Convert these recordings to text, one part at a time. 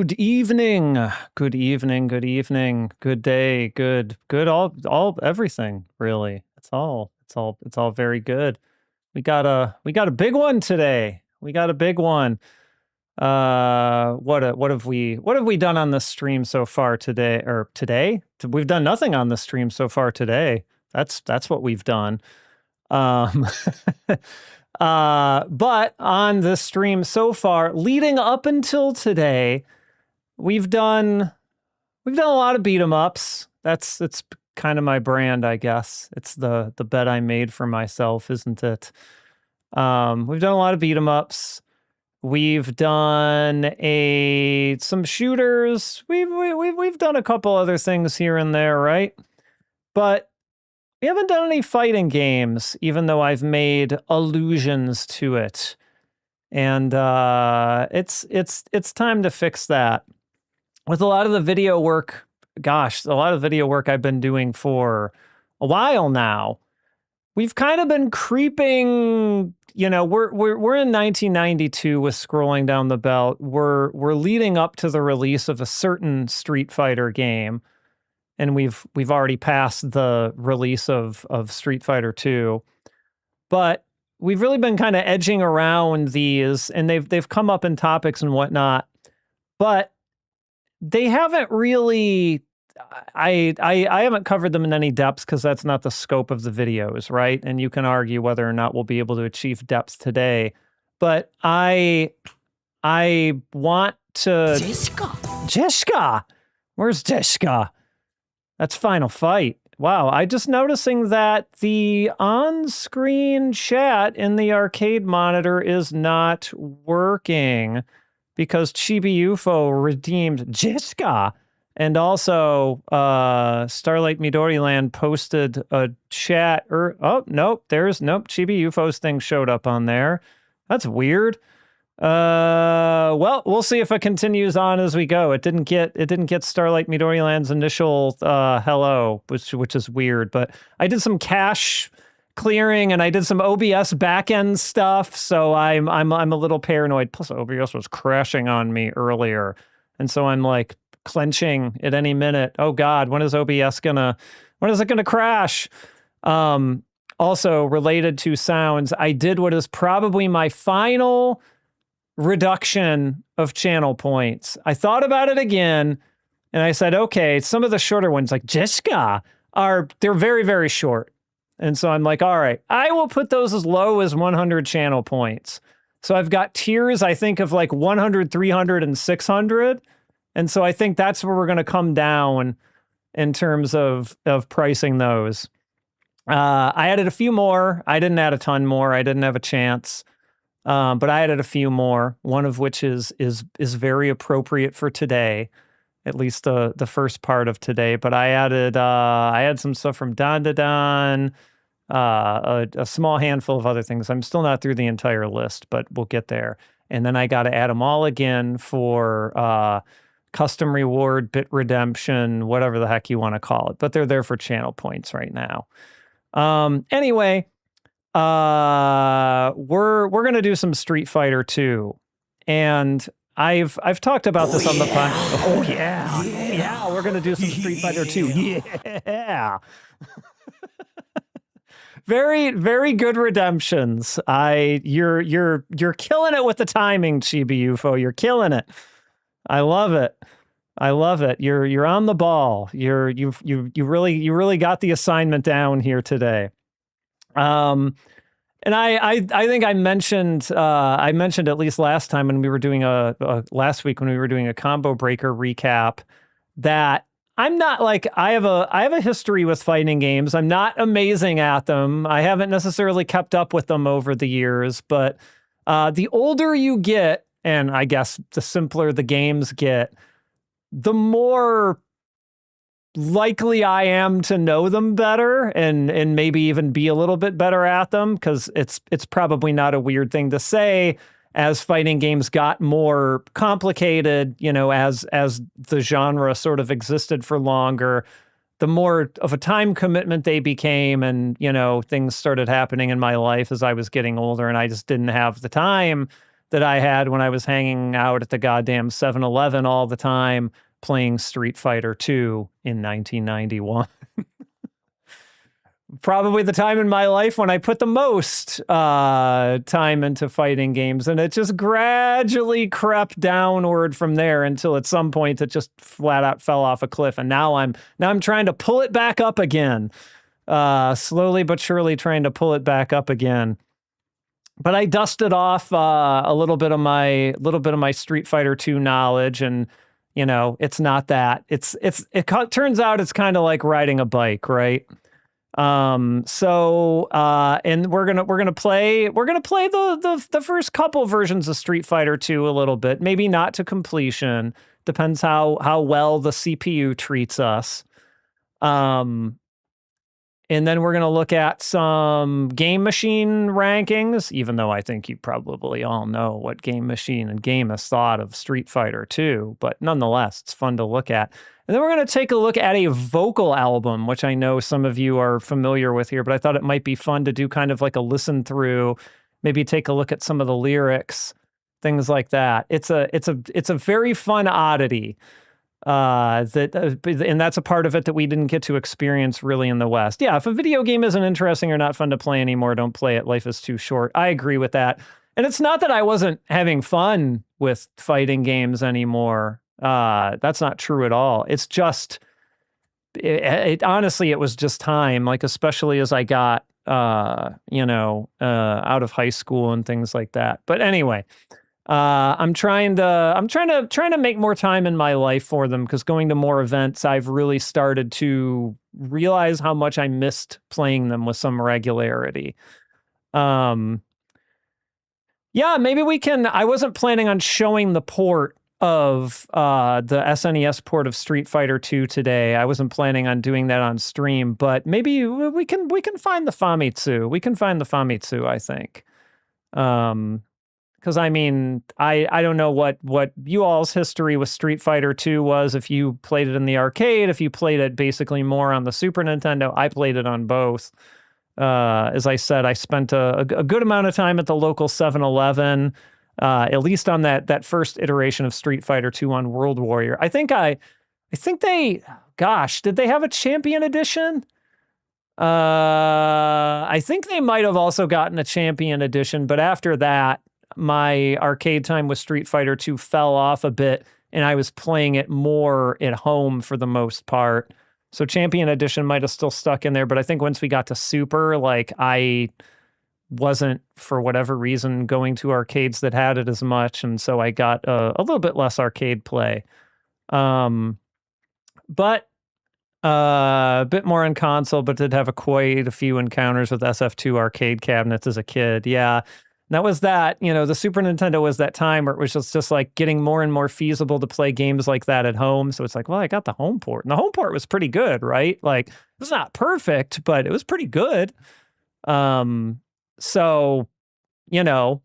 Good evening. Good evening. Good evening. Good day. Good all everything, really. It's all very good. We got a big one today. We got a big one. What have we done on this stream so far today or today? We've done nothing on the stream so far today. That's what we've done. Um but on the stream so far, leading up until today, we've done a lot of beat 'em ups. It's kind of my brand, I guess. It's the bet I made for myself, isn't it? We've done a lot of beat 'em ups. We've done some shooters. We've done a couple other things here and there, right? But we haven't done any fighting games, even though I've made allusions to it. And it's time to fix that. With a lot of the video work, a lot of video work I've been doing for a while now, we've kind of been creeping. We're in 1992 with Scrolling Down the Belt. We're leading up to the release of a certain Street Fighter game. And we've already passed the release of Street Fighter 2. But we've really been kind of edging around these, and they've come up in topics and whatnot. But they haven't really, I haven't covered them in any depth because that's not the scope of the videos, right? And you can argue whether or not we'll be able to achieve depth today. But I want to... Jessica! Where's Jessica? That's Final Fight. Wow, I just noticing that the on-screen chat in the arcade monitor is not working because Chibi UFO redeemed Jessica. And also, Starlight Midoriland posted a chat. Nope, Chibi UFO's thing showed up on there. That's weird. Well, we'll see if it continues on as we go. It didn't get Starlight Midoriland's initial hello, which is weird. But I did some cache clearing and I did some OBS backend stuff, so I'm a little paranoid. Plus, OBS was crashing on me earlier, and so I'm like clenching at any minute. Oh God, when is it gonna crash? Also related to sounds, I did what is probably my final reduction of channel points. I thought about it again and I said, okay, some of the shorter ones like Jessica they're very, very short. And so I'm like, all right, I will put those as low as 100 channel points. So I've got tiers, I think, of like 100, 300, and 600. And so I think that's where we're going to come down in terms of pricing those. I added a few more. I didn't add a ton more. I didn't have a chance. But I added a few more, one of which is very appropriate for today, at least the first part of today. But I had some stuff from Don to Don, a small handful of other things. I'm still not through the entire list, but we'll get there. And then I got to add them all again for custom reward, bit redemption, whatever the heck you want to call it. But they're there for channel points right now. Anyway. We're gonna do some Street Fighter 2, and I've talked about this on the podcast. Oh yeah, we're gonna do some Street Fighter 2. Yeah, very, very good redemptions. You're killing it with the timing, Chibi UFO. You're killing it. I love it. You're on the ball. You really got the assignment down here today. And I think I mentioned at least last time when we were doing last week when we were doing a Combo Breaker recap that I'm not like, I have a history with fighting games. I'm not amazing at them. I haven't necessarily kept up with them over the years, but the older you get, and I guess the simpler the games get, the more likely I am to know them better and maybe even be a little bit better at them, because it's probably not a weird thing to say. As fighting games got more complicated, as the genre sort of existed for longer, the more of a time commitment they became, and things started happening in my life as I was getting older, and I just didn't have the time that I had when I was hanging out at the goddamn 7-Eleven all the time playing Street Fighter 2 in 1991. Probably the time in my life when I put the most time into fighting games, and it just gradually crept downward from there until at some point it just flat out fell off a cliff. And now I'm trying to pull it back up again, slowly but surely trying to pull it back up again. But I dusted off a little bit of my Street Fighter 2 knowledge, and it's not that. It turns out it's kind of like riding a bike, right? And we're gonna play the first couple versions of Street Fighter 2 a little bit, maybe not to completion. Depends how well the CPU treats us. And then we're going to look at some Game Machine rankings, even though I think you probably all know what Game Machine and Gamest thought of Street Fighter 2, but nonetheless, it's fun to look at. And then we're going to take a look at a vocal album, which I know some of you are familiar with here, but I thought it might be fun to do kind of like a listen through, maybe take a look at some of the lyrics, things like that. It's a very fun oddity. And that's a part of it that we didn't get to experience really in the West. Yeah, if a video game isn't interesting or not fun to play anymore, don't play it. Life is too short. I agree with that. And it's not that I wasn't having fun with fighting games anymore. That's not true at all. It's just, honestly, it was just time, like, especially as I got, out of high school and things like that. But anyway, I'm trying to make more time in my life for them, because going to more events, I've really started to realize how much I missed playing them with some regularity. Yeah, maybe we can. I wasn't planning on showing the port of the SNES port of Street Fighter 2 today. I wasn't planning on doing that on stream, but maybe we can find the Famitsu. We can find the Famitsu, I think. Because I mean, I don't know what you all's history with Street Fighter 2 was, if you played it in the arcade, if you played it basically more on the Super Nintendo. I played it on both. As I said, I spent a good amount of time at the local 7-Eleven, at least on that first iteration of Street Fighter 2 on World Warrior. I think they, gosh, did they have a Champion Edition? I think they might have also gotten a Champion Edition, but after that, my arcade time with Street Fighter 2 fell off a bit, and I was playing it more at home for the most part. So Champion Edition might have still stuck in there, but I think once we got to Super, like, I wasn't, for whatever reason, going to arcades that had it as much, and so I got a little bit less arcade play. But a bit more on console, but did have quite a few encounters with SF2 arcade cabinets as a kid. Yeah. That was that, the Super Nintendo was that time where it was just like getting more and more feasible to play games like that at home. So it's like, well, I got the home port, and the home port was pretty good, right? Like, it was not perfect, but it was pretty good. So,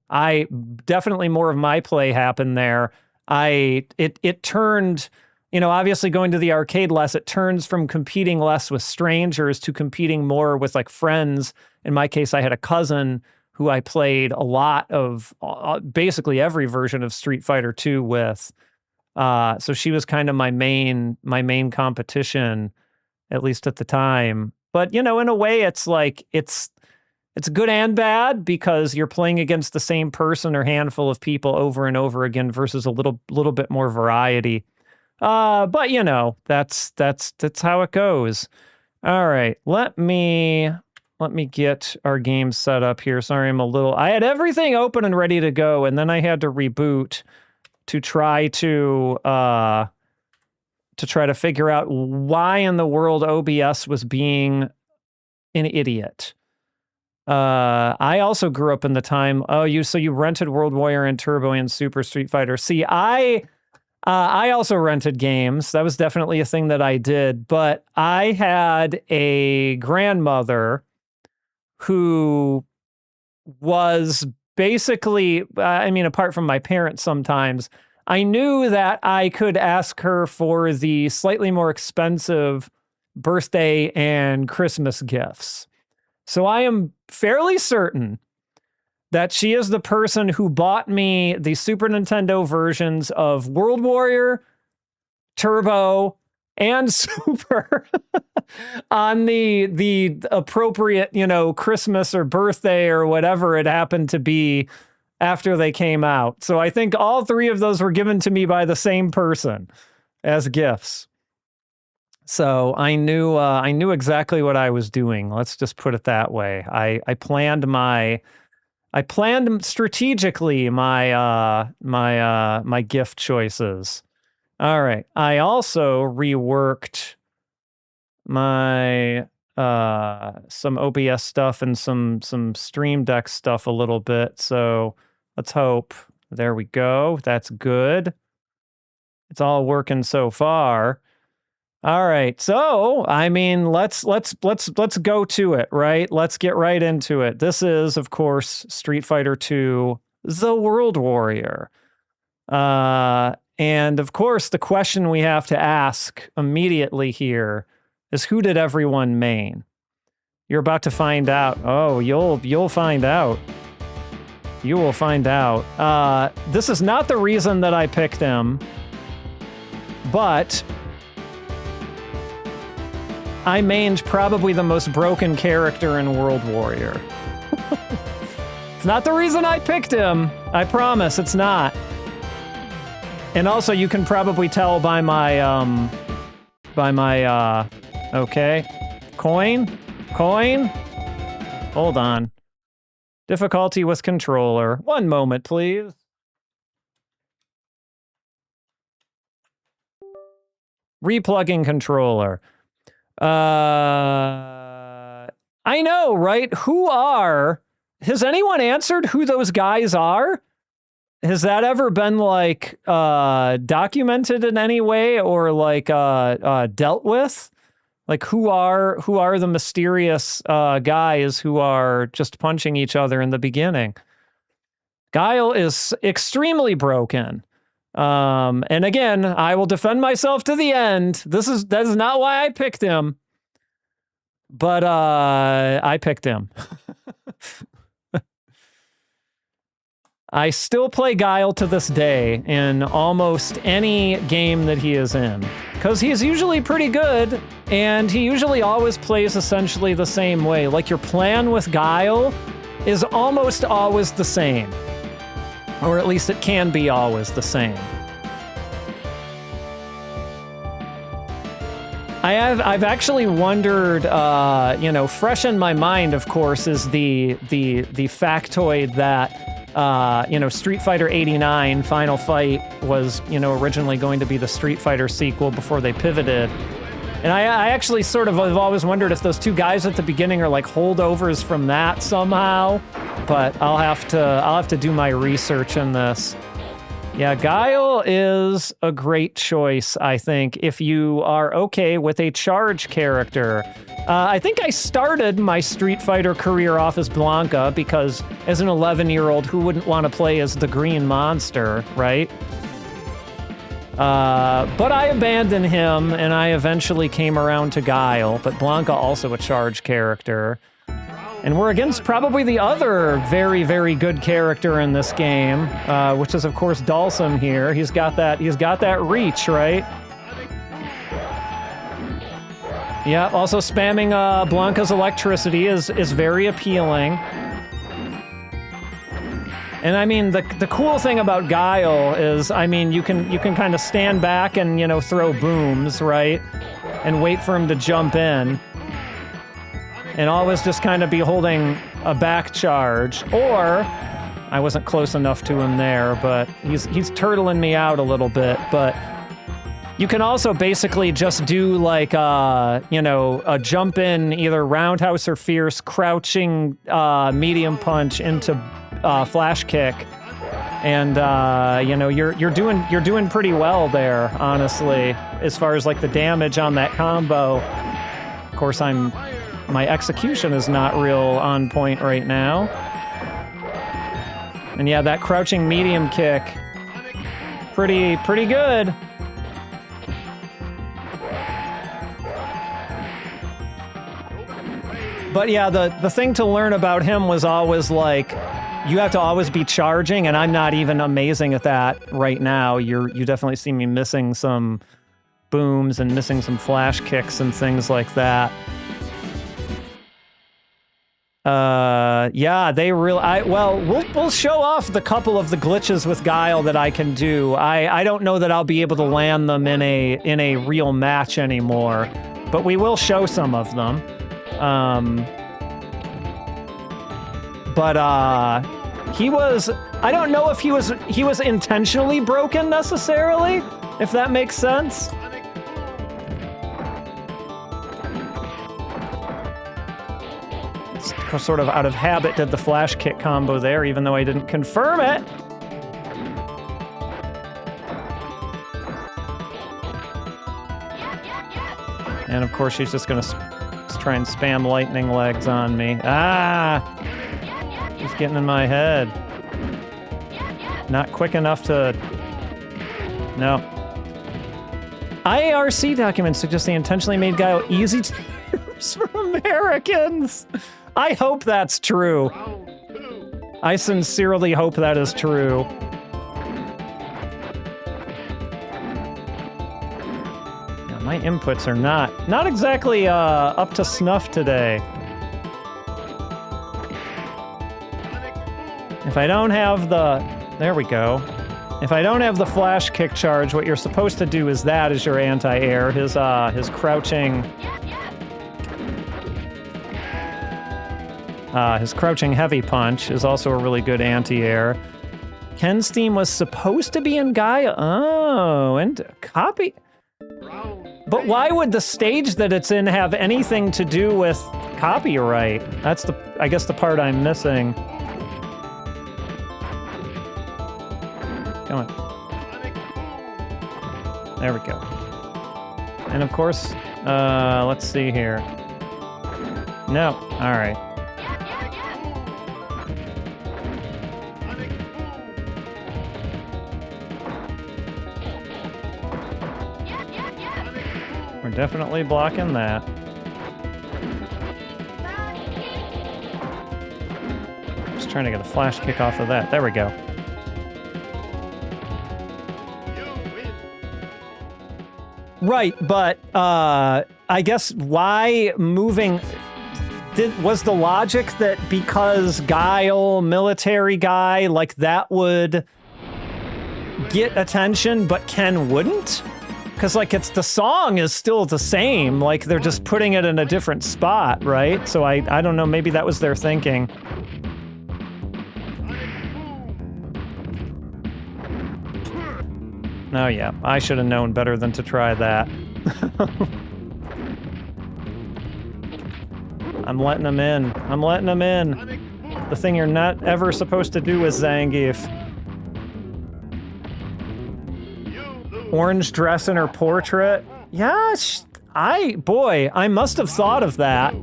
I definitely, more of my play happened there. It turned, obviously going to the arcade less, it turns from competing less with strangers to competing more with like friends. In my case, I had a cousin who I played a lot of, basically every version of Street Fighter 2 with. So she was kind of my main competition, at least at the time. But, in a way, it's like, it's good and bad, because you're playing against the same person or handful of people over and over again versus a little bit more variety. But that's how it goes. All right, let me get our game set up here. Sorry, I had everything open and ready to go, and then I had to reboot to try to figure out why in the world OBS was being an idiot. I also grew up in the time. So you rented World Warrior and Turbo and Super Street Fighter. See, I also rented games. That was definitely a thing that I did, but I had a grandmother who was basically, apart from my parents sometimes, I knew that I could ask her for the slightly more expensive birthday and Christmas gifts. So I am fairly certain that she is the person who bought me the Super Nintendo versions of World Warrior, Turbo, and Super on the appropriate, Christmas or birthday or whatever it happened to be after they came out. So I think all three of those were given to me by the same person as gifts. So I knew exactly what I was doing. Let's just put it that way. I planned strategically my gift choices. All right. I also reworked my some OBS stuff and some Stream Deck stuff a little bit. So let's hope. There we go. That's good. It's all working so far. All right. So, I mean, let's go to it, right? Let's get right into it. This is, of course, Street Fighter II: The World Warrior. And of course, the question we have to ask immediately here is, who did everyone main? You're about to find out. Oh, you'll find out. You will find out. This is not the reason that I picked him, but I mained probably the most broken character in World Warrior. It's not the reason I picked him. I promise it's not. And also, you can probably tell by my, okay. Coin? Hold on. Difficulty with controller. One moment, please. Replugging controller. I know, right? Has anyone answered who those guys are? Has that ever been like documented in any way or like dealt with? Like who are the mysterious guys who are just punching each other in the beginning? Guile is extremely broken. And again, I will defend myself to the end. That is not why I picked him. But I picked him. I still play Guile to this day in almost any game that he is in, because he is usually pretty good, and he usually always plays essentially the same way. Like, your plan with Guile is almost always the same. Or at least it can be always the same. I've actually wondered, fresh in my mind, of course, is the factoid that Street Fighter 89 Final Fight was, originally going to be the Street Fighter sequel before they pivoted. And I actually sort of have always wondered if those two guys at the beginning are like holdovers from that somehow. But I'll have to do my research in this. Yeah, Guile is a great choice, I think, if you are okay with a charge character. I think I started my Street Fighter career off as Blanca because as an 11-year-old, who wouldn't want to play as the green monster, right? But I abandoned him, and I eventually came around to Guile, but Blanca also a charge character. And we're against probably the other very, very good character in this game, which is, of course, Dhalsim here. He's got that reach, right? Yeah, also spamming Blanca's electricity is very appealing. And I mean, the cool thing about Guile is, I mean, you can kind of stand back and, throw booms, right? And wait for him to jump in. And always just kind of be holding a back charge. Or, I wasn't close enough to him there, but he's turtling me out a little bit. But you can also basically just do like, a jump in, either roundhouse or fierce, crouching medium punch into flash kick. And, you're doing pretty well there, honestly, as far as like the damage on that combo. Of course, my execution is not real on point right now. And yeah, that crouching medium kick, pretty good. But yeah, the thing to learn about him was always like, you have to always be charging, and I'm not even amazing at that right now. You definitely see me missing some booms and missing some flash kicks and things like that. Yeah, they really. Well, we'll show off the couple of the glitches with Guile that I can do. I don't know that I'll be able to land them in a real match anymore, but we will show some of them. But he was. I don't know if he was intentionally broken necessarily, if that makes sense. Sort of out of habit did the flash kick combo there, even though I didn't confirm it. And of course she's just gonna try and spam lightning legs on me. Ah! He's getting in my head. Not quick enough to... No. IARC documents suggest they intentionally made Guile easy to use for Americans. I hope that's true. I sincerely hope that is true. Yeah, my inputs are not exactly up to snuff today. If I don't have the... There we go. If I don't have the flash kick charge, what you're supposed to do is that as your anti-air. His crouching... his crouching heavy punch is also a really good anti-air. Ken's theme was supposed to be in Gaia. Oh, and copy. But why would the stage that it's in have anything to do with copyright? That's I guess the part I'm missing. Come on. There we go. And of course, let's see here. No, all right. We're definitely blocking that. Just trying to get a flash kick off of that. There we go. Right, but I guess why moving... Was the logic that because Guile, military guy, like that would get attention, but Ken wouldn't? Because, like, the song is still the same, like, they're just putting it in a different spot, right? So I don't know, maybe that was their thinking. Oh, yeah, I should have known better than to try that. I'm letting him in. I'm letting him in. The thing you're not ever supposed to do is Zangief. Orange dress in her portrait? Yeah, boy, I must have thought of that.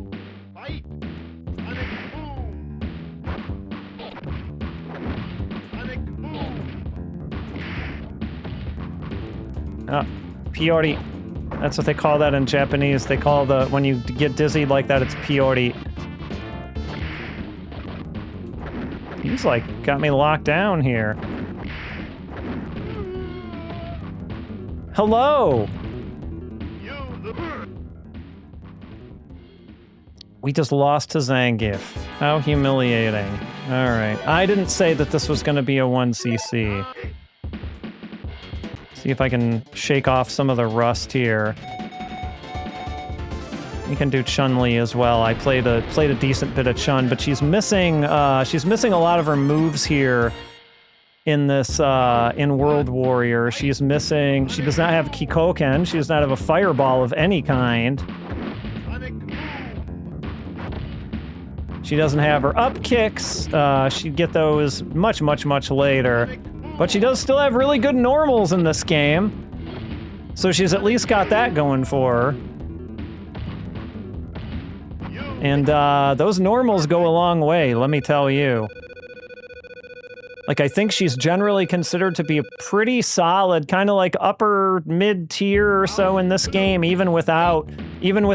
Piori. That's what they call that in Japanese. They call when you get dizzy like that, it's Piori. He's like, got me locked down here. Hello! We just lost to Zangief. How humiliating. Alright. I didn't say that this was going to be a 1cc. See if I can shake off some of the rust here. You can do Chun-Li as well. I played a decent bit of Chun, but she's missing a lot of her moves here in this in World Warrior. She does not have Kikoken. She does not have a fireball of any kind. She doesn't have her up kicks. She'd get those much, much, much later. But she does still have really good normals in this game. So she's at least got that going for her. And those normals go a long way, let me tell you. Like, I think she's generally considered to be a pretty solid, kind of like upper mid-tier or so in this game, even with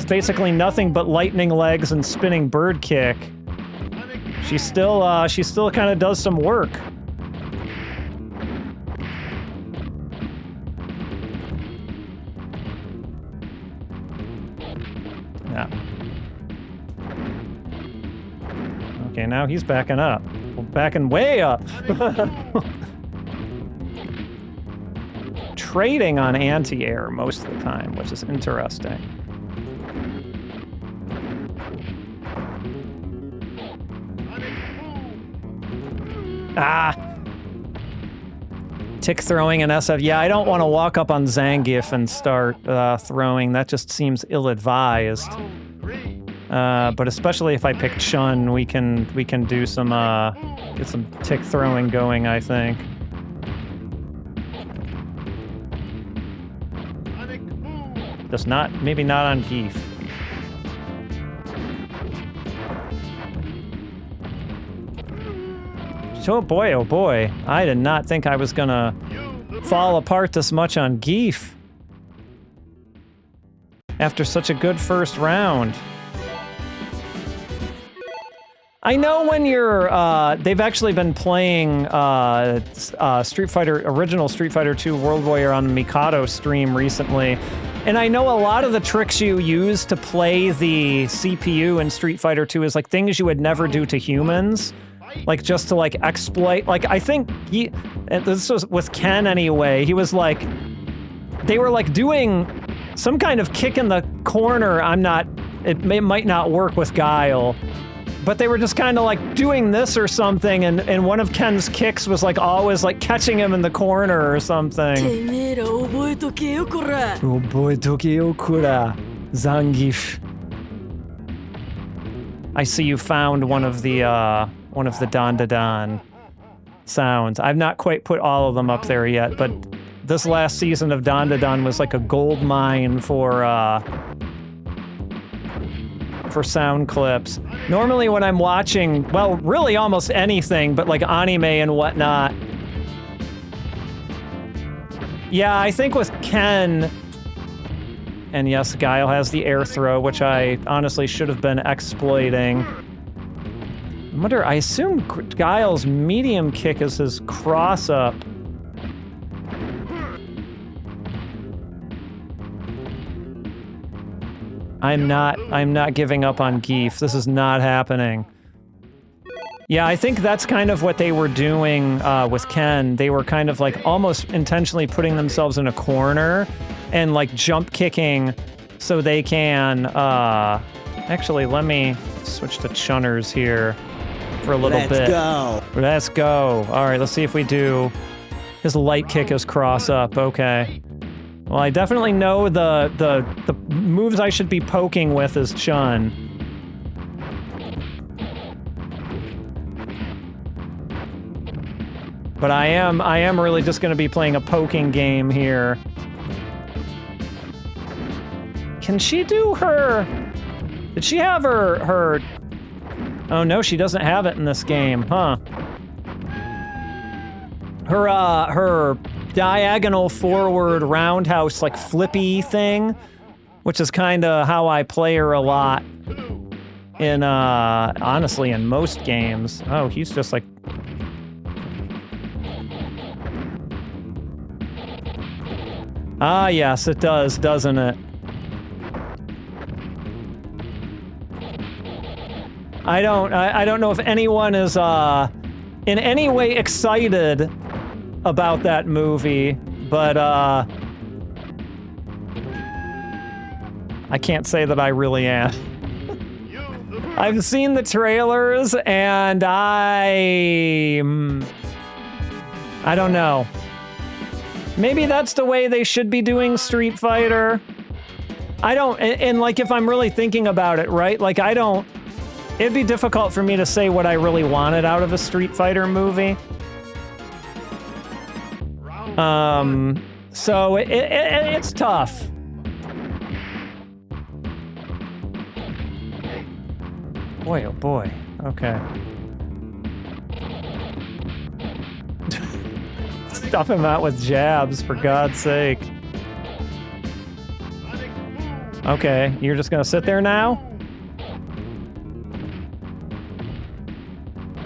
basically nothing but lightning legs and spinning bird kick. She still kind of does some work. Yeah. Okay, now he's backing up. Well, backing way up. Trading on anti-air most of the time, which is interesting. Ah! Tick throwing and SF. Yeah, I don't want to walk up on Zangief and start throwing. That just seems ill-advised. But especially if I pick Chun, we can do some get some tick throwing going, I think. Just maybe not on Geef. Oh boy, I did not think I was gonna fall apart this much on Geef. After such a good first round. I know when you're, they've actually been playing original Street Fighter 2 World Warrior on the Mikado stream recently, and I know a lot of the tricks you use to play the CPU in Street Fighter 2 is like things you would never do to humans. Like, just to, like, exploit, like, I think this was with Ken anyway, he was like, they were, like, doing some kind of kick in the corner, it might not work with Guile, but they were just kind of, like, doing this or something, and one of Ken's kicks was, like, always, like, catching him in the corner or something. Zangief. I see you found one of the Dan sounds. I've not quite put all of them up there yet, but this last season of Dan was like a gold mine for sound clips. Normally when I'm watching, well, really almost anything, but like anime and whatnot. Yeah, I think with Ken, and yes, Guile has the air throw, which I honestly should have been exploiting. I wonder, I assume Guile's medium kick is his cross-up. I'm not giving up on Geef. This is not happening. Yeah, I think that's kind of what they were doing with Ken. They were kind of like almost intentionally putting themselves in a corner and like jump kicking so they can, actually, let me switch to Chunners here for a little bit. Let's go. All right, let's see if we do. His light kick is cross up. Okay. Well, I definitely know the moves I should be poking with is Chun. But I am really just going to be playing a poking game here. Can she do her? Did she have her? Oh no, she doesn't have it in this game, huh? Her diagonal forward roundhouse, like flippy thing, which is kind of how I play her a lot in, honestly, in most games. Oh, he's just like... Ah, yes, it does, doesn't it? I don't know if anyone is, in any way excited about that movie, but, I can't say that I really am. I've seen the trailers, and I don't know. Maybe that's the way they should be doing Street Fighter. I don't, and like, if I'm really thinking about it, right? Like, it'd be difficult for me to say what I really wanted out of a Street Fighter movie. So it's tough. Boy, oh boy. Okay. Stuff him out with jabs, for God's sake. Okay, you're just gonna sit there now?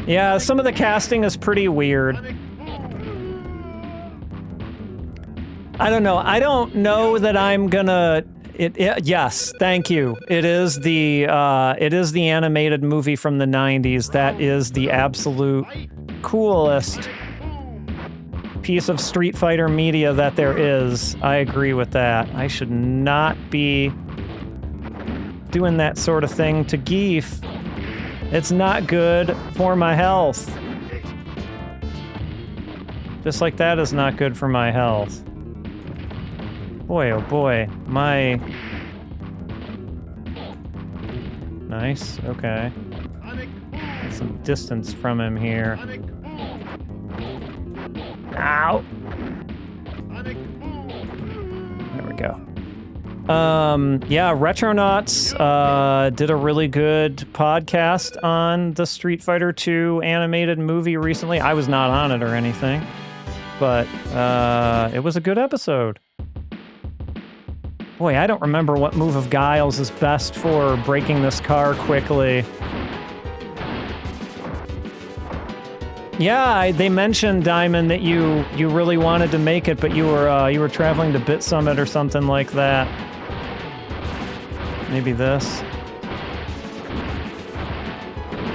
Yeah, some of the casting is pretty weird. I don't know. I don't know that I'm gonna... yes, thank you. It is the animated movie from the 90s. That is the absolute coolest piece of Street Fighter media that there is. I agree with that. I should not be doing that sort of thing to Geef. It's not good for my health. Just like that is not good for my health. Boy, oh boy, my... Nice, okay. Get some distance from him here. Ow! There we go. Yeah, Retronauts did a really good podcast on the Street Fighter 2 animated movie recently. I was not on it or anything, but it was a good episode. Boy, I don't remember what move of Guile's is best for breaking this car quickly. Yeah, they mentioned, Diamond, that you really wanted to make it, but you were traveling to Bit Summit or something like that. Maybe this.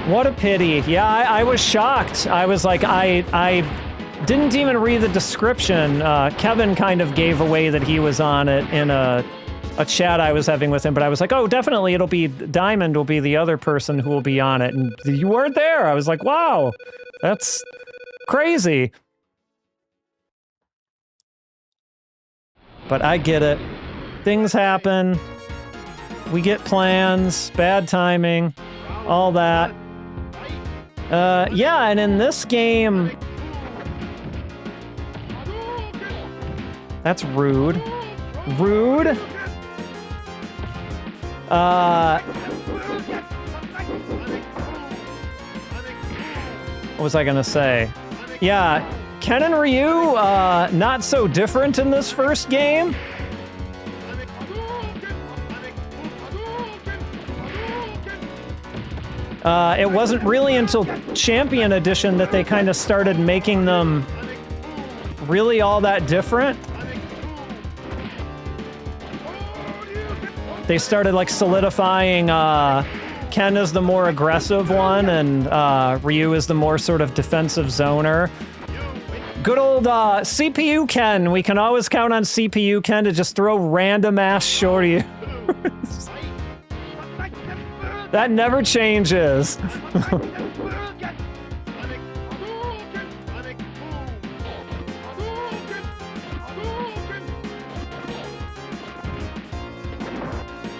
What a pity. Yeah, I was shocked. I was like, I didn't even read the description. Kevin kind of gave away that he was on it in a chat I was having with him, but I was like, oh, definitely it'll be Diamond will be the other person who will be on it, and you weren't there. I was like, wow, that's crazy. But I get it. Things happen. We get plans, bad timing, all that. Yeah, and in this game... That's rude. Rude? What was I gonna say? Yeah, Ken and Ryu, not so different in this first game. It wasn't really until Champion Edition that they kind of started making them really all that different. They started like solidifying Ken as the more aggressive one, and Ryu is the more sort of defensive zoner. Good old CPU Ken. We can always count on CPU Ken to just throw random ass shorty. That never changes.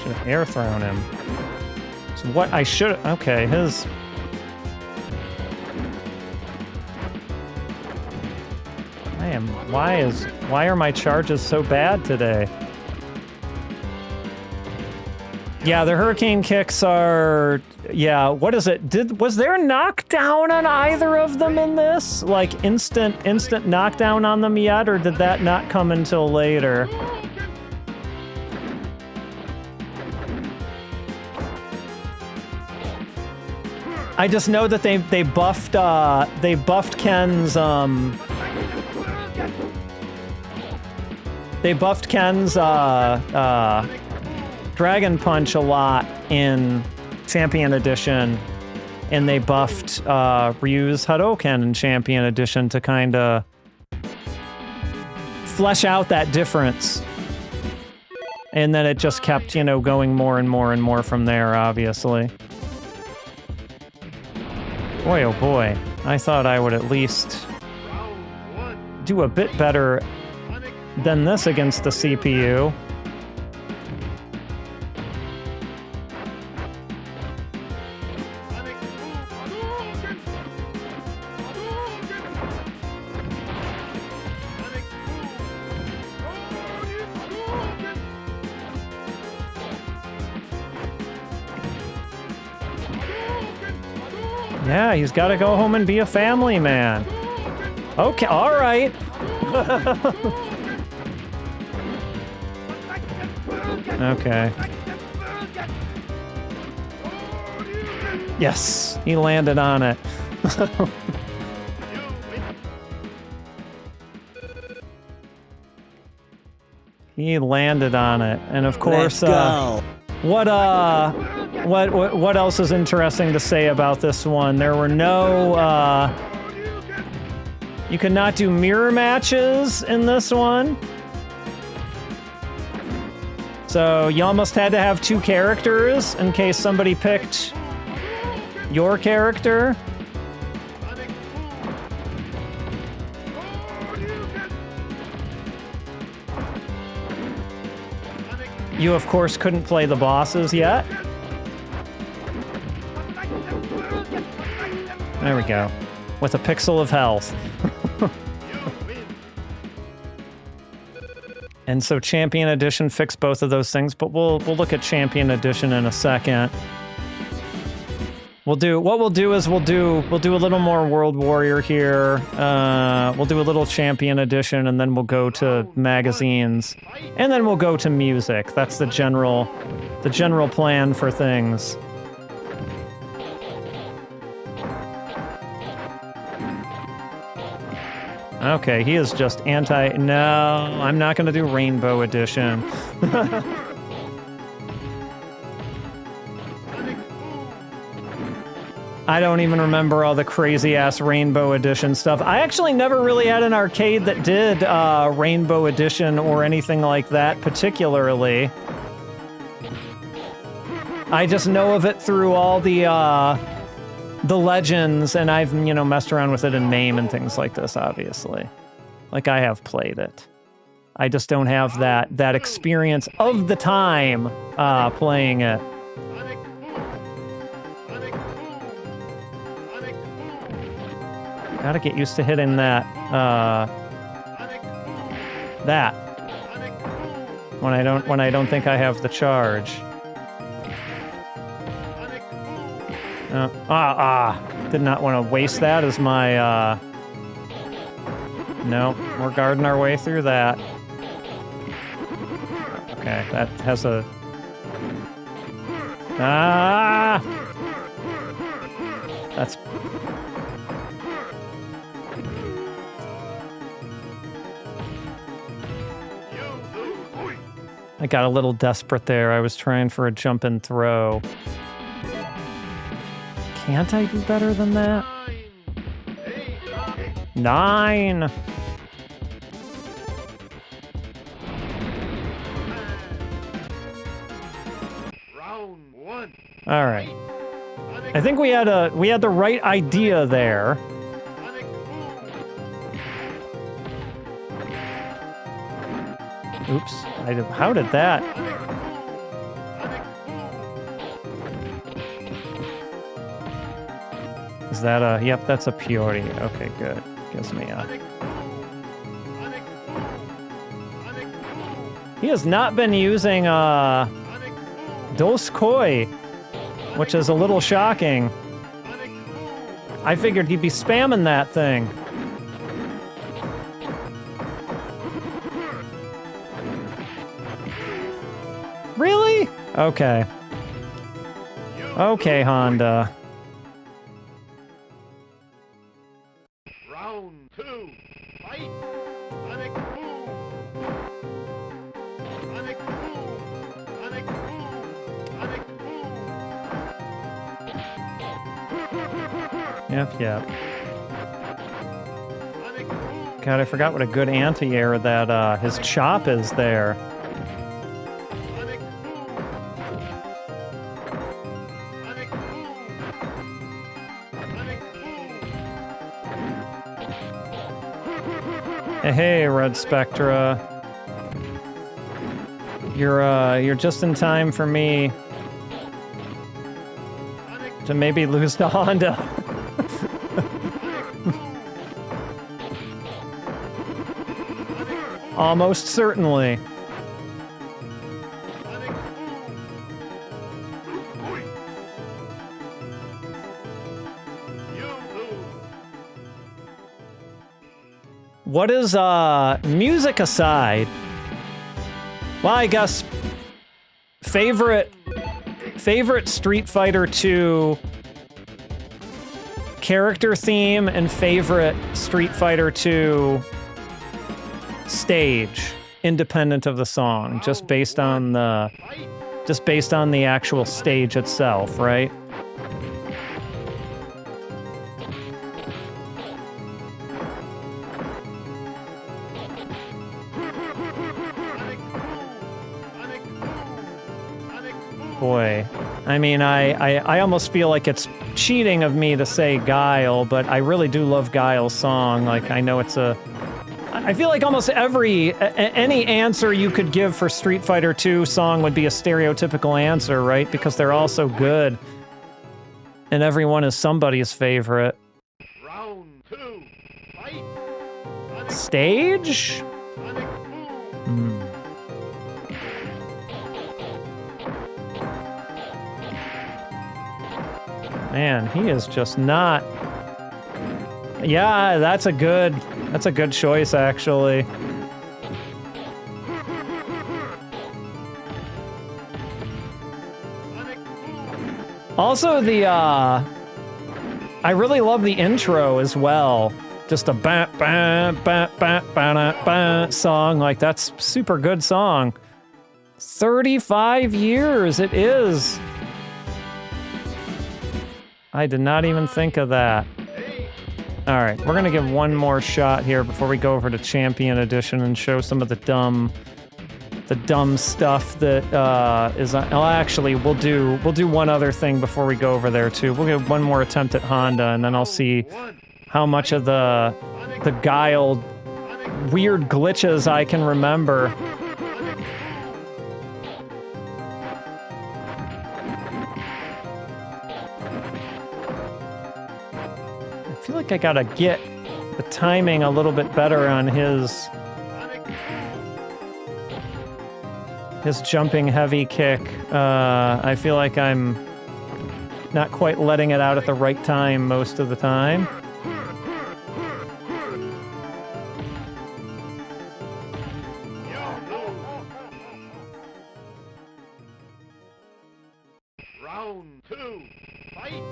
Should have air thrown him. So what I should... Okay, his... Why are my charges so bad today? Yeah, the hurricane kicks are... Yeah, what is it? Was there knockdown on either of them in this? Like instant knockdown on them yet, or did that not come until later? I just know that they buffed Ken's Dragon Punch a lot in Champion Edition, and they buffed Ryu's Hadouken in Champion Edition to kind of flesh out that difference. And then it just kept, you know, going more and more and more from there, obviously. Boy, oh boy. I thought I would at least do a bit better than this against the CPU. Yeah, he's got to go home and be a family man. Okay, all right. Okay. Yes, he landed on it. He landed on it, and of course, what else is interesting to say about this one? There were no, you could not do mirror matches in this one. So you almost had to have two characters in case somebody picked your character. You, of course, couldn't play the bosses yet. There we go. With a pixel of health. And so Champion Edition fixed both of those things, but we'll look at Champion Edition in a second. What we'll do is we'll do a little more World Warrior here. We'll do a little Champion Edition, and then we'll go to magazines, and then we'll go to music. That's the general plan for things. Okay, he is just anti. No, I'm not going to do Rainbow Edition. I don't even remember all the crazy-ass Rainbow Edition stuff. I actually never really had an arcade that did Rainbow Edition or anything like that particularly. I just know of it through all the legends, and I've, you know, messed around with it in MAME and things like this, obviously. Like, I have played it. I just don't have that experience of the time playing it. Gotta get used to hitting that, when I don't think I have the charge. Did not want to waste that as my, no, we're guarding our way through that. Okay, that has a, that's, I got a little desperate there. I was trying for a jump and throw. Can't I do better than that? 9! Round 1. All right. I think we had the right idea there. Oops. How did that? Is that a... Yep, that's a Peoria. Okay, good. Gives me a... He has not been using, Dos Koi, which is a little shocking. I figured he'd be spamming that thing. Really? Okay. Okay, Honda. Round 2. Fight. Yep. God, I forgot what a good anti-air that, his chop is there. Hey, Red Spectra. You're just in time for me to maybe lose to Honda. Almost certainly. What is, music aside, well, I guess, favorite Street Fighter 2 character theme and favorite Street Fighter 2 stage, independent of the song, just based on the actual stage itself, right? Boy, I mean, I almost feel like it's cheating of me to say Guile, but I really do love Guile's song. Like, I know it's a... I feel like almost any answer you could give for Street Fighter 2 song would be a stereotypical answer, right? Because they're all so good. And everyone is somebody's favorite. Round 2. Fight. Stage? Man, he is just not... Yeah, that's a good choice, actually. Also, I really love the intro as well. Just a ba ba ba ba ba ba song, like that's super good song. 35 years it is. I did not even think of that. All right, we're gonna give one more shot here before we go over to Champion Edition and show some of the dumb stuff that is. Well, actually, we'll do one other thing before we go over there too. We'll give one more attempt at Honda, and then I'll see how much of the Guile weird glitches I can remember. I feel like I gotta get the timing a little bit better on his jumping heavy kick. I feel like I'm not quite letting it out at the right time most of the time. Round 2. Fight.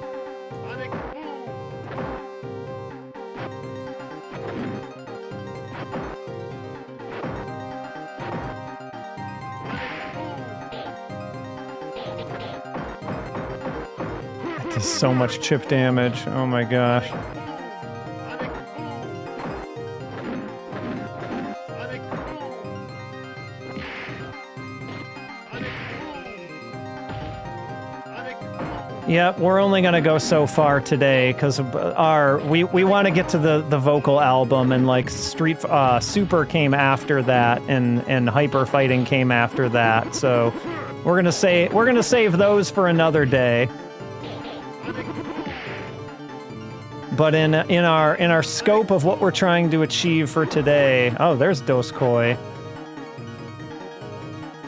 So much chip damage. Oh my gosh. Yep, we're only gonna go so far today because we want to get to the vocal album, and like Super came after that, and Hyper Fighting came after that. So we're gonna save those for another day. But in our scope of what we're trying to achieve for today, oh, there's Doskoi.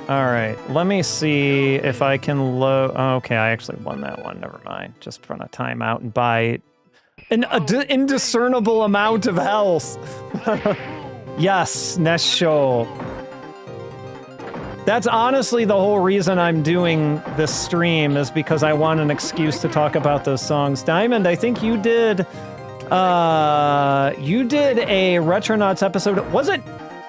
All right, let me see if I can load. Oh, okay, I actually won that one. Never mind. Just run a timeout and buy an indiscernible amount of health. Yes, Nesshou. That's honestly the whole reason I'm doing this stream, is because I want an excuse to talk about those songs. Diamond, I think you did a Retronauts episode. Was it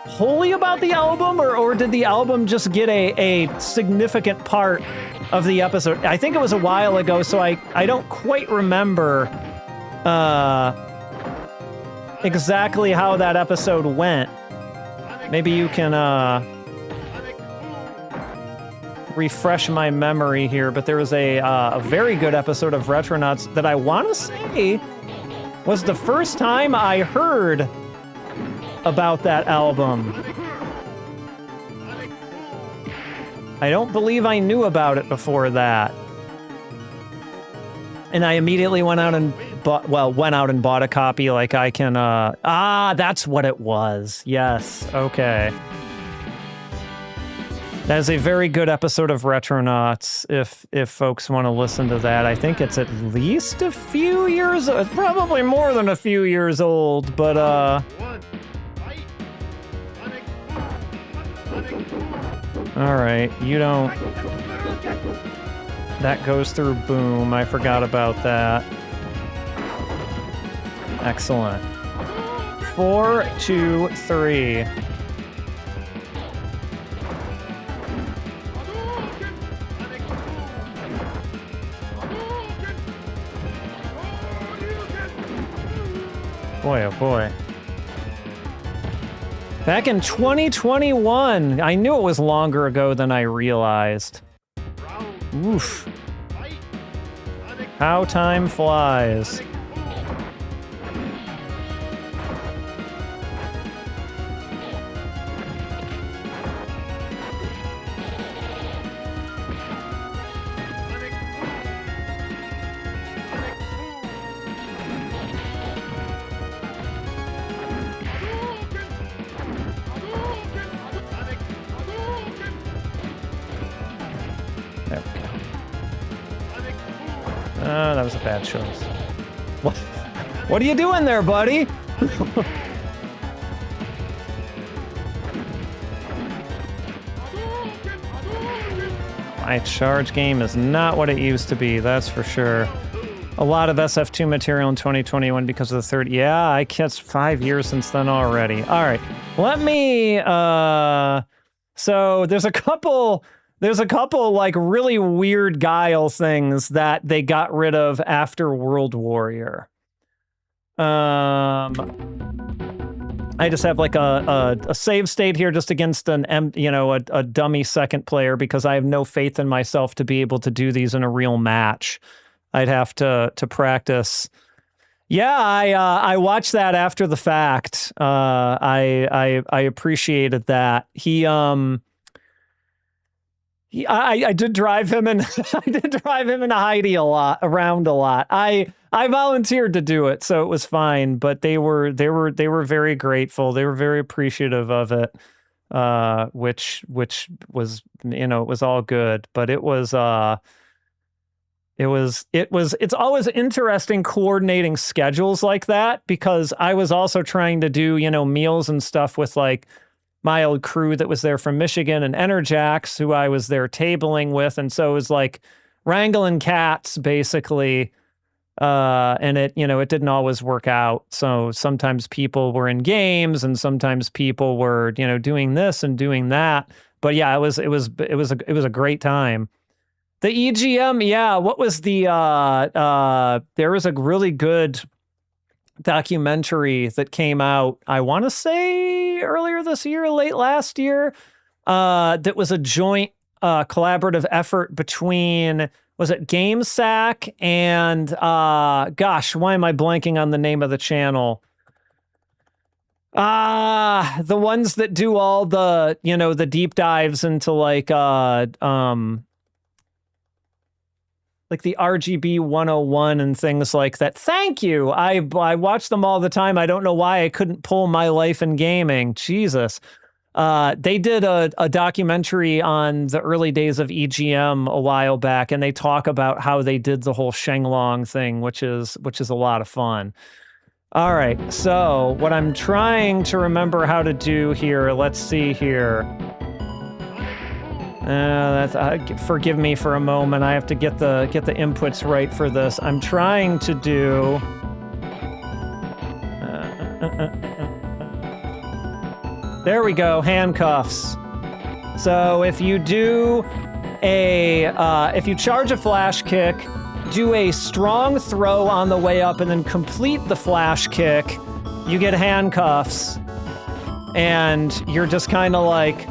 wholly about the album, or did the album just get a significant part of the episode? I think it was a while ago, so I don't quite remember exactly how that episode went. Maybe you can refresh my memory here, but there was a very good episode of Retronauts that I want to say was the first time I heard about that album. I don't believe I knew about it before that. And I immediately went out and bought a copy. Like I can, that's what it was. Yes, okay. That is a very good episode of Retronauts, if folks want to listen to that. I think it's at least a few years, probably more than a few years old, but all right, you don't... That goes through Boom. I forgot about that. Excellent. 4, 2, 3. Boy, oh boy. Back in 2021. I knew it was longer ago than I realized. Oof. How time flies. That was a bad choice. What are you doing there, buddy? My charge game is not what it used to be, that's for sure. A lot of SF2 material in 2021 because of the third. Yeah, I guess 5 years since then already. All right, let me. So there's a couple like really weird Guile things that they got rid of after World Warrior. I just have like a save state here just against a dummy second player because I have no faith in myself to be able to do these in a real match. I'd have to practice. Yeah, I watched that after the fact. I appreciated that. I did drive him and I did drive him and Heidi around a lot. I volunteered to do it, so it was fine. But they were very grateful. They were very appreciative of it, which was, it was all good. But it's always interesting coordinating schedules like that because I was also trying to do meals and stuff with like my old crew that was there from Michigan and Enerjax, who I was there tabling with. And so it was like wrangling cats, basically. And it didn't always work out. So sometimes people were in games and sometimes people were, doing this and doing that. But yeah, it was a great time. The EGM, yeah, what was the, there was a really good documentary that came out, I want to say earlier this year, late last year, that was a joint collaborative effort between, was it GameSack and, gosh, why am I blanking on the name of the channel? The ones that do all the, the deep dives into like the RGB 101 and things like that. Thank you. I watch them all the time. I don't know why I couldn't pull My Life in Gaming. Jesus. They did a documentary on the early days of EGM a while back, and they talk about how they did the whole Shenglong thing, which is a lot of fun. All right, so what I'm trying to remember how to do here, let's see here. Forgive me for a moment. I have to get the inputs right for this. I'm trying to do. There we go. Handcuffs. So if you do if you charge a flash kick, do a strong throw on the way up, and then complete the flash kick, you get handcuffs, and you're just kind of like.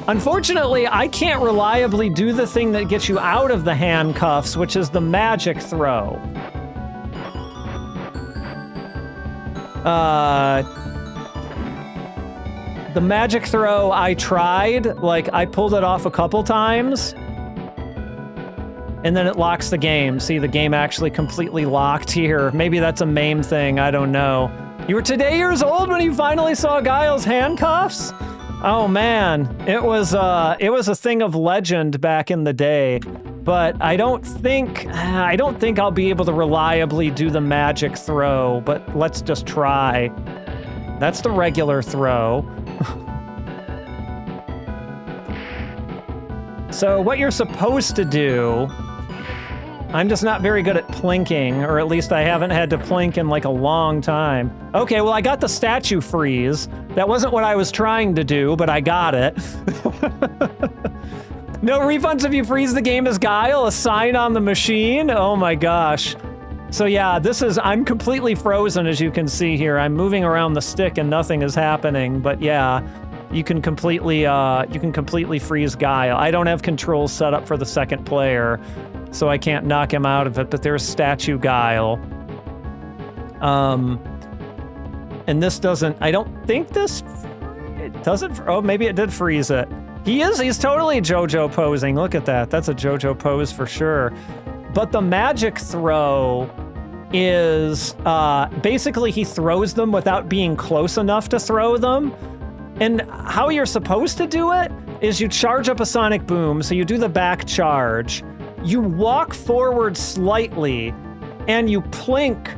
Unfortunately, I can't reliably do the thing that gets you out of the handcuffs, which is the magic throw. The magic throw, I tried. Like, I pulled it off a couple times. And then it locks the game. See, the game actually completely locked here. Maybe that's a MAME thing, I don't know. You were today years old when you finally saw Guile's handcuffs? Oh man, it was a thing of legend back in the day, but I don't think I'll be able to reliably do the magic throw, but let's just try. That's the regular throw. So what you're supposed to do I'm just not very good at plinking, or at least I haven't had to plink in like a long time. Okay, well, I got the statue freeze. That wasn't what I was trying to do, but I got it. No refunds if you freeze the game as Guile, a sign on the machine. Oh my gosh. So yeah, I'm completely frozen, as you can see here. I'm moving around the stick and nothing is happening, but yeah, you can completely freeze Guile. I don't have controls set up for the second player, so I can't knock him out of it, but there's statue Guile. And this doesn't, I don't think this, it doesn't, oh, maybe it did freeze it. He's totally JoJo posing. Look at that. That's a JoJo pose for sure. But the magic throw is, basically he throws them without being close enough to throw them. And how you're supposed to do it is you charge up a sonic boom, so you do the back charge. You walk forward slightly, and you plink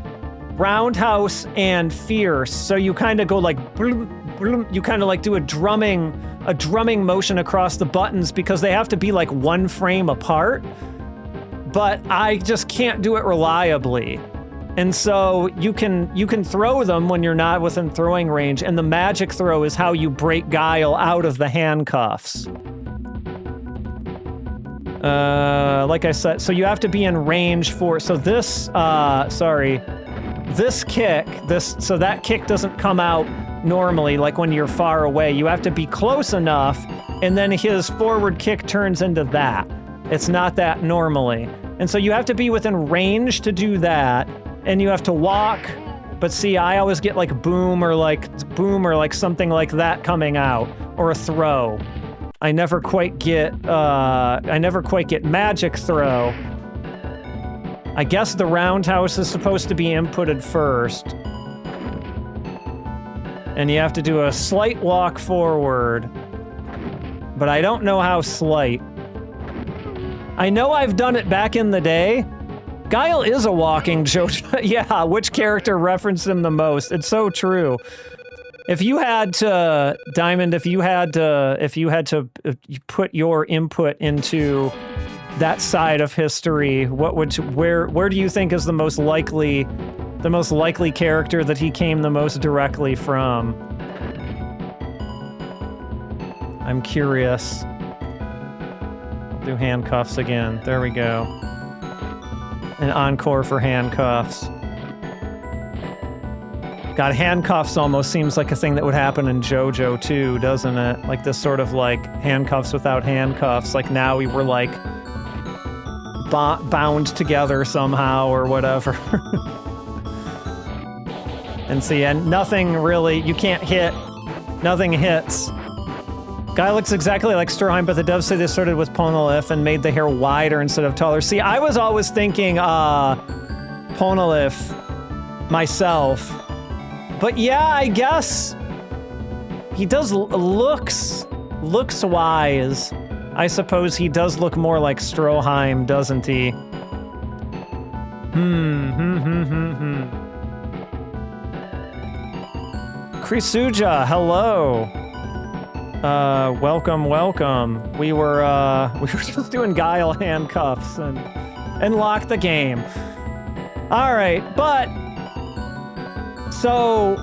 roundhouse and fierce. So you kind of go like, bloom, bloom. You kind of like do a drumming motion across the buttons because they have to be like one frame apart. But I just can't do it reliably. And so you can throw them when you're not within throwing range, and the magic throw is how you break Guile out of the handcuffs. Like I said, so you have to be in range for, so this, this kick, so that kick doesn't come out normally, like when you're far away. You have to be close enough, and then his forward kick turns into that. It's not that normally. And so you have to be within range to do that, and you have to walk, but see, I always get like boom or like something like that coming out, or a throw. I never quite get magic throw. I guess the roundhouse is supposed to be inputted first. And you have to do a slight walk forward. But I don't know how slight. I know I've done it back in the day. Guile is a walking JoJo. Yeah, which character referenced him the most? It's so true. If you had to, Diamond, if you had to put your input into that side of history, where do you think is the most likely character that he came the most directly from? I'm curious. I'll do handcuffs again. There we go. An encore for handcuffs. God, handcuffs almost seems like a thing that would happen in JoJo too, doesn't it? Like this sort of like handcuffs without handcuffs. Like now we were like bound together somehow or whatever. And see, and nothing really, you can't hit, nothing hits. Guy looks exactly like Stroheim, but the devs say they started with Ponelif and made the hair wider instead of taller. See, I was always thinking Ponelif myself. But yeah, I guess he does looks-wise. I suppose he does look more like Stroheim, doesn't he? Krisuja, hello. Welcome. We were just doing Guile handcuffs and lock the game. All right, but so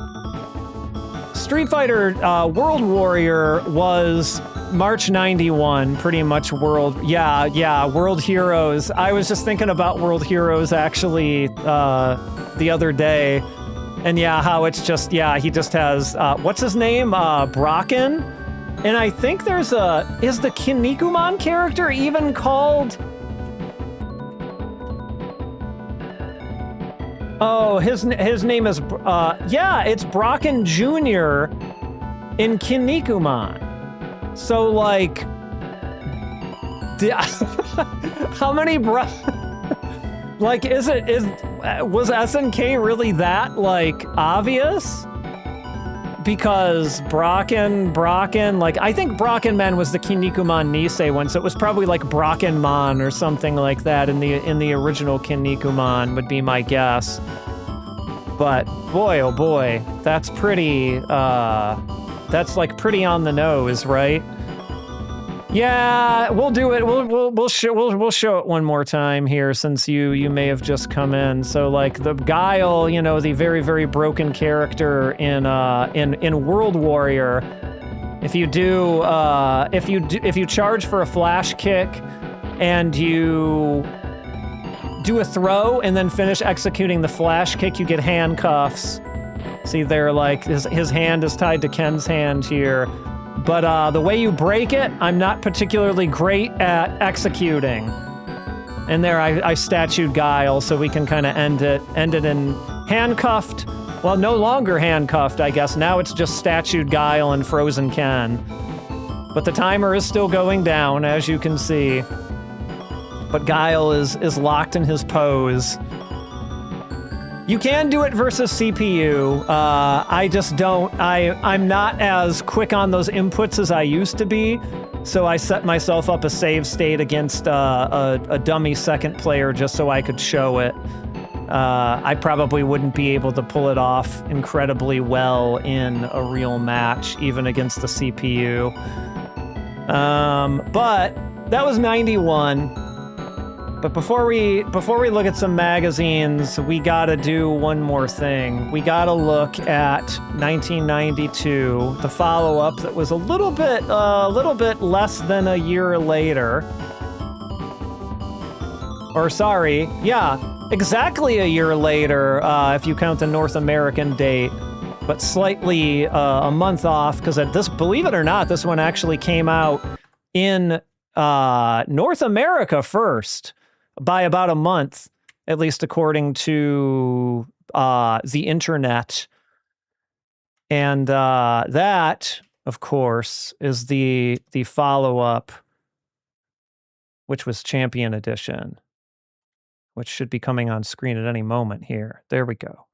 Street Fighter World Warrior was March 91, pretty much World Heroes. I was just thinking about World Heroes actually the other day, and yeah, how it's just, yeah, he just has, what's his name? Brocken? And I think is the Kinnikuman character even called? Oh, his name is, yeah, it's Brocken Jr. in Kinnikuman. So, like, how many like, was SNK really that, like, obvious? Because Brocken, like, I think Brockenman was the Kinnikuman Nisei one, so it was probably like Brockenman or something like that in the original Kinnikuman would be my guess. But boy, oh boy, that's pretty, that's like pretty on the nose, right? Yeah, we'll do it. We'll show it one more time here, since you may have just come in. So like the Guile, you know, the very, very broken character in World Warrior. If you charge for a flash kick and you do a throw and then finish executing the flash kick, you get handcuffs. See, they're like his hand is tied to Ken's hand here. But the way you break it, I'm not particularly great at executing. And there I statued Guile, so we can kind of end it in handcuffed. Well, no longer handcuffed, I guess. Now it's just statued Guile and frozen Ken. But the timer is still going down, as you can see. But Guile is locked in his pose. You can do it versus CPU. I just don't. I'm not as quick on those inputs as I used to be, so I set myself up a save state against a dummy second player just so I could show it. I probably wouldn't be able to pull it off incredibly well in a real match, even against the CPU. But that was 91. But before we look at some magazines, we gotta do one more thing. We gotta look at 1992, the follow-up that was a little bit less than a year later. Or sorry, yeah, exactly a year later, if you count the North American date, but slightly a month off, because believe it or not, this one actually came out in North America first. By about a month, at least according to the internet. And that, of course, is the follow-up, which was Champion Edition, which should be coming on screen at any moment here. There we go.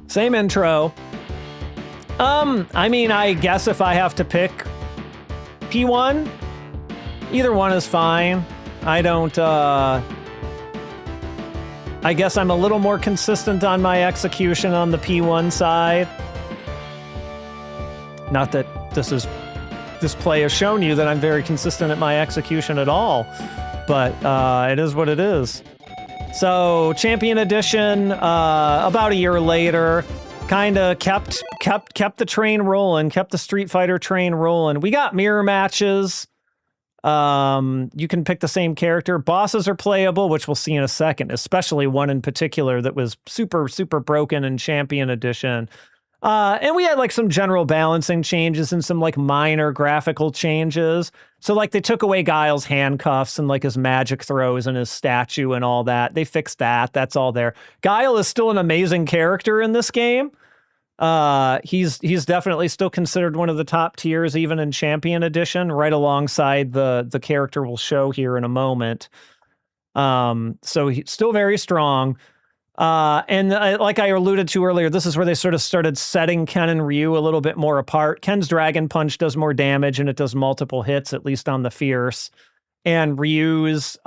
Same intro. I mean, I guess if I have to pick P1, either one is fine. I don't, I guess I'm a little more consistent on my execution on the P1 side. Not that this play has shown you that I'm very consistent at my execution at all, but it is what it is. So, Champion Edition, about a year later, kind of kept the train rolling, kept the Street Fighter train rolling. We got mirror matches. You can pick the same character. Bosses are playable, which we'll see in a second, especially one in particular that was super, super broken in Champion Edition. And we had like some general balancing changes and some like minor graphical changes. So like they took away Guile's handcuffs and like his magic throws and his statue and all that. They fixed that. That's all there. Guile is still an amazing character in this game. He's definitely still considered one of the top tiers, even in Champion Edition, right alongside the character we'll show here in a moment. So he's still very strong. And like I alluded to earlier, this is where they sort of started setting Ken and Ryu a little bit more apart. Ken's Dragon Punch does more damage and it does multiple hits, at least on the Fierce. And Ryu's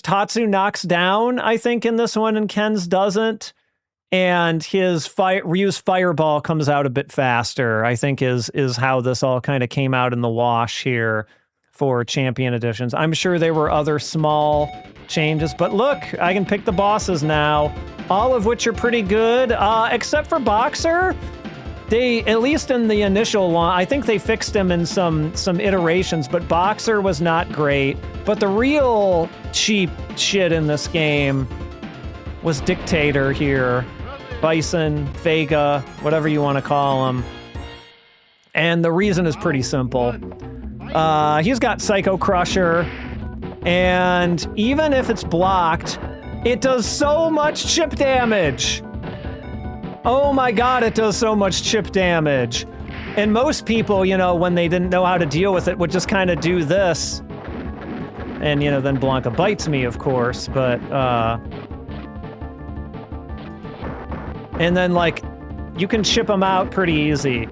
Tatsu knocks down, I think, in this one, and Ken's doesn't. And Ryu's Fireball comes out a bit faster, I think is how this all kind of came out in the wash here for Champion Editions. I'm sure there were other small changes, but look, I can pick the bosses now, all of which are pretty good, except for Boxer. They, at least in the initial one, I think they fixed him in some iterations, but Boxer was not great. But the real cheap shit in this game was Dictator here. Bison, Vega, whatever you want to call him. And the reason is pretty simple. He's got Psycho Crusher, and even if it's blocked, it does so much chip damage. Oh my god, it does so much chip damage. And most people, you know, when they didn't know how to deal with it, would just kind of do this. And, you know, then Blanca bites me, of course, but, and then, like, you can chip them out pretty easy.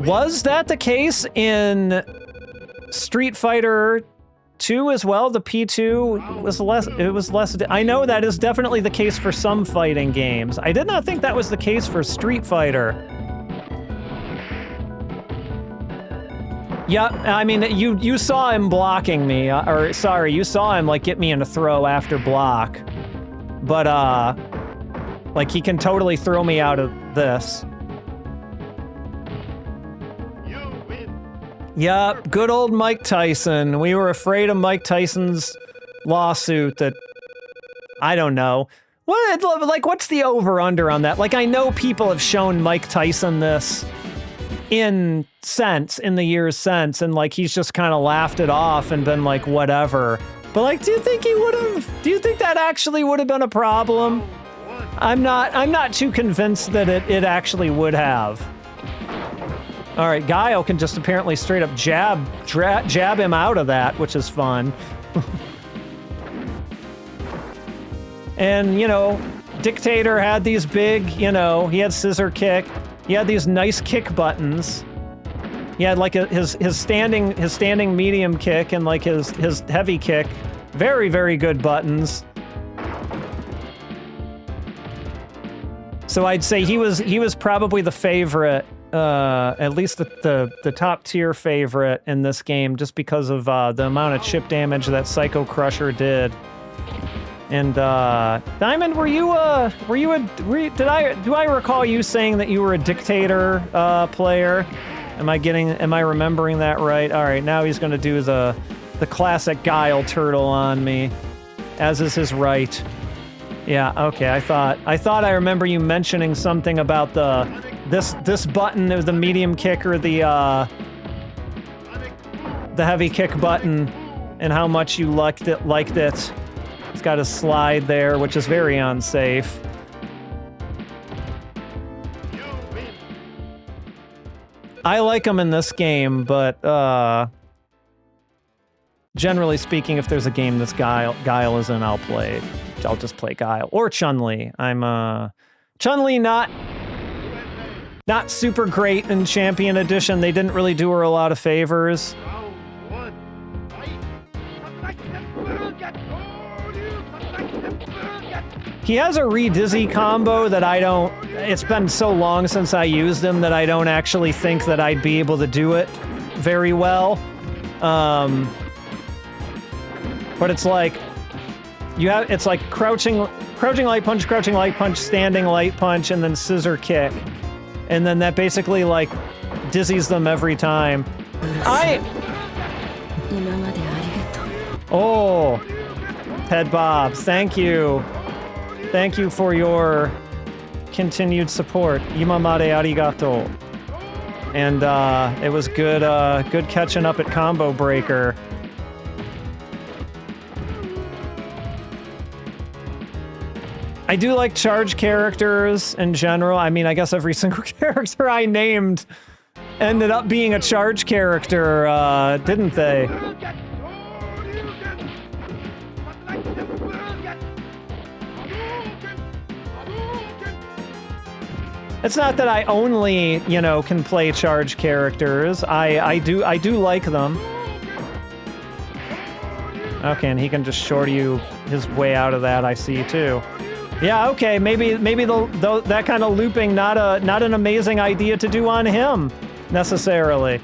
Was that the case in Street Fighter 2 as well. The P2 was less. It was less. I know that is definitely the case for some fighting games. I did not think that was the case for Street Fighter. Yep, I mean, you saw him blocking me, or sorry, you saw him, like, get me in a throw after block. But, like, he can totally throw me out of this. You win. Yep, good old Mike Tyson. We were afraid of Mike Tyson's lawsuit that... I don't know. What, like, what's the over-under on that? Like, I know people have shown Mike Tyson this in the years since, and like he's just kind of laughed it off and been like, whatever. But like, do you think that actually would have been a problem? I'm not too convinced that it actually would have. All right, Guile can just apparently straight up jab him out of that, which is fun. And, you know, Dictator had these big, you know, he had scissor kick. He had these nice kick buttons. He had like his standing medium kick and like his heavy kick. Very, very good buttons. So I'd say he was probably the favorite, at least the top tier favorite in this game, just because of the amount of chip damage that Psycho Crusher did. And Diamond, do I recall you saying that you were a Dictator player? Am I remembering that right? All right, now he's gonna do the classic Guile turtle on me, as is his right. Yeah, okay. I thought I remember you mentioning something about this button, the medium kick or the heavy kick button, and how much you liked it. It's got a slide there, which is very unsafe. I like him in this game, but generally speaking, if there's a game that's Guile is in, I'll just play Guile or Chun-Li. I'm Chun-Li not super great in Champion Edition. They didn't really do her a lot of favors. He has a re-dizzy combo that I don't... It's been so long since I used him that I don't actually think that I'd be able to do it very well. But it's like... It's like crouching light punch, standing light punch, and then scissor kick. And then that basically, like, dizzies them every time. Oh! Head bobs, thank you. Thank you for your continued support. Imamade arigato. And it was good catching up at Combo Breaker. I do like charge characters in general. I mean, I guess every single character I named ended up being a charge character, didn't they? It's not that I only, you know, can play charge characters. I do like them. Okay, and he can just short you his way out of that, I see too. Yeah, okay, maybe that kind of looping not an amazing idea to do on him necessarily.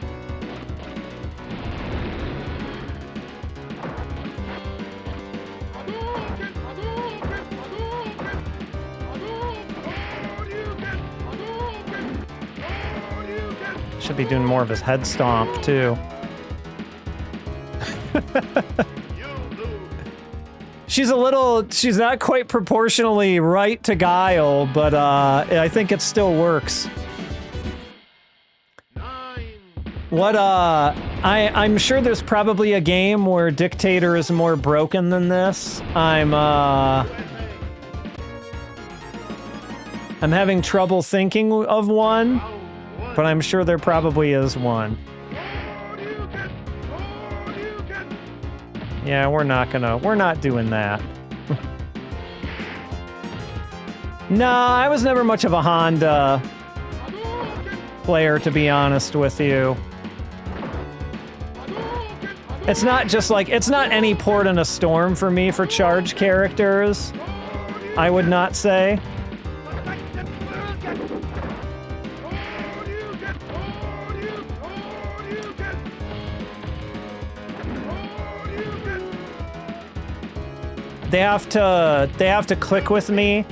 Should be doing more of his head stomp, too. She's not quite proportionally right to Guile, but I think it still works. I'm sure there's probably a game where Dictator is more broken than this. I'm having trouble thinking of one. But I'm sure there probably is one. Yeah, we're not doing that. Nah, I was never much of a Honda player, to be honest with you. It's not just like, it's not any port in a storm for me for charge characters, I would not say. They have to click with me.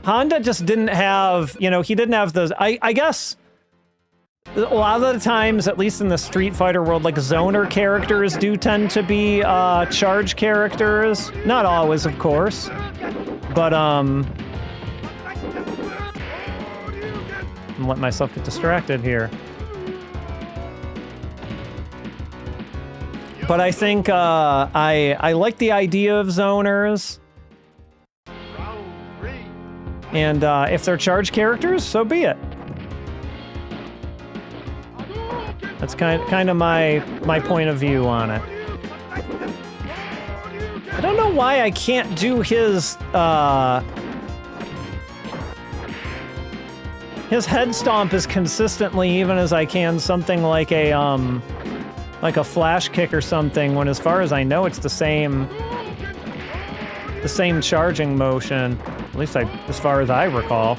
Honda just didn't have, you know, he didn't have those. I guess a lot of the times, at least in the Street Fighter world, like zoner characters do tend to be charge characters. Not always, of course, but I'm letting myself get distracted here. But I think I like the idea of zoners. And if they're charge characters, so be it. That's kind of my point of view on it. I don't know why I can't do his head stomp as consistently even as I can something like a flash kick or something, when as far as I know it's the same charging motion, at least as far as I recall.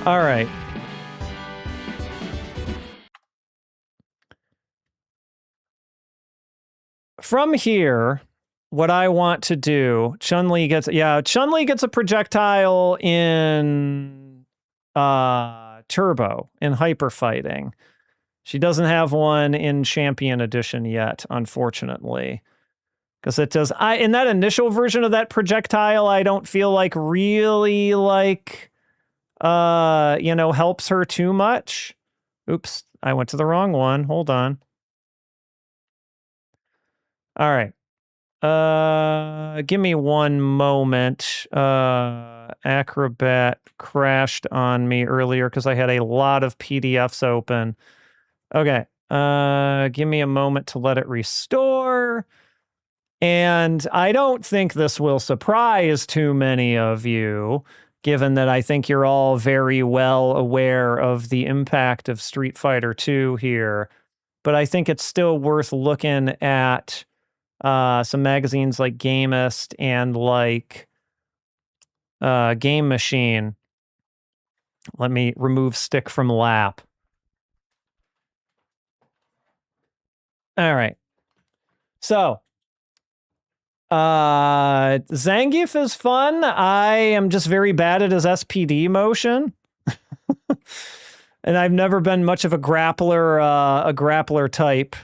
All right. From here, what I want to do, Chun-Li gets a projectile in Turbo, in Hyper Fighting. She doesn't have one in Champion Edition yet, unfortunately. Because it does, in that initial version of that projectile, I don't feel like really like, helps her too much. Oops, I went to the wrong one. Hold on. All right. Give me one moment. Acrobat crashed on me earlier because I had a lot of PDFs open. Okay. Give me a moment to let it restore. And I don't think this will surprise too many of you, given that I think you're all very well aware of the impact of Street Fighter II here. But I think it's still worth looking at some magazines like Gamest and like Game Machine. Let me remove stick from lap. All right. So, Zangief is fun. I am just very bad at his SPD motion. And I've never been much of a grappler type.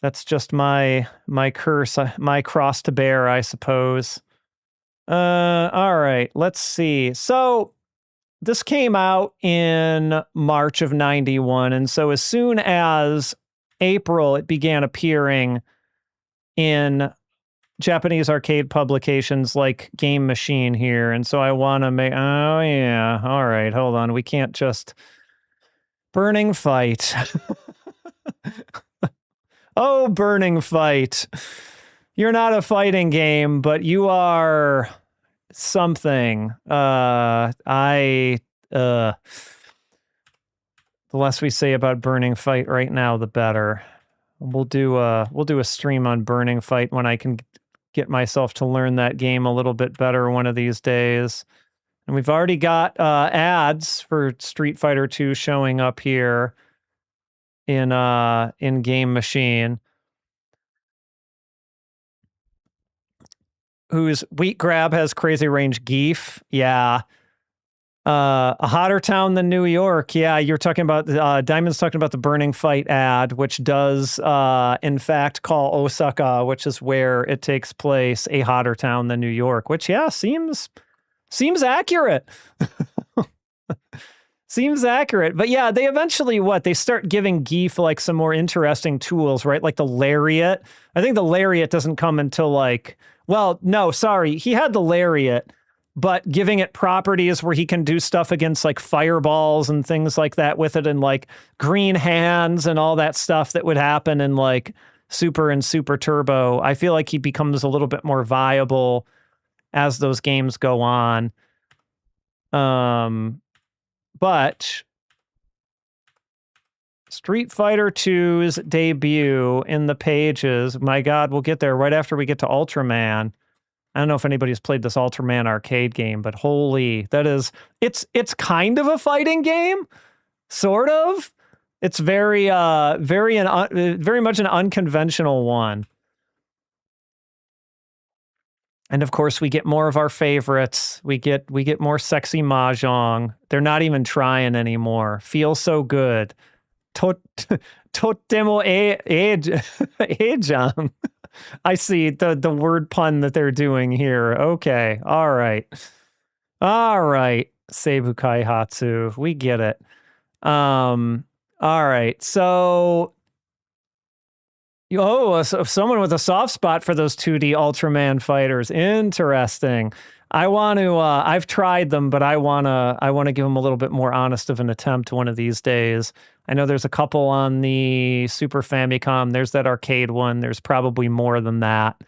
That's just my curse, my cross to bear, I suppose. All right, let's see. So this came out in March of '91, and so as soon as April, it began appearing in Japanese arcade publications like Game Machine here. And so I want to make, oh yeah, all right, hold on. We can't just Burning Fight. Oh, Burning Fight. You're not a fighting game, but you are something. The less we say about Burning Fight right now, the better. We'll do a stream on Burning Fight when I can get myself to learn that game a little bit better one of these days. And we've already got ads for Street Fighter II showing up here in Game Machine. Whose Wheat Grab has crazy range Geef. Yeah. A hotter town than New York. Yeah, you're talking about, Diamond's talking about the Burning Fight ad, which does, in fact, call Osaka, which is where it takes place, a hotter town than New York, which, yeah, seems accurate. Seems accurate. But yeah, they eventually, they start giving Geef, like, some more interesting tools, right? Like the Lariat. I think the Lariat doesn't come until, like, well, no, sorry. He had the Lariat, but giving it properties where he can do stuff against like fireballs and things like that with it, and like green hands and all that stuff that would happen in like Super and Super Turbo. I feel like he becomes a little bit more viable as those games go on. But Street Fighter 2's debut in the pages, my God, we'll get there right after we get to Ultraman. I don't know if anybody's played this Ultraman arcade game, but holy, it's kind of a fighting game, sort of. It's very much an unconventional one. And of course, we get more of our favorites. We get more sexy mahjong. They're not even trying anymore. Feels so good. Totemo e-jam. I see the word pun that they're doing here. Okay. All right. Seibu Kaihatsu. We get it. All right. So someone with a soft spot for those 2D Ultraman fighters. Interesting. I want to I've tried them, but I want to give them a little bit more honest of an attempt one of these days. I know there's a couple on the Super Famicom. There's that arcade one. There's probably more than that.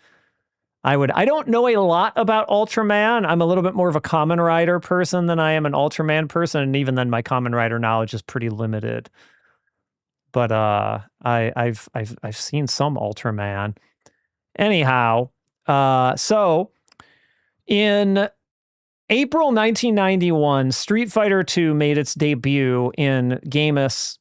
I don't know a lot about Ultraman. I'm a little bit more of a Kamen Rider person than I am an Ultraman person, and even then my Kamen Rider knowledge is pretty limited. But I've seen some Ultraman. Anyhow, so in April 1991, Street Fighter II made its debut in Game Machine's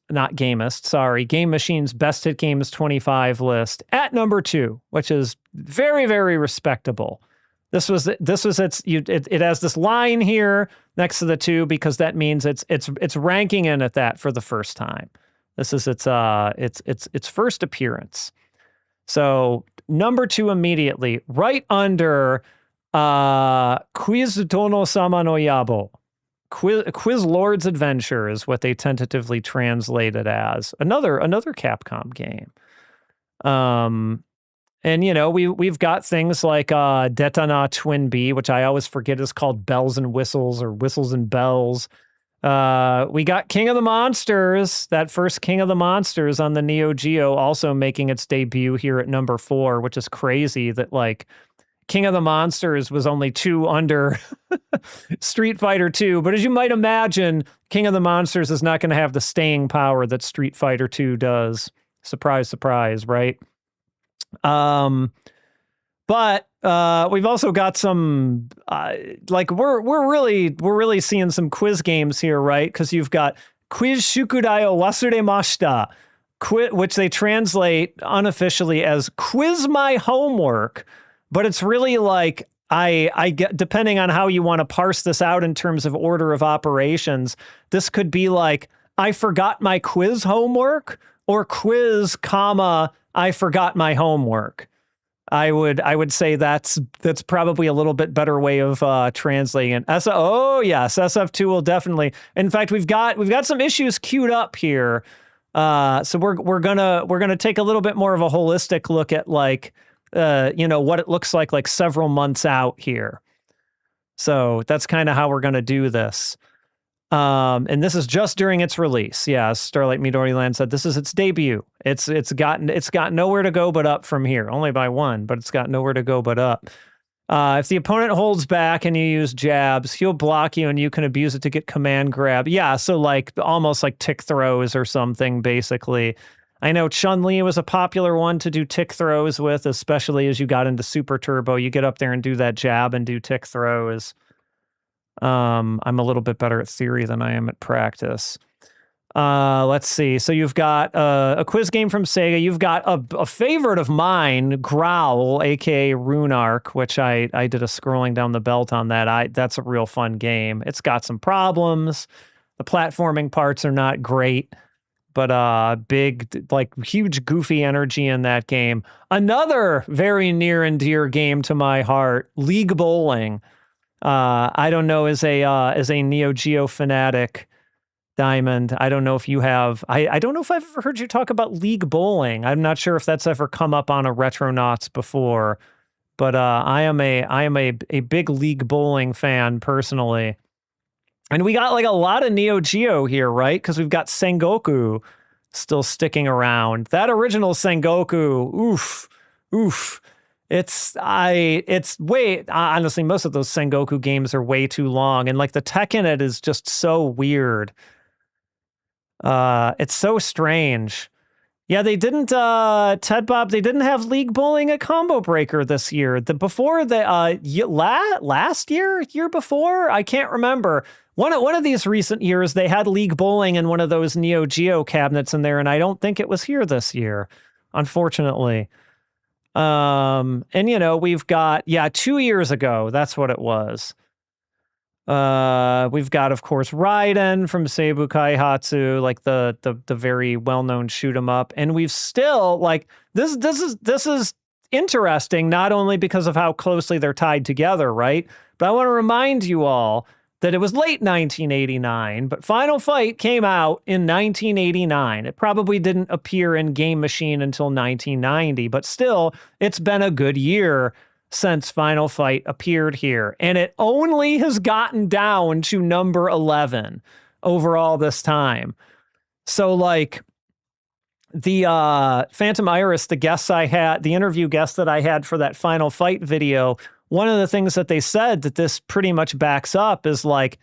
Best Hit Games 25 list at number 2, which is very, very respectable. This was its it has this line here next to the 2 because that means it's ranking in at that for the first time. This is its first appearance. So number 2 immediately, right under Quiz Tono Sama no Yabo. Quiz Lord's Adventure is what they tentatively translate it as. Another Capcom game. And we've got things like Detana Twin B, which I always forget is called Bells and Whistles or Whistles and Bells. We got King of the Monsters, that first King of the Monsters on the Neo Geo, also making its debut here at number 4, which is crazy that like King of the Monsters was only 2 under Street Fighter 2. But as you might imagine, King of the Monsters is not going to have the staying power that Street Fighter 2 does. Surprise, surprise, right? But we've also got some we're really seeing some quiz games here, right? Because you've got Quiz Shukudai o Wasuremashita, which they translate unofficially as Quiz My Homework. But it's really like, I get, depending on how you want to parse this out in terms of order of operations, this could be like, I forgot my quiz homework, or quiz, comma, I forgot my homework. I would say that's probably a little bit better way of translating it. Oh yes, SF2 will definitely. In fact, we've got some issues queued up here. So we're gonna take a little bit more of a holistic look at like what it looks like several months out here. So that's kind of how we're gonna do this. And this is just during its release. Yeah, Starlight Midori Land said this is its debut. It's got nowhere to go but up from here. Only by 1, but it's got nowhere to go but up. If the opponent holds back and you use jabs, he'll block you and you can abuse it to get command grab. Yeah, so like almost like tick throws or something, basically. I know Chun-Li was a popular one to do tick throws with, especially as you got into Super Turbo. You get up there and do that jab and do tick throws. I'm a little bit better at theory than I am at practice. Let's see. So you've got a quiz game from Sega. You've got a favorite of mine, Growl, aka Runark, which I did a scrolling down the belt on that. That's a real fun game. It's got some problems. The platforming parts are not great, but big, like huge goofy energy in that game. Another very near and dear game to my heart, League Bowling. I don't know, as a Neo Geo fanatic, Diamond, I don't know if you have, I don't know if I've ever heard you talk about League Bowling. I'm not sure if that's ever come up on a Retronauts before, but I am a big League Bowling fan personally. And we got like a lot of Neo Geo here, right? Because we've got Sengoku. still sticking around. That original Sengoku, oof. Honestly, most of those Sengoku games are way too long, and like the tech in it is just so weird. It's so strange. Yeah, they didn't, Ted Bob, they didn't have League Bowling at Combo Breaker this year. Last year before? I can't remember. One of these recent years, they had League Bowling in one of those Neo Geo cabinets in there, and I don't think it was here this year, unfortunately. And we've got, 2 years ago, that's what it was. We've got, of course, Raiden from Seibu Kaihatsu, like the very well-known shoot 'em up, and we've still like this is interesting not only because of how closely they're tied together, right? But I want to remind you all that it was late 1989, but Final Fight came out in 1989. It probably didn't appear in Game Machine until 1990, but still, it's been a good year since Final Fight appeared here, and it only has gotten down to number 11 overall this time. So like the Phantom Iris, the interview guest that I had for that Final Fight video, one of the things that they said that this pretty much backs up is like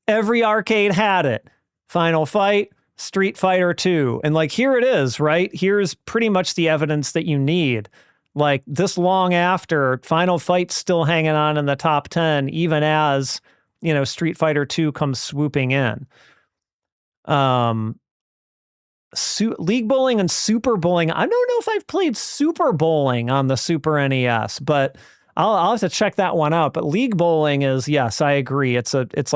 every arcade had it. Final Fight, Street Fighter 2, and like here it is, right? Here's pretty much the evidence that you need. Like this long after, Final Fight's still hanging on in the top 10, even as, Street Fighter 2 comes swooping in. League Bowling and Super Bowling. I don't know if I've played Super Bowling on the Super NES, but I'll have to check that one out. But League Bowling is, yes, I agree. It is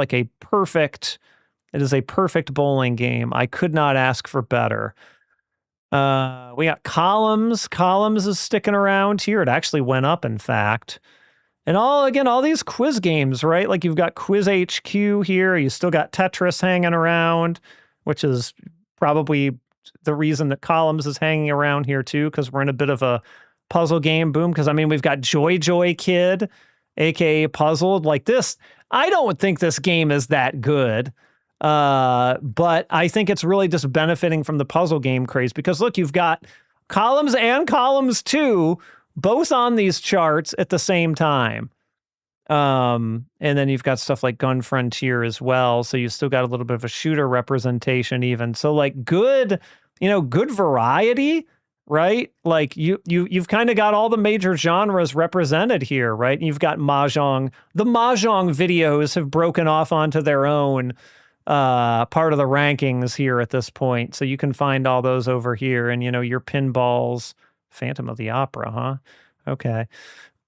a perfect bowling game. I could not ask for better. We got Columns. Columns is sticking around here. It actually went up, in fact. And all these quiz games, right? Like you've got Quiz HQ here. You still got Tetris hanging around, which is probably the reason that Columns is hanging around here too, because we're in a bit of a puzzle game boom. Because we've got Joy Joy Kid, aka Puzzled. Like this, I don't think this game is that good. But I think it's really just benefiting from the puzzle game craze because look, you've got Columns and Columns 2 both on these charts at the same time. And then you've got stuff like Gun Frontier as well. So you still got a little bit of a shooter representation even. So like good variety, right? Like you've kind of got all the major genres represented here, right? You've got Mahjong. The Mahjong videos have broken off onto their own part of the rankings here at this point. So you can find all those over here and, your pinballs, Phantom of the Opera, huh? Okay.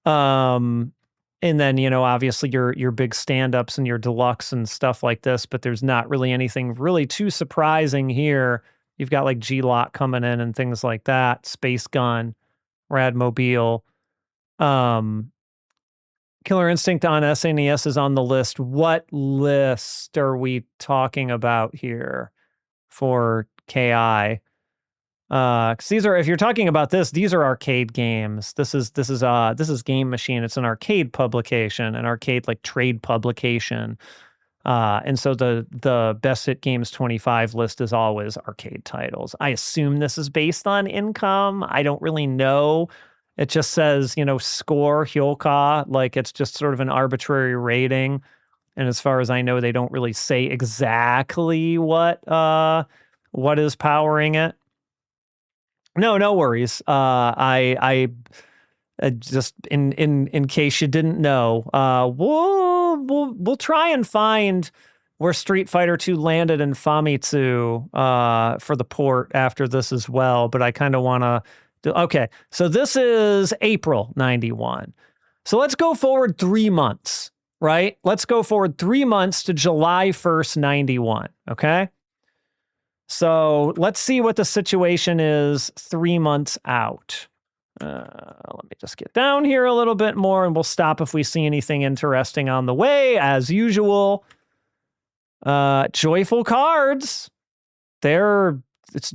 And then, obviously your big stand-ups and your deluxe and stuff like this, but there's not really anything really too surprising here. You've got like G-Lock coming in and things like that. Space Gun, Radmobile, Killer Instinct on SNES is on the list. What list are we talking about here for KI? Because these are, if you're talking about this, these are arcade games. This is Game Machine. It's an arcade publication, an arcade like trade publication. And so the Best Hit Games 25 list is always arcade titles. I assume this is based on income. I don't really know. It just says, score, Hyoka, like it's just sort of an arbitrary rating. And as far as I know, they don't really say exactly what is powering it. No worries. I just in case you didn't know, we'll try and find where Street Fighter 2 landed in Famitsu for the port after this as well. But I kind of want to. Okay, so this is April 91. So let's go forward 3 months, right? Let's go forward 3 months to July 1st, 91, okay? So let's see what the situation is 3 months out. Let me just get down here a little bit more, and we'll stop if we see anything interesting on the way, as usual. Joyful Cards. It's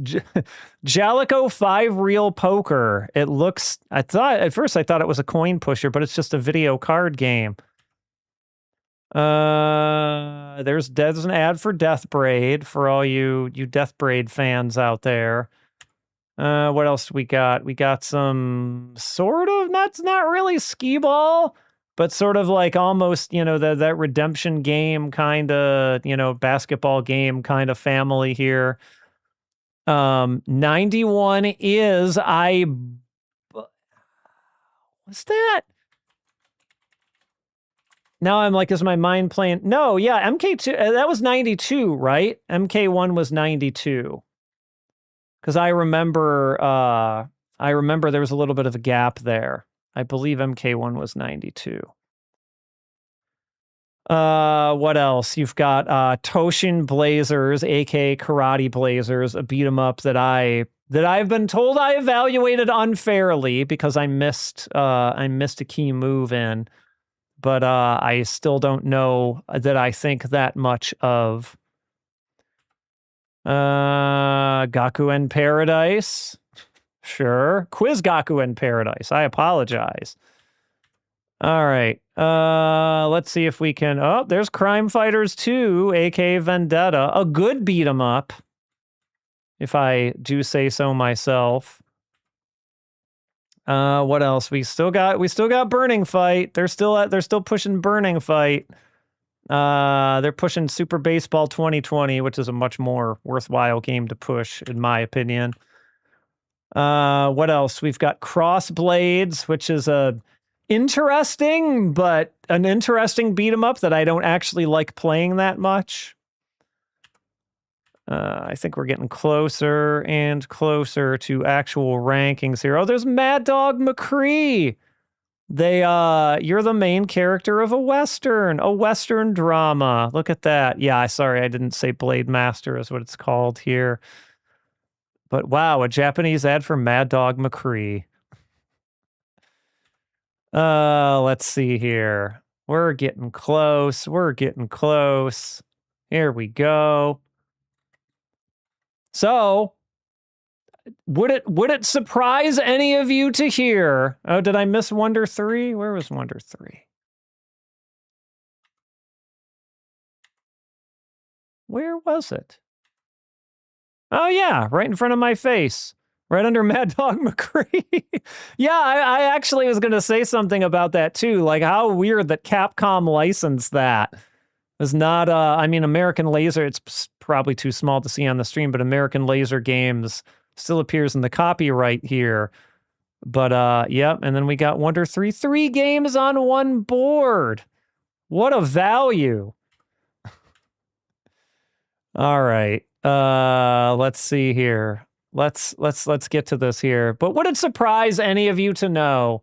Jalico 5 Reel Poker. It looks, at first I thought it was a coin pusher, but it's just a video card game. There's an ad for Death Braid for all you Death Braid fans out there. What else do we got? We got some sort of not really skee ball, but sort of like almost, that redemption game kind of, basketball game kind of family here. 91 is what's that? Now I'm like, is my mind playing? No, yeah, MK2, that was 92, right? MK1 was 92. Because I remember there was a little bit of a gap there. I believe MK1 was 92. What else? You've got Toshin Blazers, aka Karate Blazers, a beat 'em up that I've been told I evaluated unfairly because I missed a key move in, but I still don't know that I think that much of. Gakuen Paradise. Sure. Quiz Gakuen Paradise. I apologize. All right. Let's see if we can. Oh, there's Crime Fighters 2, aka Vendetta. A good beat 'em up, if I do say so myself. What else? We still got Burning Fight. They're still pushing Burning Fight. They're pushing Super Baseball 2020, which is a much more worthwhile game to push, in my opinion. What else? We've got Crossblades, which is an interesting beat 'em up that I don't actually like playing that much. I think we're getting closer and closer to actual rankings here. Oh, there's Mad Dog McCree. You're the main character of a Western drama. Look at that. Yeah, sorry, I didn't say Blade Master is what it's called here. But wow, a Japanese ad for Mad Dog McCree. Let's see here. We're getting close. Here we go. So, would it surprise any of you to hear? Oh, did I miss Wonder 3? Where was Wonder 3? Where was it? Oh yeah, right in front of my face. Right under Mad Dog McCree. Yeah, I actually was going to say something about that too. Like how weird that Capcom licensed that. It's not, American Laser, it's probably too small to see on the stream, but American Laser Games still appears in the copyright here. But, yep, and then we got Wonder 3 games on one board. What a value. All right, let's see here. Let's get to this here. But would it surprise any of you to know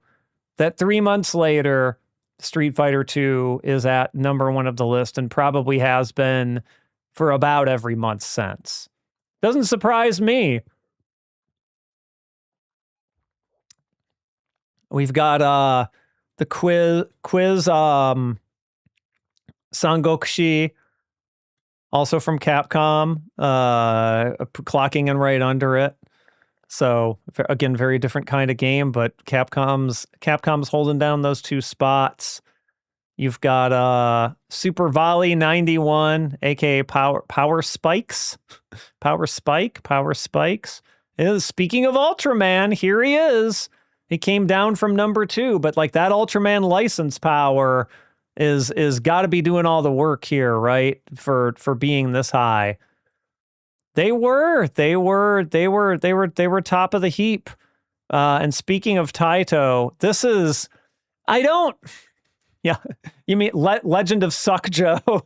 that 3 months later, Street Fighter 2 is at #1 of the list and probably has been for about every month since? Doesn't surprise me. We've got the quiz Sangokushi, also from Capcom, clocking in right under it. So again, very different kind of game, but Capcom's holding down those two spots. You've got Super Volley 91, aka Power Spikes. Power Spikes. Speaking of Ultraman, here he is. He came down from #2, but like that Ultraman license power is got to be doing all the work here, right? For being this high. They were top of the heap. And speaking of Taito, this is, yeah, you mean Legend of Suckjo,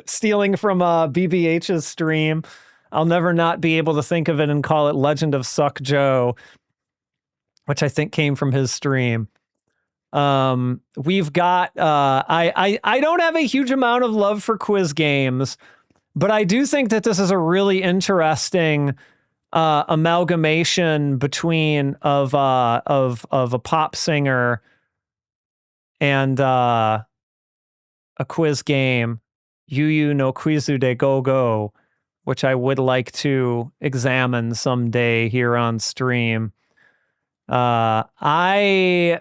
stealing from BBH's stream. I'll never not be able to think of it and call it Legend of Suckjo, which I think came from his stream. We've got, I don't have a huge amount of love for quiz games, but I do think that this is a really interesting amalgamation between of a pop singer and a quiz game, Yu Yu no Quizu de Go Go, which I would like to examine someday here on stream. I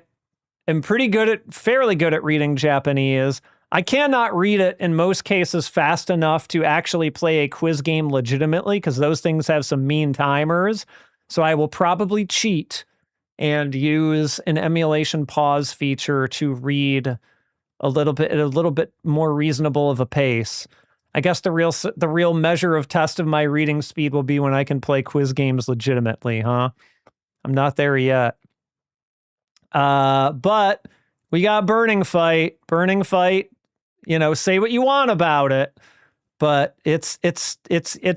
am fairly good at reading Japanese. I cannot read it in most cases fast enough to actually play a quiz game legitimately, because those things have some mean timers. So I will probably cheat and use an emulation pause feature to read a little bit at a little bit more reasonable of a pace. I guess the real measure of test of my reading speed will be when I can play quiz games legitimately, huh? I'm not there yet. But we got Burning Fight. Burning Fight, you know, say what you want about it, but it's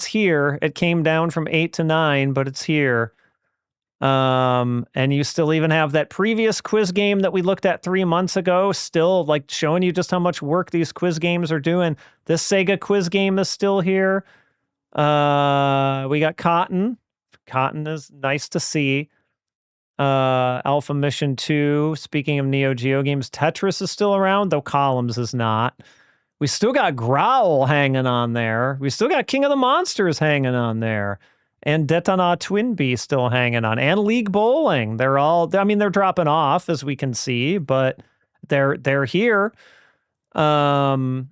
here. It came down from 8 to 9, but it's here. And you still even have that previous quiz game that we looked at 3 months ago, still like showing you just how much work these quiz games are doing. This Sega quiz game is still here. We got Cotton. Cotton is nice to see. Alpha Mission 2. Speaking of Neo Geo games, Tetris is still around, though Columns is not. We still got Growl hanging on there. We still got King of the Monsters hanging on there. And Detana Twin Bee still hanging on. And League Bowling. They're all, I mean, they're dropping off, as we can see, but they're here. So,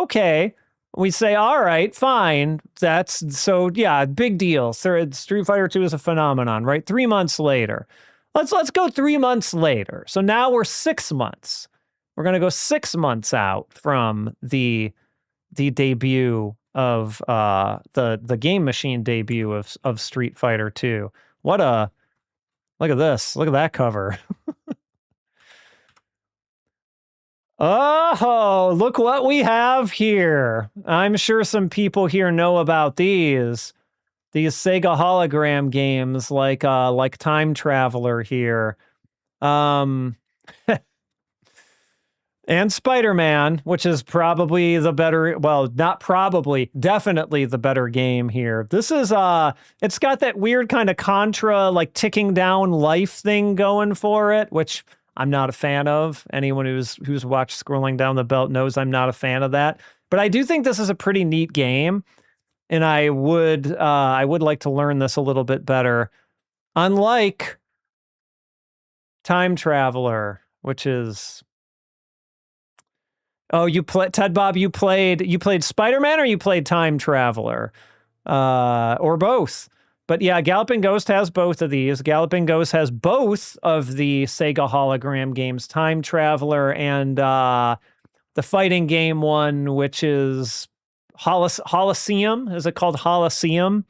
okay. We say, all right, fine. That's so, yeah, big deal. Street Fighter 2 is a phenomenon, right? 3 months later. Let's go 3 months later. So now we're 6 months. We're going to go 6 months out from the debut of the Game Machine debut of Street Fighter 2. Look at this. Look at that cover. Oh, look what we have here. I'm sure some people here know about these Sega hologram games like Time Traveler here. And Spider-Man, which is probably the better, well, not probably, definitely the better game here. This is, it's got that weird kind of Contra, like ticking down life thing going for it, which I'm not a fan of. Anyone who's watched Scrolling Down the Belt knows I'm not a fan of that. But I do think this is a pretty neat game, and I would like to learn this a little bit better. Unlike Time Traveler, which is... Oh, Ted Bob, you played Spider-Man, or you played Time Traveler? Or both. But yeah, Galloping Ghost has both of these. Galloping Ghost has both of the Sega hologram games, Time Traveler and the fighting game one, which is Holosseum. Is it called Holosseum?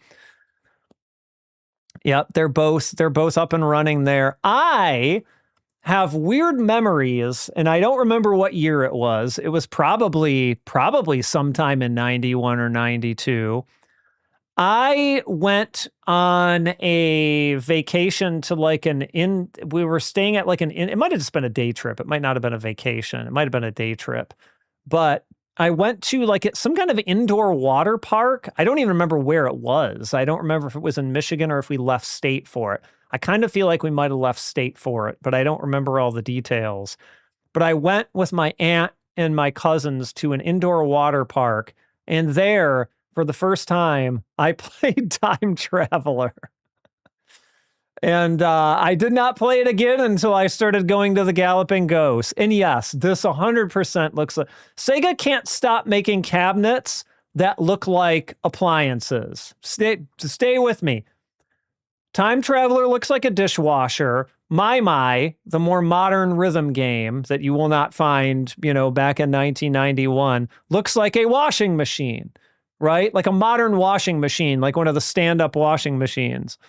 Yep, they're both up and running there. I have weird memories, and I don't remember what year it was. It was probably sometime in 91 or 92. I went on a vacation to we were staying at it might have just been a day trip. It might not have been a vacation. It might have been a day trip. But I went to some kind of indoor water park. I don't even remember where it was. I don't remember if it was in Michigan or if we left state for it. I kind of feel like we might have left state for it, but I don't remember all the details. But I went with my aunt and my cousins to an indoor water park, and there, for the first time, I played Time Traveler. And I did not play it again until I started going to the Galloping Ghost. And yes, this 100% looks like... Sega can't stop making cabinets that look like appliances. Stay with me. Time Traveler looks like a dishwasher. My, the more modern rhythm game that you will not find, back in 1991, looks like a washing machine, right? Like a modern washing machine, like one of the stand-up washing machines.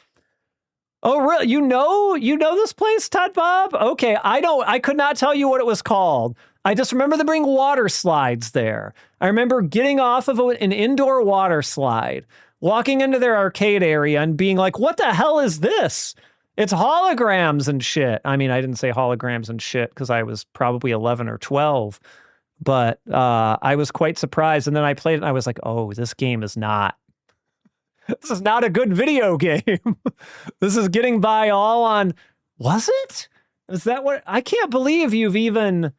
Oh, really? You know this place, Todd Bob? Okay, I could not tell you what it was called. I just remember there being water slides there. I remember getting off of an indoor water slide, walking into their arcade area and being like, what the hell is this? It's holograms and shit. I mean, I didn't say holograms and shit because I was probably 11 or 12, but I was quite surprised. And then I played it and I was like, oh, this game is not. This is not a good video game. This is getting by all on... Was it? Is that what... I can't believe you've even...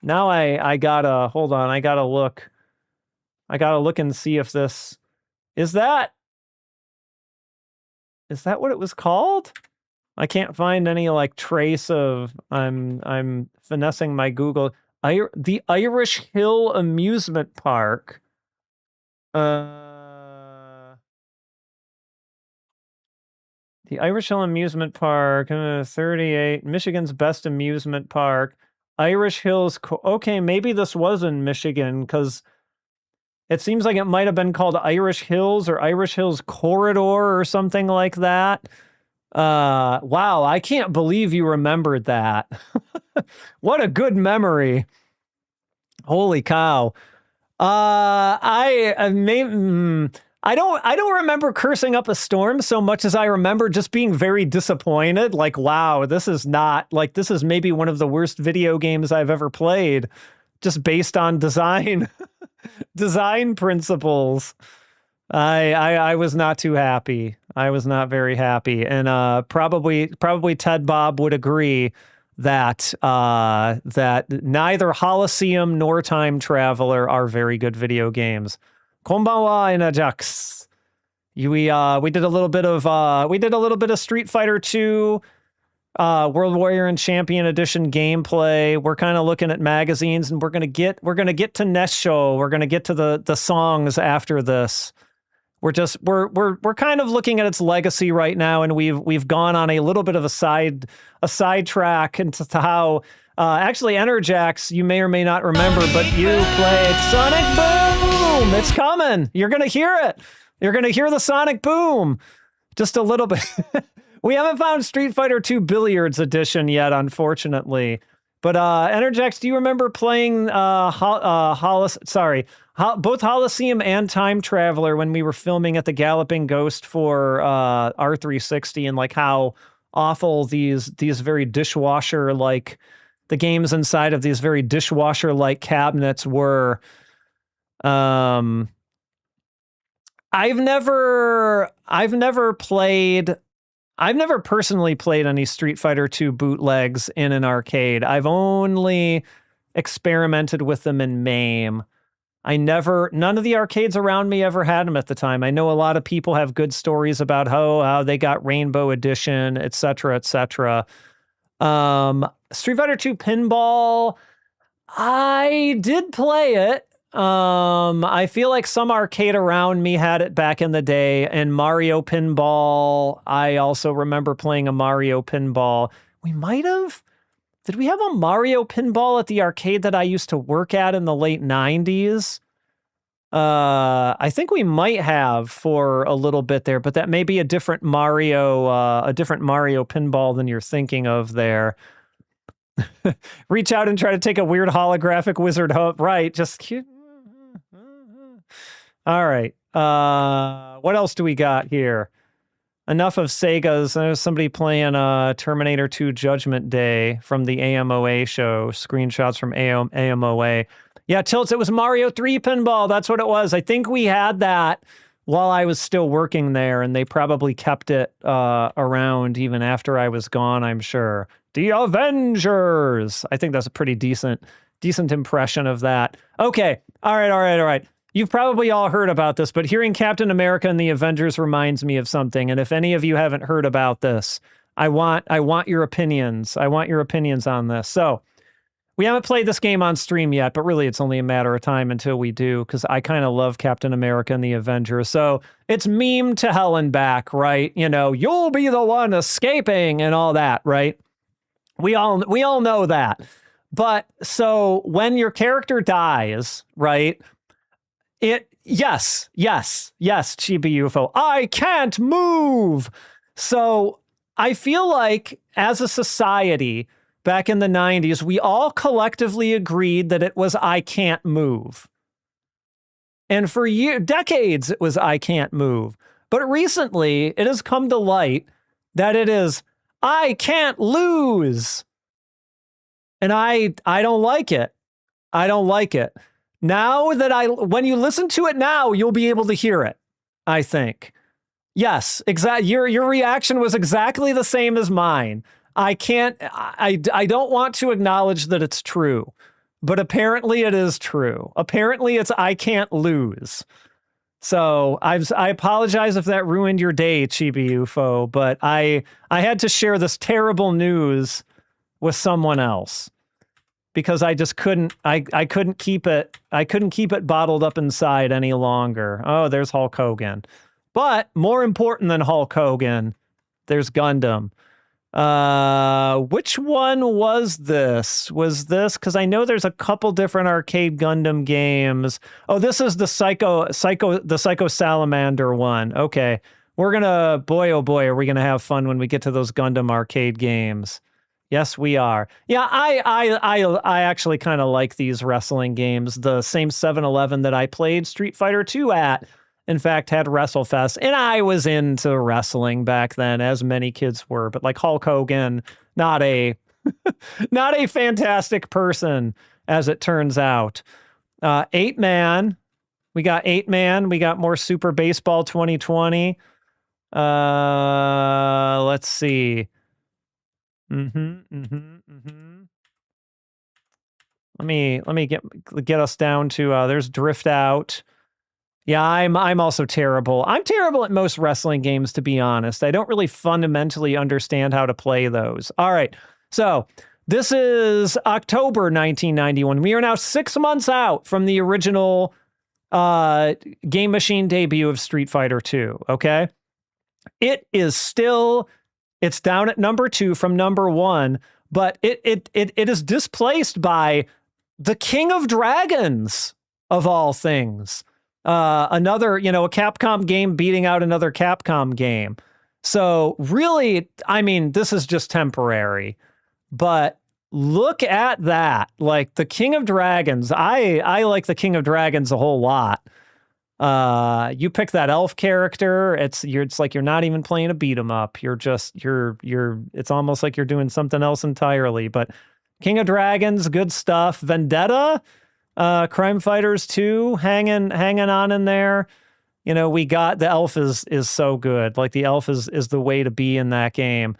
Now I gotta... Hold on, I gotta look. I gotta look and see if this... Is that what it was called? I can't find any like trace of. I'm finessing my Google. The Irish Hill Amusement Park. The Irish Hill Amusement Park, 38, Michigan's best amusement park. Irish Hills. Okay, maybe this was in Michigan because it seems like it might have been called Irish Hills or Irish Hills Corridor or something like that. Wow, I can't believe you remembered that. What a good memory. Holy cow. I don't remember cursing up a storm so much as I remember just being very disappointed. Like, wow, this is maybe one of the worst video games I've ever played, just based on design principles. I was not too happy. I was not very happy. And probably Ted Bob would agree that neither Holosseum nor Time Traveler are very good video games. Konbanwa in Ajax. We did a little bit of Street Fighter 2, World Warrior and Champion Edition gameplay. We're kind of looking at magazines, and we're gonna get to Nesshou. We're gonna get to the songs after this. We're kind of looking at its legacy right now, and we've gone on a little bit of a sidetrack into how actually Enerjax, you may or may not remember, but you played Sonic Boom. It's coming. You're gonna hear it. You're gonna hear the Sonic Boom. Just a little bit. We haven't found Street Fighter 2 Billiards Edition yet, unfortunately. But Enerjax, do you remember playing both Holosseum and Time Traveler when we were filming at the Galloping Ghost for R360, and like how awful these very dishwasher-like, the games inside of these very dishwasher-like cabinets were? I've never personally played any Street Fighter 2 bootlegs in an arcade. I've only experimented with them in MAME. None of the arcades around me ever had them at the time. I know a lot of people have good stories about how they got Rainbow Edition, etc., etc. Street Fighter 2 Pinball, I did play it. I feel like some arcade around me had it back in the day, and Mario Pinball, I also remember playing a Mario Pinball. Did we have a Mario Pinball at the arcade that I used to work at in the late 90s? I think we might have for a little bit there, but that may be a different Mario Pinball than you're thinking of there. Reach out and try to take a weird holographic wizard home. Right, just cute. All right. What else do we got here? Enough of Sega's. There's somebody playing Terminator 2 Judgment Day from the AMOA show. Screenshots from AMOA. Yeah, Tilts, it was Mario 3 Pinball. That's what it was. I think we had that while I was still working there, and they probably kept it around even after I was gone, I'm sure. The Avengers. I think that's a pretty decent impression of that. Okay. All right. You've probably all heard about this, but hearing Captain America and the Avengers reminds me of something. And if any of you haven't heard about this, I want your opinions. I want your opinions on this. So we haven't played this game on stream yet, but really it's only a matter of time until we do, because I kind of love Captain America and the Avengers. So it's meme to hell and back, right? You know, you'll be the one escaping and all that, right? We all know that. But so when your character dies, right? Yes, Chibi UFO. I can't move. So I feel like as a society back in the 90s, we all collectively agreed that it was I can't move. And for decades, it was I can't move. But recently, it has come to light that it is I can't lose. And I don't like it. I don't like it. Now that when you listen to it now, you'll be able to hear it, I think. Yes, exactly. Your reaction was exactly the same as mine. I don't want to acknowledge that it's true, but apparently it is true. Apparently it's I can't lose. So I apologize if that ruined your day, Chibi UFO, but I had to share this terrible news with someone else because I just couldn't I couldn't keep it bottled up inside any longer. Oh, there's Hulk Hogan. But more important than Hulk Hogan, there's Gundam. Which one was this? Was this? Because I know there's a couple different arcade Gundam games. Oh, this is the Psycho Salamander one. Okay. We're gonna, boy, oh boy, are we gonna have fun when we get to those Gundam arcade games. Yes, we are. Yeah, I actually kind of like these wrestling games. The same 7-Eleven that I played Street Fighter 2 at, in fact, had WrestleFest, and I was into wrestling back then, as many kids were. But like Hulk Hogan, not a fantastic person, as it turns out. 8-Man, we got 8-Man. We got more Super Baseball 2020. Let's see. Let me get us down to there's Drift Out. Yeah, I'm also terrible. I'm terrible at most wrestling games, to be honest. I don't really fundamentally understand how to play those. All right, so this is October 1991. We are now 6 months out from the original Game Machine debut of Street Fighter 2, okay? It is still, it's down at number 2 from number 1, but it is displaced by the King of Dragons, of all things. Another, a Capcom game beating out another Capcom game. So really, I mean, this is just temporary, but look at that. Like the King of Dragons, I like the King of Dragons a whole lot. You pick that elf character, it's like you're not even playing a beat 'em up. You're it's almost like you're doing something else entirely. But King of Dragons, good stuff. Vendetta, Crime Fighters 2, hanging on in there. We got the elf is so good. Like the elf is the way to be in that game.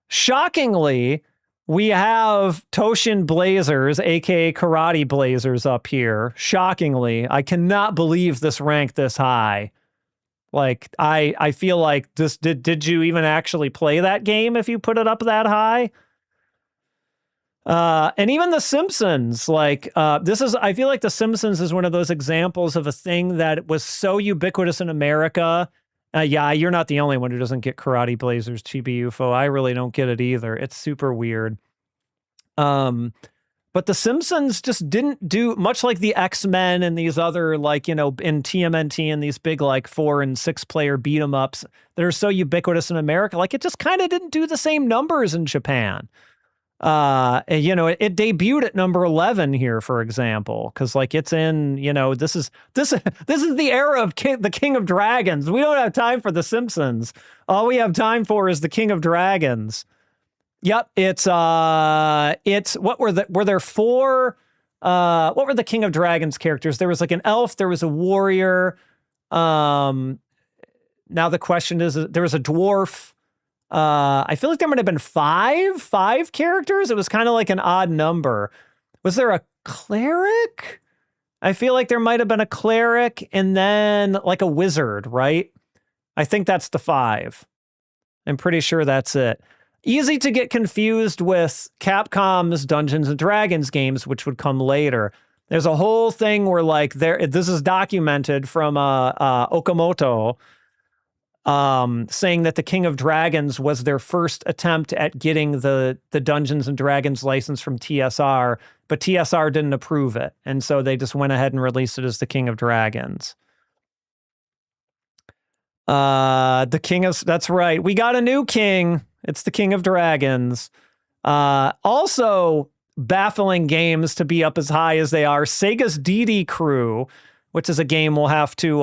Shockingly, we have Toshin Blazers, aka Karate Blazers, up here. Shockingly, I cannot believe this ranked this high. Like I feel like this did you even actually play that game if you put it up that high? And even The Simpsons, like I feel like The Simpsons is one of those examples of a thing that was so ubiquitous in America. Yeah, you're not the only one who doesn't get Karate Blazers, Chibi UFO. I really don't get it either. It's super weird. But The Simpsons just didn't do much like the X-Men and these other, like, in TMNT and these big, like, 4 and 6 player beat 'em ups that are so ubiquitous in America. Like, it just kind of didn't do the same numbers in Japan. It debuted at number 11 here, for example, because like it's in, this is the era of the King of Dragons. We don't have time for The Simpsons. All we have time for is the King of Dragons. Yep, it's what were there 4? What were the King of Dragons characters? There was like an elf, there was a warrior. Now the question is, there was a dwarf. I feel like there might have been five characters. It was kind of like an odd number. Was there a cleric? I feel like there might have been a cleric and then like a wizard, right? I think that's the 5. I'm pretty sure that's it. Easy to get confused with Capcom's Dungeons and Dragons games, which would come later. There's a whole thing where like this is documented from Okamoto, saying that the King of Dragons was their first attempt at getting the Dungeons and Dragons license from TSR, but TSR didn't approve it. And so they just went ahead and released it as the King of Dragons. That's right. We got a new king. It's the King of Dragons. Also baffling games to be up as high as they are. Sega's DD Crew, which is a game we'll have to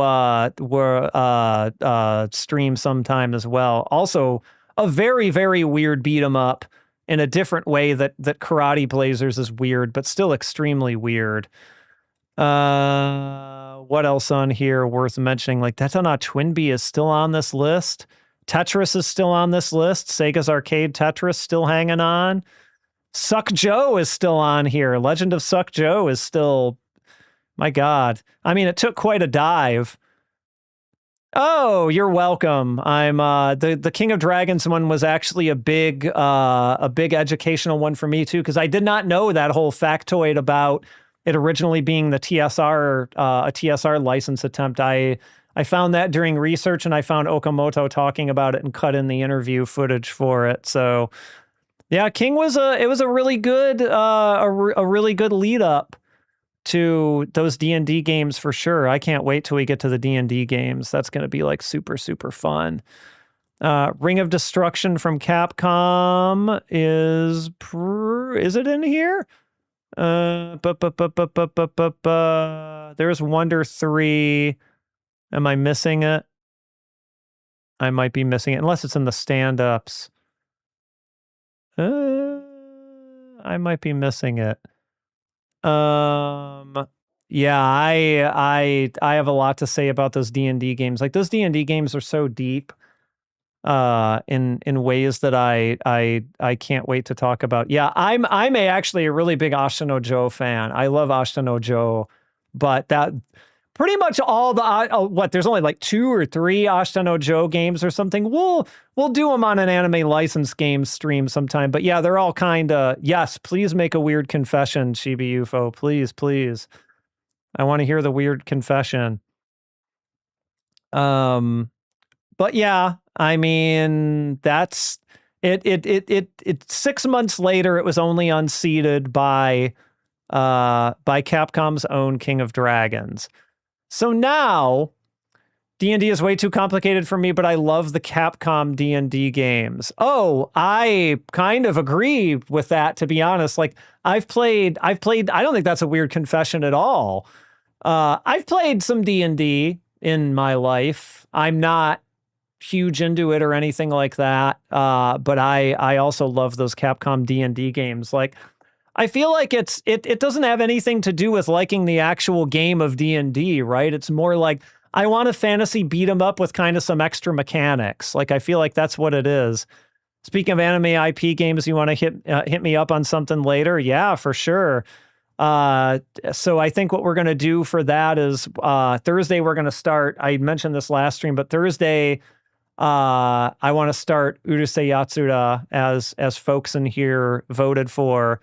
stream sometime as well. Also, a very, very weird beat 'em up in a different way that Karate Blazers is weird, but still extremely weird. What else on here worth mentioning? Like, Detona Twinbee is still on this list. Tetris is still on this list. Sega's Arcade Tetris still hanging on. Suck Joe is still on here. Legend of Suck Joe is still... My God. I mean, it took quite a dive. Oh, you're welcome. I'm the King of Dragons one was actually a big educational one for me too, because I did not know that whole factoid about it originally being the TSR a TSR license attempt. I found that during research, and I found Okamoto talking about it and cut in the interview footage for it. So yeah, King was a really good a really good lead up to those D&D games for sure. I can't wait till we get to the D&D games. That's going to be like super, super fun. Ring of Destruction from Capcom is it in here? There's Wonder 3. Am I missing it? I might be missing it, unless it's in the stand-ups. I might be missing it. Yeah, I have a lot to say about those D&D games. Like, those D&D games are so deep in ways that I can't wait to talk about. Yeah, I'm actually a really big Ashita no Joe fan. I love Ashita no Joe, but that pretty much all the there's only like 2 or 3 Ashita no Joe games or something. We'll do them on an anime license game stream sometime. But yeah, they're all kind of, yes, please make a weird confession, Chibi UFO. Please, please. I want to hear the weird confession. But yeah, I mean, that's it 6 months later, it was only unseated by Capcom's own King of Dragons. So now D&D is way too complicated for me, but I love the Capcom D&D games. Oh, I kind of agree with that, to be honest. Like, I've played, I don't think that's a weird confession at all. I've played some D&D in my life. I'm not huge into it or anything like that. But I also love those Capcom D&D games. Like, I feel like it doesn't have anything to do with liking the actual game of D&D, right? It's more like, I want a fantasy beat 'em up with kind of some extra mechanics. Like, I feel like that's what it is. Speaking of anime IP games, you want to hit me up on something later? Yeah, for sure. So I think what we're going to do for that is Thursday we're going to start. I mentioned this last stream, but Thursday I want to start Urusei Yatsura as folks in here voted for.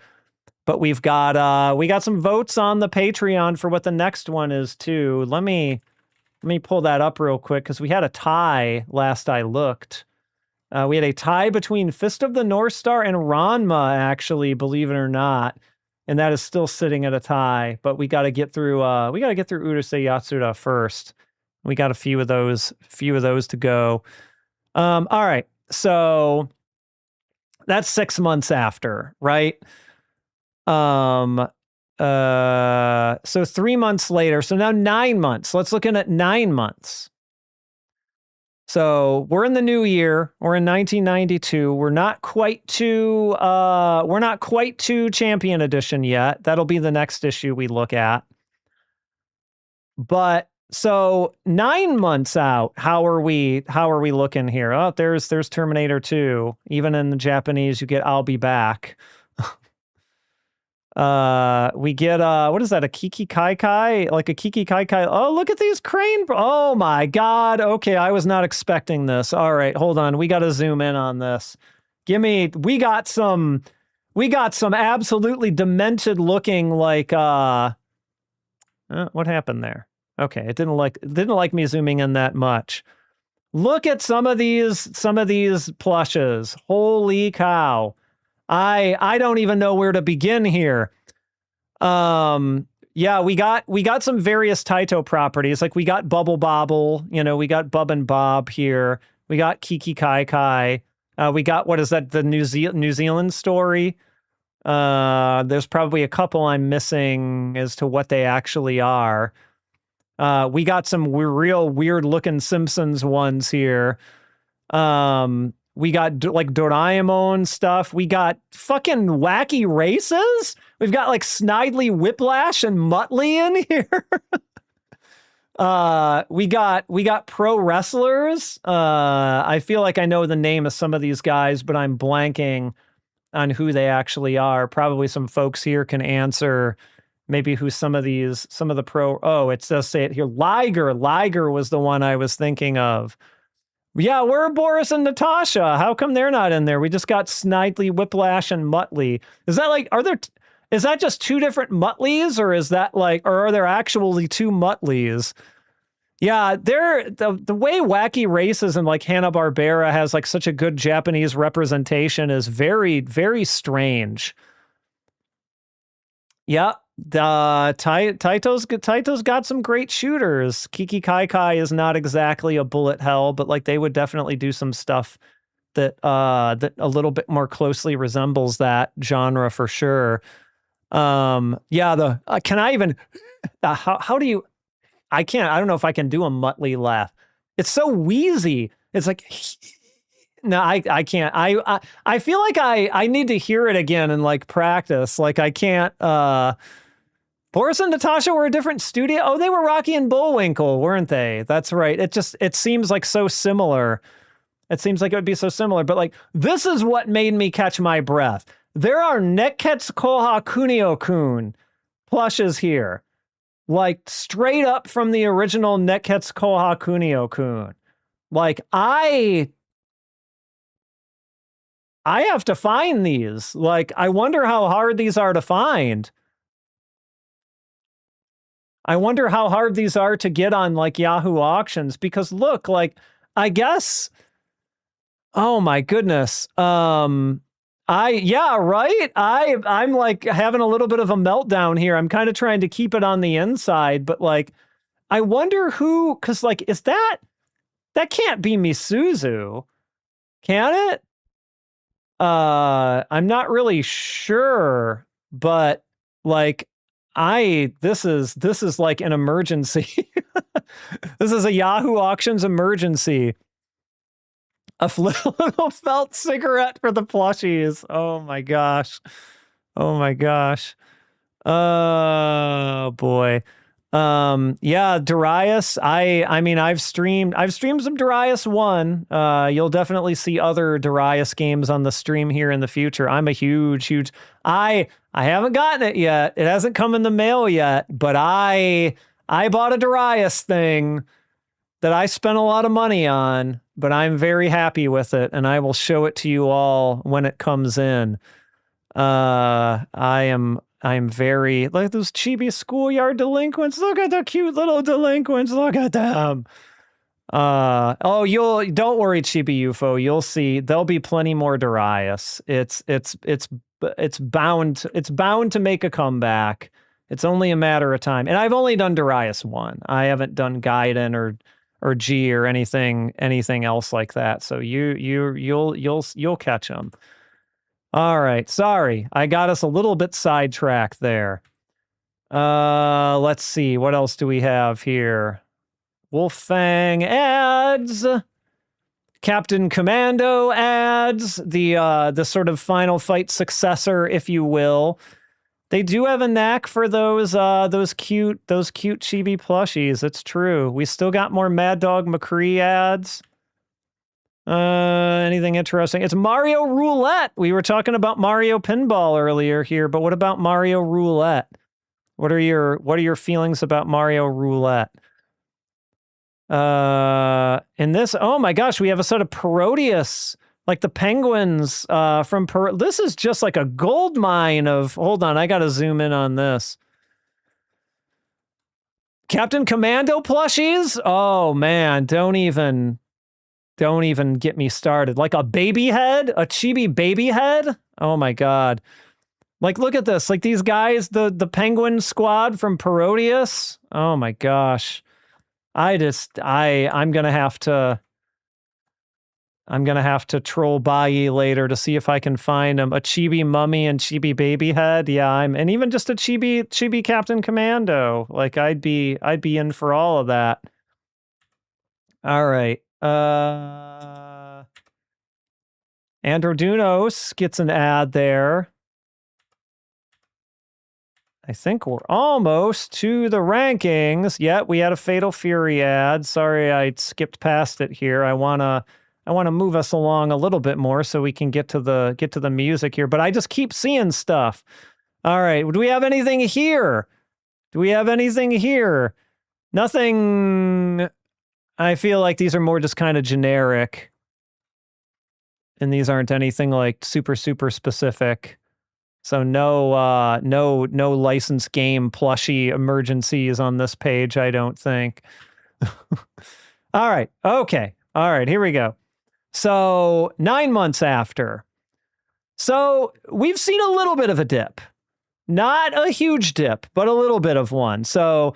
But we got some votes on the Patreon for what the next one is too. Let me pull that up real quick, because we had a tie last I looked. We had a tie between Fist of the North Star and Ranma, actually, believe it or not. And that is still sitting at a tie, but we got to get through Urusei Yatsura first. We got a few of those to go. All right. So that's 6 months after, right? So 3 months later, so now 9 months. Let's look at 9 months. So we're in the new year. We're in 1992. We're not quite to Champion Edition yet. That'll be the next issue we look at. But so 9 months out, how are we looking here? Oh, there's Terminator 2. Even in the Japanese, you get I'll Be Back. We get what is that, a Kiki Kai Kai? Like a Kiki Kai Kai. Oh, look at these crane. Oh my god. Okay, I was not expecting this. All right, hold on. We got to zoom in on this. We got some absolutely demented looking, like what happened there? Okay, it didn't like me zooming in that much. Look at some of these plushes. Holy cow. I don't even know where to begin here. Yeah, we got some various Taito properties. Like, we got Bubble Bobble, we got Bub and Bob here. We got Kiki Kai Kai. We got, what is that, the New Zealand story? There's probably a couple I'm missing as to what they actually are. We got some real weird looking Simpsons ones here. We got like Doraemon stuff. We got fucking wacky races. We've got like Snidely Whiplash and Muttley in here. We got pro wrestlers. I feel like I know the name of some of these guys, but I'm blanking on who they actually are. Probably some folks here can answer maybe who some of the pro. Oh, it does say it here. Liger was the one I was thinking of. Yeah, where are Boris and Natasha? How come they're not in there? We just got Snidely, Whiplash, and Muttley. Is that like, is that just two different Muttleys, or is that like, or are there actually two Muttleys? Yeah, the way Wacky Races and like Hanna-Barbera has like such a good Japanese representation is very, very strange. Yeah, Taito's got some great shooters. Kiki Kai Kai is not exactly a bullet hell, but like they would definitely do some stuff that that a little bit more closely resembles that genre for sure. Yeah, can I even how do you I don't know if I can do a Muttley laugh. It's so wheezy. It's like no, I can't. I feel like I need to hear it again and like practice. Like I can't. Boris and Natasha were a different studio. Oh, they were Rocky and Bullwinkle, weren't they? That's right. It seems like so similar. It seems like it would be so similar. But like this is what made me catch my breath. There are Nekketsu Koha Kunio-kun plushes here, like straight up from the original Nekketsu Koha Kunio-kun. Like I have to find these. Like, I wonder how hard these are to find. I wonder how hard these are to get on like Yahoo auctions, because look, like, I guess, oh my goodness. Yeah, right. I'm like having a little bit of a meltdown here. I'm kind of trying to keep it on the inside, but like, I wonder who, cause like, that can't be Misuzu, can it? I'm not really sure, but like this is like an emergency. This is a Yahoo Auctions emergency. A little felt cigarette for the plushies. Oh my gosh. Oh my gosh. Oh boy. Yeah, Darius. I mean, I've streamed some Darius 1. You'll definitely see other Darius games on the stream here in the future. I'm a huge I haven't gotten it yet. It hasn't come in the mail yet, but I bought a Darius thing that I spent a lot of money on, but I'm very happy with it, and I will show it to you all when it comes in. I'm very, like those chibi schoolyard delinquents. Look at the cute little delinquents. Look at them. Don't worry, Chibi UFO. You'll see. There'll be plenty more Darius. It's bound to make a comeback. It's only a matter of time. And I've only done Darius 1. I haven't done Gaiden or G or anything else like that. So you'll catch them. All right, sorry. I got us a little bit sidetracked there. Let's see. What else do we have here? Wolfang ads. Captain Commando ads. The sort of Final Fight successor, if you will. They do have a knack for those cute chibi plushies. It's true. We still got more Mad Dog McCree ads. Anything interesting? It's Mario Roulette. We were talking about Mario Pinball earlier here, but what about Mario Roulette? What are your feelings about Mario Roulette? In this, oh my gosh, we have a set of Parodius, like the penguins from this is just like a gold mine of, hold on, I gotta zoom in on this. Captain Commando plushies? Oh man, don't even get me started. Like a baby head, a chibi baby head. Oh my God. Like, look at this. Like these guys, the penguin squad from Parodius. Oh my gosh. I'm going to have to troll Bayi later to see if I can find them. A chibi mummy and chibi baby head. Yeah, and even just a chibi Captain Commando. Like I'd be in for all of that. All right. Androdunos gets an ad there. I think we're almost to the rankings. Yeah, we had a Fatal Fury ad. Sorry, I skipped past it here. I wanna move us along a little bit more so we can get to the music here. But I just keep seeing stuff. All right, do we have anything here? Do we have anything here? Nothing. I feel like these are more just kind of generic. And these aren't anything like super, super specific. So no licensed game plushie emergencies on this page, I don't think. All right. Okay. All right. Here we go. So 9 months after. So we've seen a little bit of a dip. Not a huge dip, but a little bit of one. So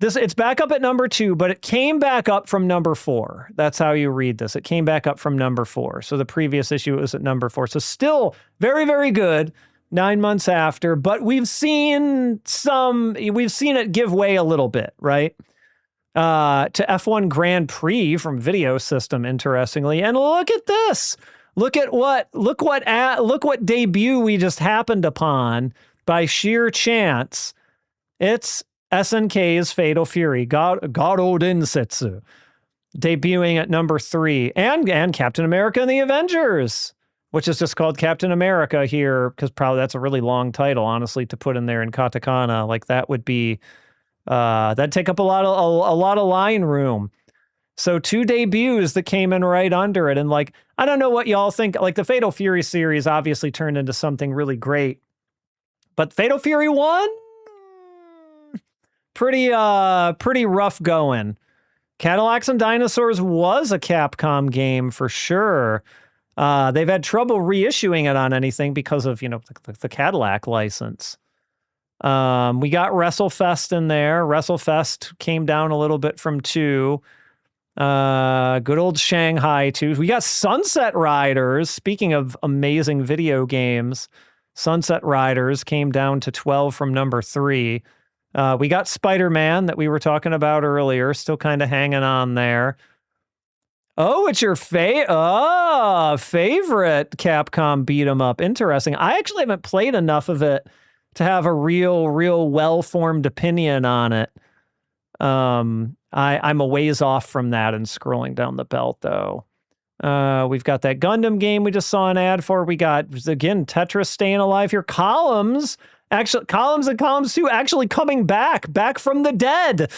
it's back up at number 2, but it came back up from number 4. That's how you read this. It came back up from number 4. So the previous issue was at number 4. So still very, very good 9 months after, but we've seen it give way a little bit, right? To F1 Grand Prix from Video System, interestingly. And look at this. Look what debut we just happened upon by sheer chance. It's SNK's Fatal Fury, Garo Densetsu, debuting at number 3, and Captain America and the Avengers, which is just called Captain America here, because probably that's a really long title, honestly, to put in there in katakana. Like that would be, that'd take up a lot of line room. So 2 debuts that came in right under it. And like, I don't know what y'all think. Like the Fatal Fury series obviously turned into something really great, but Fatal Fury 1, pretty rough going. Cadillacs and Dinosaurs was a Capcom game for sure. They've had trouble reissuing it on anything because of, the Cadillac license. We got WrestleFest in there. WrestleFest came down a little bit from 2. Good old Shanghai 2. We got Sunset Riders. Speaking of amazing video games, Sunset Riders came down to 12 from number 3. We got Spider-Man that we were talking about earlier, still kind of hanging on there. Oh, it's your favorite Capcom beat 'em up. Interesting. I actually haven't played enough of it to have a real well-formed opinion on it. I'm a ways off from that and scrolling down the belt, though. We've got that Gundam game we just saw an ad for. We got, again, Tetris staying alive here. Columns and Columns 2 actually coming back from the dead.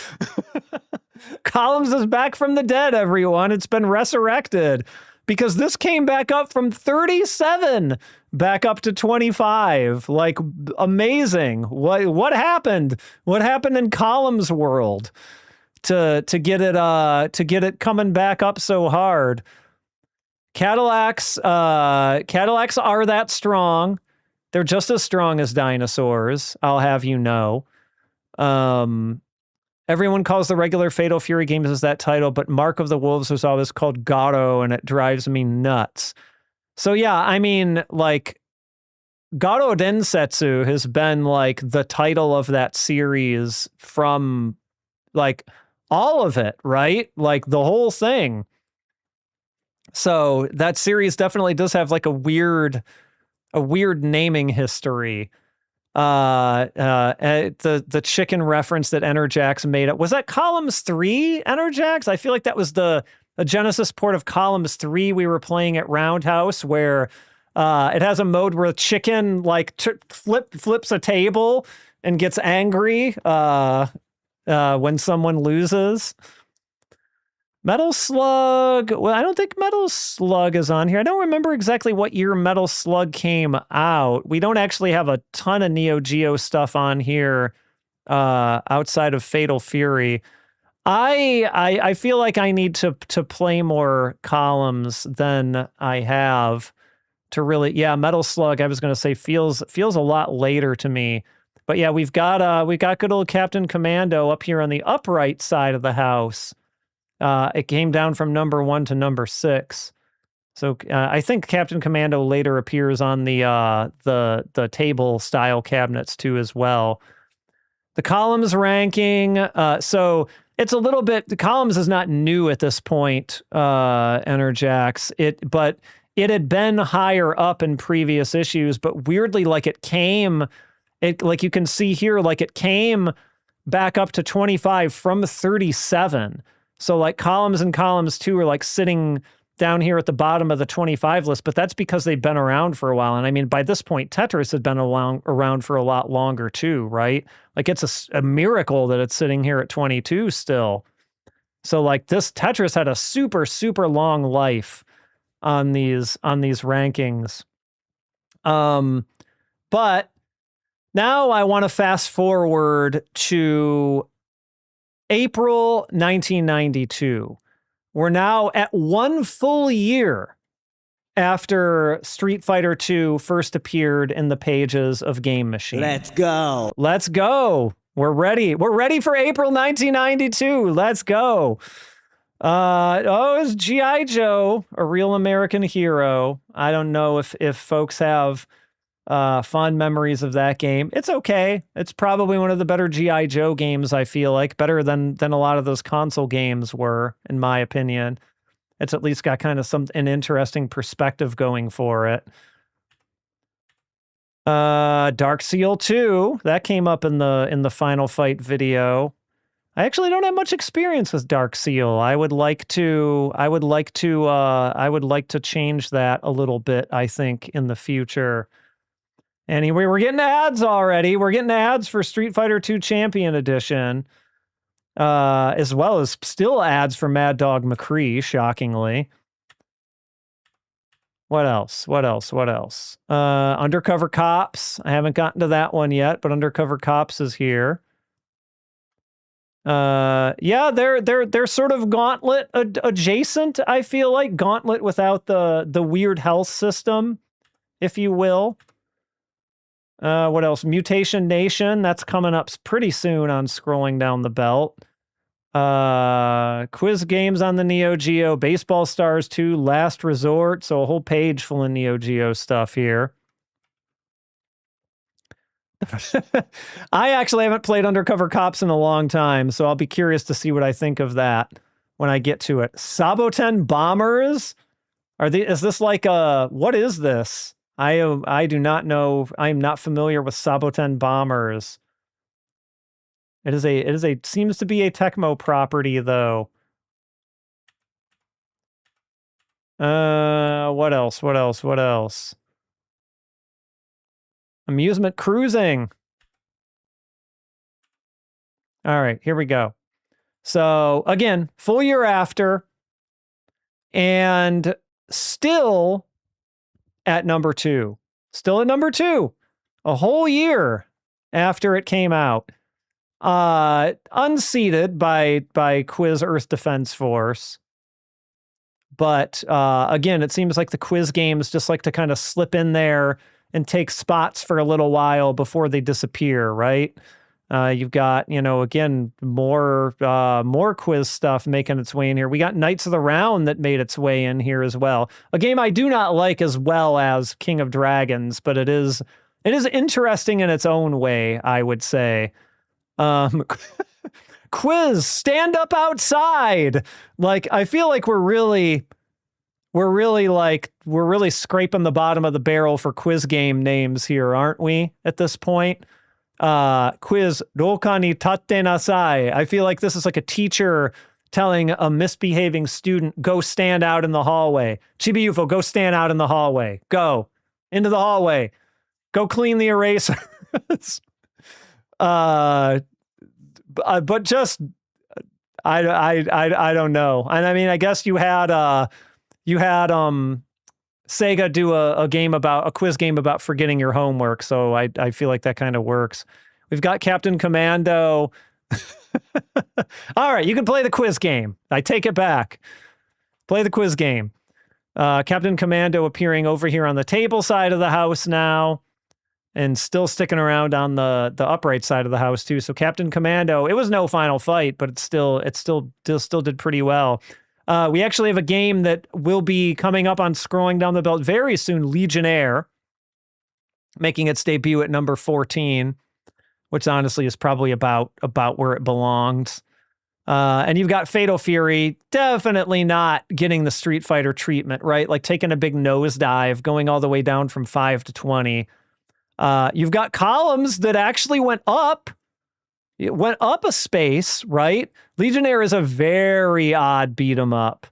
Columns is back from the dead, everyone. It's been resurrected because this came back up from 37 back up to 25. Like, amazing. What happened? What happened in Columns world to get it coming back up so hard? Cadillacs are that strong. They're just as strong as dinosaurs, I'll have you know. Everyone calls the regular Fatal Fury games as that title, but Mark of the Wolves was always called Garo, and it drives me nuts. So yeah, I mean, like, Garo Densetsu has been like the title of that series from like all of it, right? Like the whole thing. So that series definitely does have like a weird naming history. The chicken reference that Enerjax made up, was that Columns 3 Enerjax? I feel like that was the Genesis port of Columns 3 we were playing at Roundhouse, where it has a mode where chicken like flips a table and gets angry when someone loses. Metal Slug, well, I don't think Metal Slug is on here. I don't remember exactly what year Metal Slug came out. We don't actually have a ton of Neo Geo stuff on here outside of Fatal Fury. I feel like I need to play more Columns than I have to really, yeah, Metal Slug, I was going to say, feels a lot later to me. But yeah, we've got good old Captain Commando up here on the upright side of the house. It came down from number 1 to number 6. So I think Captain Commando later appears on the table style cabinets too as well. The Columns ranking, so it's a little bit, the Columns is not new at this point, Enerjax, but it had been higher up in previous issues, but weirdly, like like you can see here, like it came back up to 25 from 37. So like Columns and Columns 2 are like sitting down here at the bottom of the 25 list, but that's because they've been around for a while. And I mean, by this point, Tetris had been around for a lot longer too, right? Like it's a miracle that it's sitting here at 22 still. So like this Tetris had a super, super long life on these rankings. But now I want to fast forward to April 1992. We're now at 1 full year after Street Fighter II first appeared in the pages of Game Machine. Let's go. Let's go. We're ready. We're ready for April 1992. Let's go. It's G.I. Joe, a real American hero. I don't know if folks have fond memories of that game. It's okay. It's probably one of the better G.I. Joe games, I feel like. Better than a lot of those console games were, in my opinion. It's at least got kind of an interesting perspective going for it. Dark Seal 2, that came up in the Final Fight video. I actually don't have much experience with Dark Seal. I would like to change that a little bit, I think, in the future. Anyway, we're getting ads already. We're getting ads for Street Fighter II Champion Edition, as well as still ads for Mad Dog McCree, shockingly. What else? Undercover Cops. I haven't gotten to that one yet, but Undercover Cops is here. Yeah, they're sort of Gauntlet adjacent, I feel like. Gauntlet without the weird health system, if you will. What else? Mutation Nation, that's coming up pretty soon on scrolling down the belt. Quiz games on the Neo Geo, Baseball Stars 2, Last Resort, so a whole page full of Neo Geo stuff here. I actually haven't played Undercover Cops in a long time, so I'll be curious to see what I think of that when I get to it. Saboten Bombers? Is this like what is this? I do not know. I'm not familiar with Saboten Bombers. It seems to be a Tecmo property though. What else? Amusement Cruising. All right, here we go. So again, full year after, and still at number 2. Still at number 2. A whole year after it came out. Unseated by Quiz Earth Defense Force. But again, it seems like the quiz games just like to kind of slip in there and take spots for a little while before they disappear, right? You've got, again, more quiz stuff making its way in here. We got Knights of the Round that made its way in here as well. A game I do not like as well as King of Dragons, but it is interesting in its own way, I would say. Quiz, Stand Up Outside. Like, I feel like we're really scraping the bottom of the barrel for quiz game names here, aren't we, at this point? Quiz, Roka ni tatte nasai. I feel like this is like a teacher telling a misbehaving student, go stand out in the hallway. Chibi UFO, go stand out in the hallway. Go into the hallway. Go clean the erasers. But just, I don't know. And I mean, I guess you had Sega do a quiz game about forgetting your homework. So I feel like that kind of works. We've got Captain Commando. All right, you can play the quiz game. I take it back. Play the quiz game. Captain Commando appearing over here on the table side of the house now, and still sticking around on the upright side of the house too. So Captain Commando, it was no final fight, but it still did pretty well. We actually have a game that will be coming up on scrolling down the belt very soon, Legionnaire, making its debut at number 14, which honestly is probably about where it belongs. And you've got Fatal Fury, definitely not getting the Street Fighter treatment, right? Like taking a big nosedive, going all the way down from 5 to 20. You've got Columns that actually went up. It went up a space, right? Legionnaire is a very odd beat 'em up.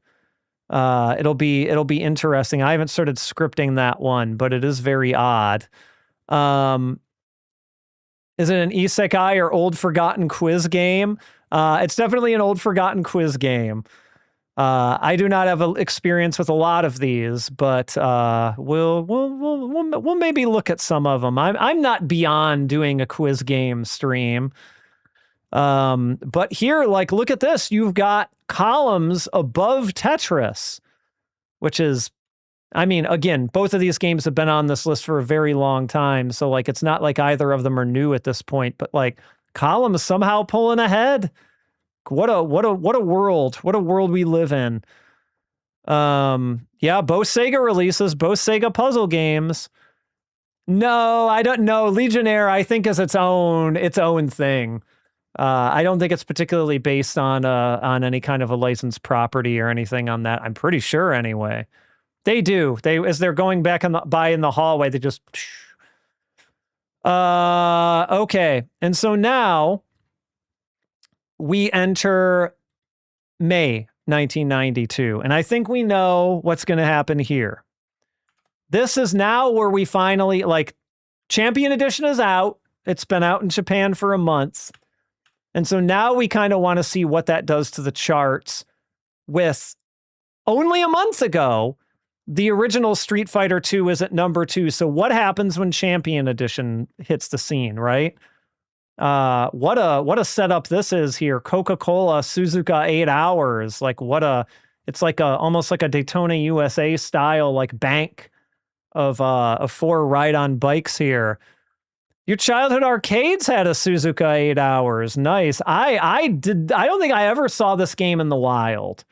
It'll be interesting. I haven't started scripting that one, but it is very odd. Is it an isekai or old forgotten quiz game? It's definitely an old forgotten quiz game. I do not have experience with a lot of these, but we'll maybe look at some of them. I'm not beyond doing a quiz game stream. But here, like, look at this. You've got columns above Tetris, which is, I mean, again, both of these games have been on this list for a very long time. So like, it's not like either of them are new at this point, but like columns somehow pulling ahead. What a world we live in. Yeah, both Sega releases, both Sega puzzle games. No, I don't know. Legionnaire, I think, is its own thing. I don't think it's particularly based on any kind of a licensed property or anything on that. I'm pretty sure anyway. They do. As they're going back by in the hallway, they just okay. And so now we enter May 1992, and I think we know what's going to happen here. This is now where we finally, like, Champion Edition is out. It's been out in Japan for a month. And so now we kind of want to see what that does to the charts. With only a month ago, the original Street Fighter 2 is at number 2. So what happens when Champion Edition hits the scene, right? What a setup this is here. Coca-Cola Suzuka 8 Hours. Like, it's like almost like a Daytona USA style, like, bank of 4 ride-on bikes here. Your childhood arcades had a Suzuka 8 Hours. Nice. I don't think I ever saw this game in the wild.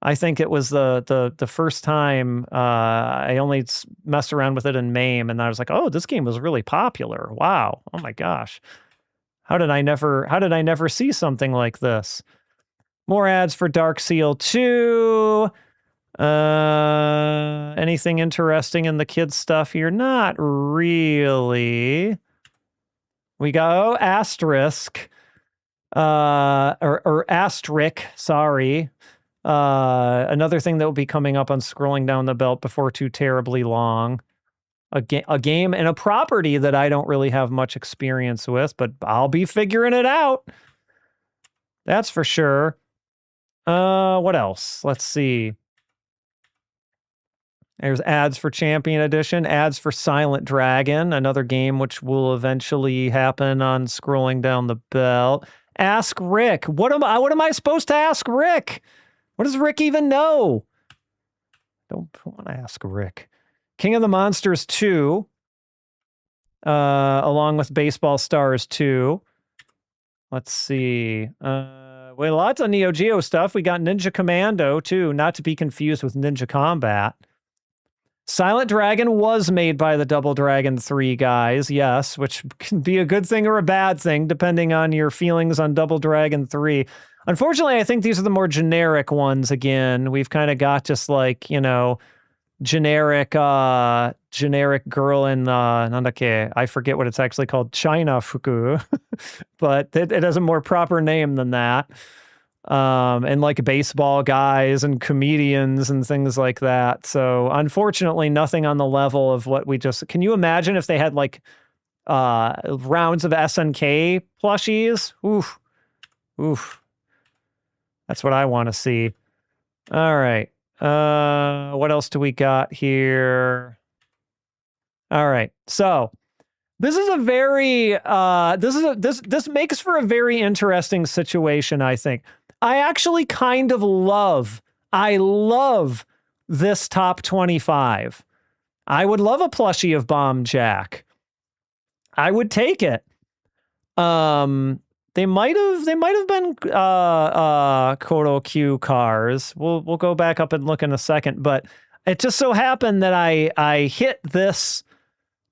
I think it was the first time I only messed around with it in MAME, and I was like, oh, this game was really popular. Wow. Oh my gosh. How did I never see something like this? More ads for Dark Seal 2. Anything interesting in the kids stuff here? Not really. We go asterisk, or asterisk, sorry. Another thing that will be coming up on Scrolling Down the Belt before too terribly long. A game and a property that I don't really have much experience with, but I'll be figuring it out. That's for sure. What else? Let's see. There's ads for Champion Edition, ads for Silent Dragon, another game which will eventually happen on Scrolling Down the Belt. Ask Rick. What am I supposed to ask Rick? What does Rick even know? Don't want to ask Rick. King of the Monsters 2, along with Baseball Stars 2. Let's see. Well, lots of Neo Geo stuff. We got Ninja Commando, too, not to be confused with Ninja Combat. Silent Dragon was made by the Double Dragon 3 guys, yes, which can be a good thing or a bad thing, depending on your feelings on Double Dragon 3. Unfortunately, I think these are the more generic ones again. We've kind of got just like, you know, generic girl in, I forget what it's actually called, China Fuku, but it has a more proper name than that. And like baseball guys and comedians and things like that. So unfortunately, nothing on the level of what we just, can you imagine if they had like rounds of SNK plushies? Oof. That's what I want to see. All right. What else do we got here? All right. So this is a very, this makes for a very interesting situation, I think. I actually kind of love this top 25. I would love a plushie of Bomb Jack. I would take it. They might have been Kodo Q cars. We'll go back up and look in a second, but it just so happened that I hit this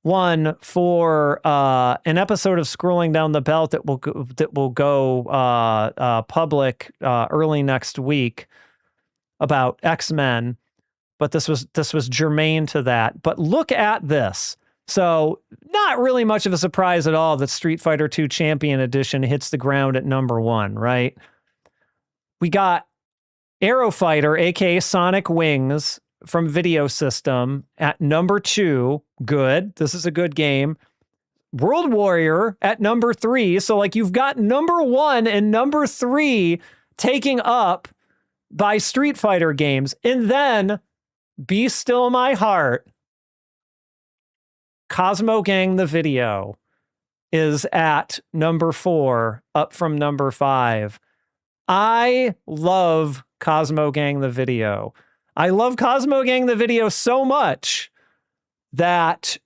one for an episode of Scrolling Down the Belt that will go public early next week about X-Men, but this was germane to that. But look at this. So not really much of a surprise at all that Street Fighter 2 Champion Edition hits the ground at number 1, right? We got Aero Fighter, aka Sonic Wings from Video System at number 2. Good. This is a good game. World Warrior at number 3. So like you've got number 1 and number 3 taking up by Street Fighter games. And then Be Still My Heart, Cosmo Gang the Video is at number 4, up from number 5. I love Cosmo Gang the Video. I love Cosmo Gang the Video so much that,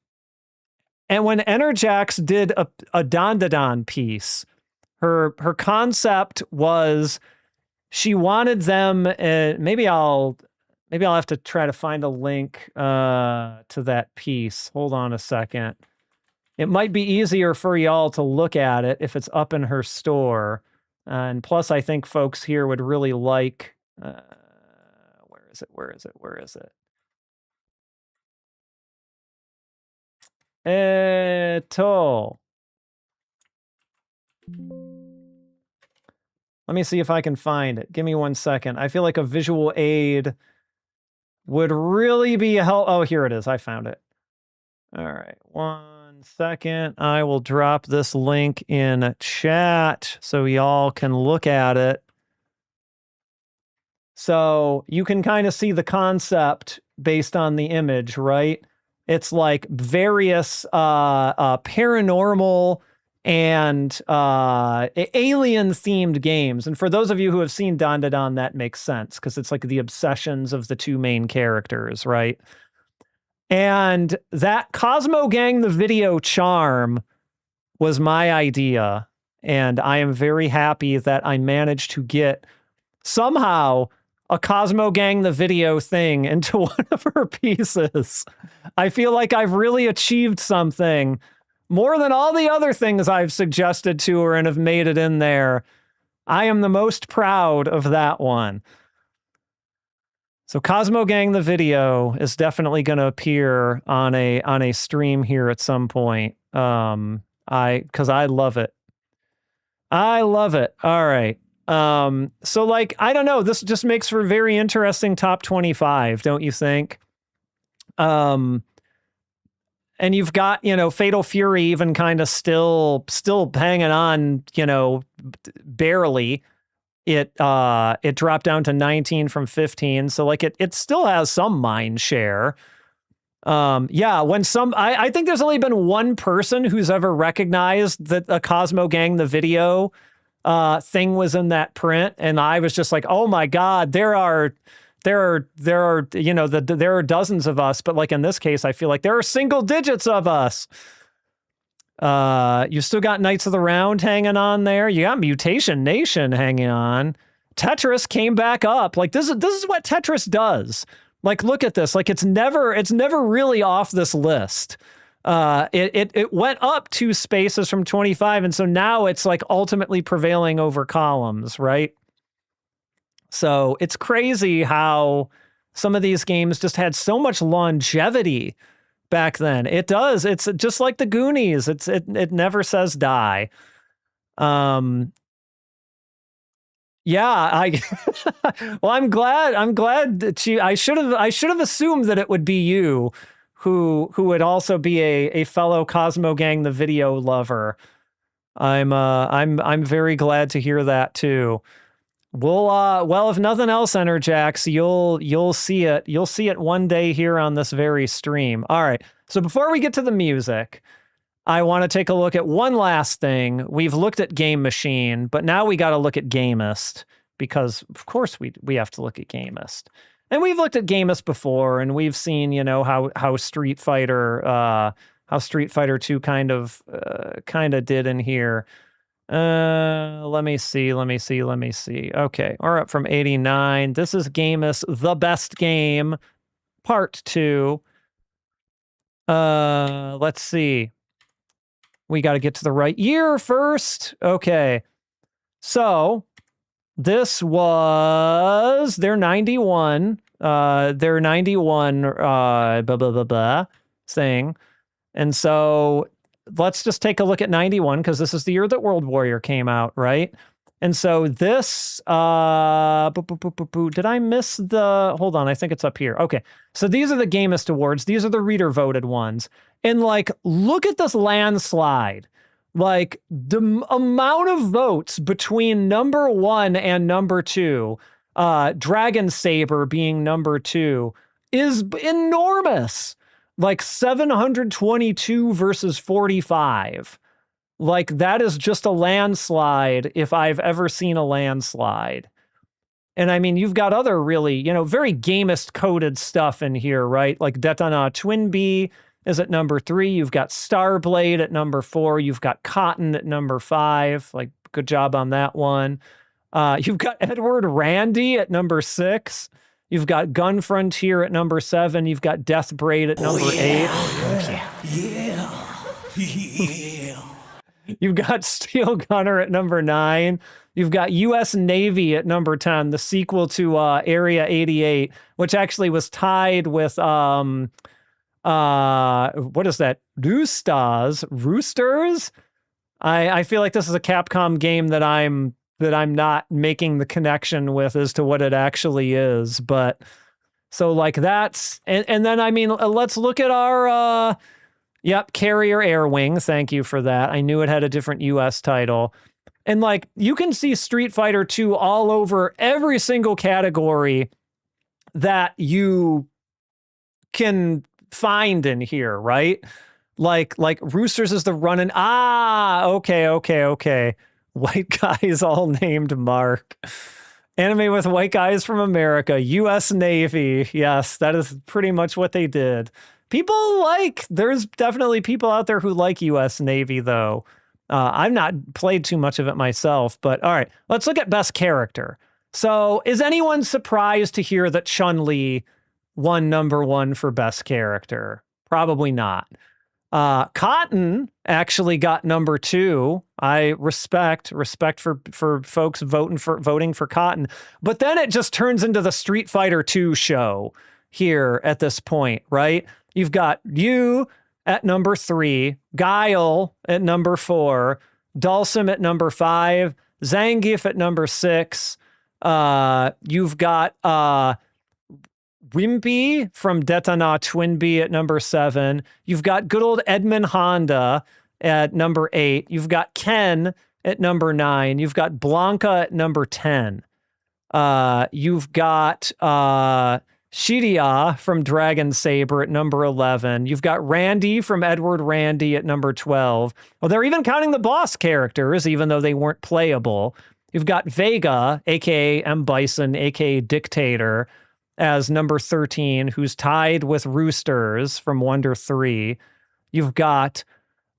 and when Enerjax did a Don piece, her concept was she wanted them, maybe I'll have to try to find a link to that piece. Hold on a second. It might be easier for y'all to look at it if it's up in her store. And plus, I think folks here would really like... where is it? Let me see if I can find it. Give me 1 second. I feel like a visual aid would really be helpful. Oh, here it is. I found it. All right. 1 second. I will drop this link in chat so y'all can look at it. So you can kind of see the concept based on the image, right? It's like various paranormal and alien-themed games. And for those of you who have seen Don, that makes sense, because it's like the obsessions of the two main characters, right? And that Cosmo Gang the Video charm was my idea, and I am very happy that I managed to get somehow a Cosmo Gang the Video thing into one of her pieces. I feel like I've really achieved something more than all the other things I've suggested to her and have made it in there. I am the most proud of that one. So Cosmo Gang the Video is definitely going to appear on a stream here at some point. Because I love it. I love it. All right. So like, I don't know, this just makes for a very interesting top 25, don't you think? And you've got, Fatal Fury even kind of still hanging on, barely. It dropped down to 19 from 15. So like it still has some mind share. Yeah, when I think there's only been one person who's ever recognized that a Cosmo Gang the Video thing was in that print, and I was just like, oh my God, there are dozens of us, but like in this case, I feel like there are single digits of us. You still got Knights of the Round hanging on there. You got Mutation Nation hanging on. Tetris came back up. Like this is what Tetris does. Like, look at this. Like it's never really off this list. It went up 2 spaces from 25, and so now it's like ultimately prevailing over columns, right? So it's crazy how some of these games just had so much longevity back then. It does. It's just like the Goonies. It never says die. Yeah, well, I'm glad that I should have assumed that it would be you who would also be a fellow Cosmo Gang the Video lover. I'm very glad to hear that too. Well, if nothing else, Enerjax, you'll see it. You'll see it one day here on this very stream. All right. So before we get to the music, I want to take a look at one last thing. We've looked at Game Machine, but now we got to look at Gamest, because of course we have to look at Gamest. And we've looked at Gamest before, and we've seen, how Street Fighter 2 kind of did in here. Let me see. Okay, we're up from 89. This is Gamest, the best game, part 2. Let's see. We got to get to the right year first. Okay. So this was their 91 thing. And so let's just take a look at 91, because this is the year that World Warrior came out, right? And so this, did I miss the, hold on, I think it's up here. Okay, so these are the Gamest Awards. These are the reader voted ones. And like, look at this landslide. Like the amount of votes between number 1 and number 2, Dragon Saber being number 2, is enormous. Like 722 versus 45. Like that is just a landslide if I've ever seen a landslide. And I mean, you've got other really, very Gamest coded stuff in here, right? Like Detana Twin Bee is at number 3. You've got Starblade at number 4. You've got Cotton at number 5. Like, good job on that one. You've got Edward Randy at number 6. You've got Gun Frontier at number 7. You've got Death Braid at number 8. Yeah. You've got Steel Gunner at number 9. You've got U.S. Navy at number 10, the sequel to Area 88, which actually was tied with what is that? Roosters? I feel like this is a Capcom game that I'm not making the connection with as to what it actually is. But so like that's, and then I mean, let's look at our yep, Carrier Air Wing. Thank you for that. I knew it had a different US title. And like you can see Street Fighter 2 all over every single category that you can find in here, right? Like Roosters is the running. Okay. White guys all named Mark. Anime with white guys from America. U.S. Navy. Yes, that is pretty much what they did. There's definitely people out there who like U.S. Navy, though. I've not played too much of it myself, but all right, let's look at best character. So is anyone surprised to hear that Chun-Li won number 1 for best character? Probably not. Cotton actually got number 2. I respect for folks voting for Cotton. But then it just turns into the Street Fighter 2 show here at this point, right? You've got you at number 3, Guile at number 4, Dulcim at number 5, Zangief at number 6. You've got Wimpy from Detana Twin Bee at number 7. You've got good old Edmund Honda at number 8. You've got Ken at number 9. You've got Blanca at number 10. You've got Shiria from Dragon Saber at number 11. You've got Randy from Edward Randy at number 12. Well, they're even counting the boss characters, even though they weren't playable. You've got Vega, aka M. Bison, aka Dictator, as number 13, who's tied with Roosters from 1 to 3. You've got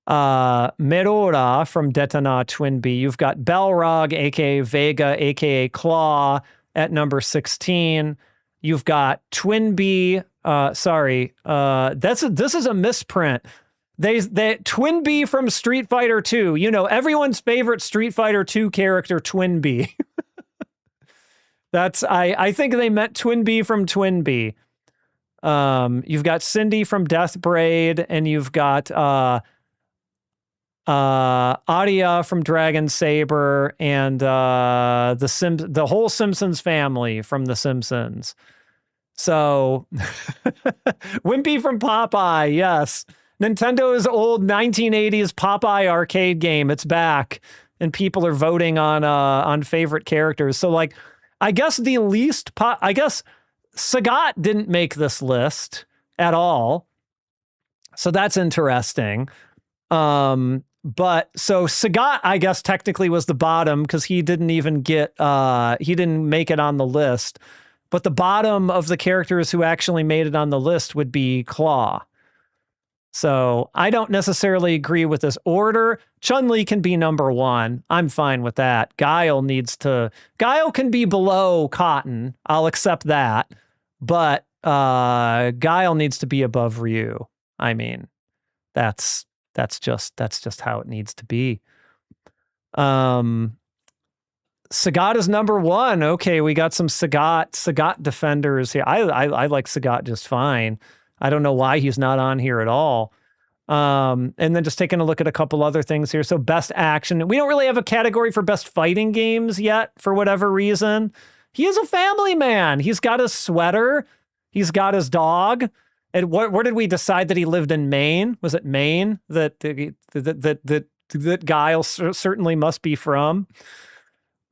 Merora from Detana Twin Bee. You've got Belrog, aka Vega, aka Claw, at number 16. You've got Twin Bee. This is a misprint. They Twin Bee from Street Fighter 2. Everyone's favorite Street Fighter 2 character, Twin Bee. I think they meant Twin Bee from Twin Bee. You've got Cindy from Death Braid, and you've got Adia from Dragon Saber, and the whole Simpsons family from The Simpsons. So Wimpy from Popeye, yes. Nintendo's old 1980s Popeye arcade game. It's back, and people are voting on favorite characters. So like, I guess Sagat didn't make this list at all. So that's interesting. But so Sagat, I guess, technically was the bottom because he didn't even he didn't make it on the list. But the bottom of the characters who actually made it on the list would be Claw. So I don't necessarily agree with this order. Chun-Li can be number 1. I'm fine with that. Guile can be below Cotton. I'll accept that. But Guile needs to be above Ryu. I mean, that's just how it needs to be. Sagat is number 1. Okay, we got some Sagat defenders here. I like Sagat just fine. I don't know why he's not on here at all. And then just taking a look at a couple other things here. So best action. We don't really have a category for best fighting games yet for whatever reason. He is a family man. He's got his sweater. He's got his dog. And where did we decide that he lived in Maine? Was it Maine that Guile certainly must be from?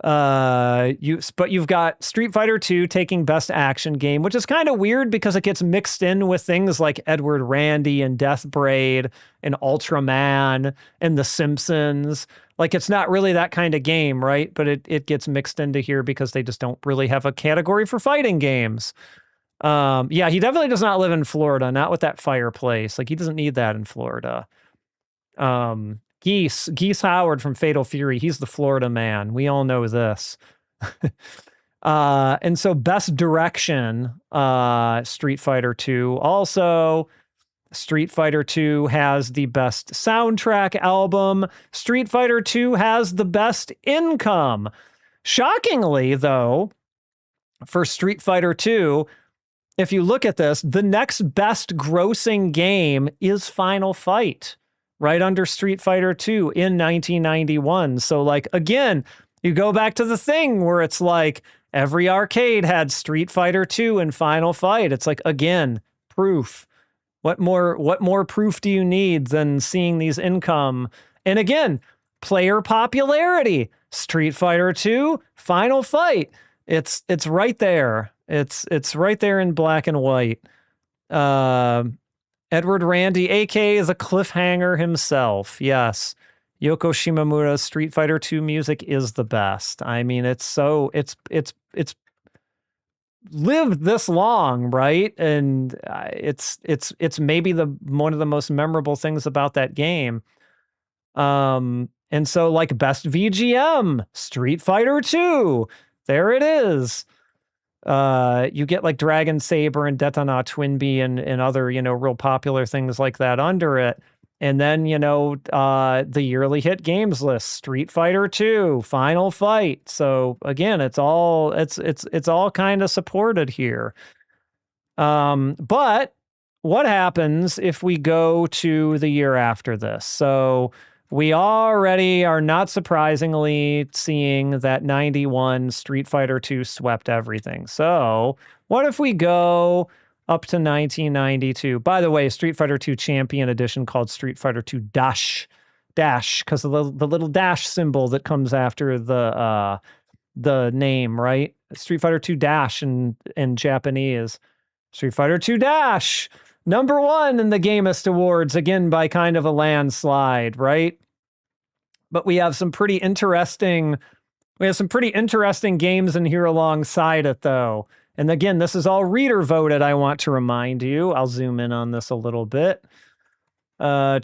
But you've got Street Fighter 2 taking best action game, which is kind of weird because it gets mixed in with things like Edward Randy and Death Braid and Ultraman and The Simpsons. Like, it's not really that kind of game, right? But it gets mixed into here because they just don't really have a category for fighting games. Yeah, he definitely does not live in Florida, not with that fireplace. Like, he doesn't need that in Florida. Geese Howard from Fatal Fury, he's the Florida man. We all know this. And so best direction, Street Fighter 2. Also, Street Fighter 2 has the best soundtrack album. Street Fighter 2 has the best income. Shockingly, though, for Street Fighter 2, if you look at this, the next best grossing game is Final Fight, right under Street Fighter 2 in 1991. So, like, again, you go back to the thing where it's like every arcade had Street Fighter 2 and Final Fight. It's like, again, proof. What more proof do you need than seeing these income? And again, player popularity. Street Fighter 2, Final Fight. It's right there. It's right there in black and white. Edward Randy, aka the cliffhanger himself. Yes. Yoko Shimomura's Street Fighter 2 music is the best. I mean, it's lived this long, right? And it's maybe one of the most memorable things about that game. And so, like, best VGM, Street Fighter 2. There it is. You get like Dragon Saber and Detana Twinbee and other, real popular things like that under it. And then, the yearly hit games list, Street Fighter 2, Final Fight. So again, it's all kind of supported here. But what happens if we go to the year after this? So we already are, not surprisingly, seeing that 91 Street Fighter 2 swept everything. So what if we go up to 1992? By the way, Street Fighter 2 Champion Edition called Street Fighter 2 Dash, because of the little dash symbol that comes after the name, right? Street Fighter 2 Dash in Japanese. Street Fighter 2 Dash, #1 in the Gamest Awards, again by kind of a landslide, right? But we have some pretty interesting games in here alongside it, though. And again, this is all reader voted, I want to remind you. I'll zoom in on this a little bit. All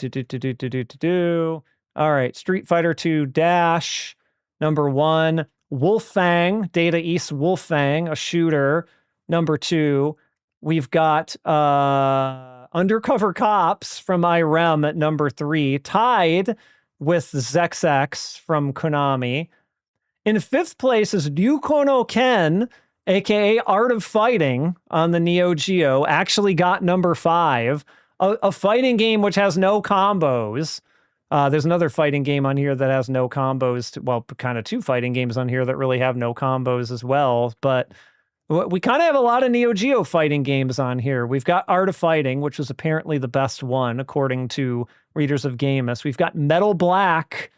right, Street Fighter 2 Dash, #1. Wolfang, Data East Wolfang, a shooter, #2. We've got Undercover Cops from IREM at #3, tied with ZexX from Konami. In 5th place is Ryuko no Ken, aka Art of Fighting on the Neo Geo, actually got #5. A fighting game which has no combos. There's another fighting game on here that has no combos. Well, kind of 2 fighting games on here that really have no combos as well. But we kind of have a lot of Neo Geo fighting games on here. We've got Art of Fighting, which was apparently the best one, according to readers of Gamest. We've got Metal Black,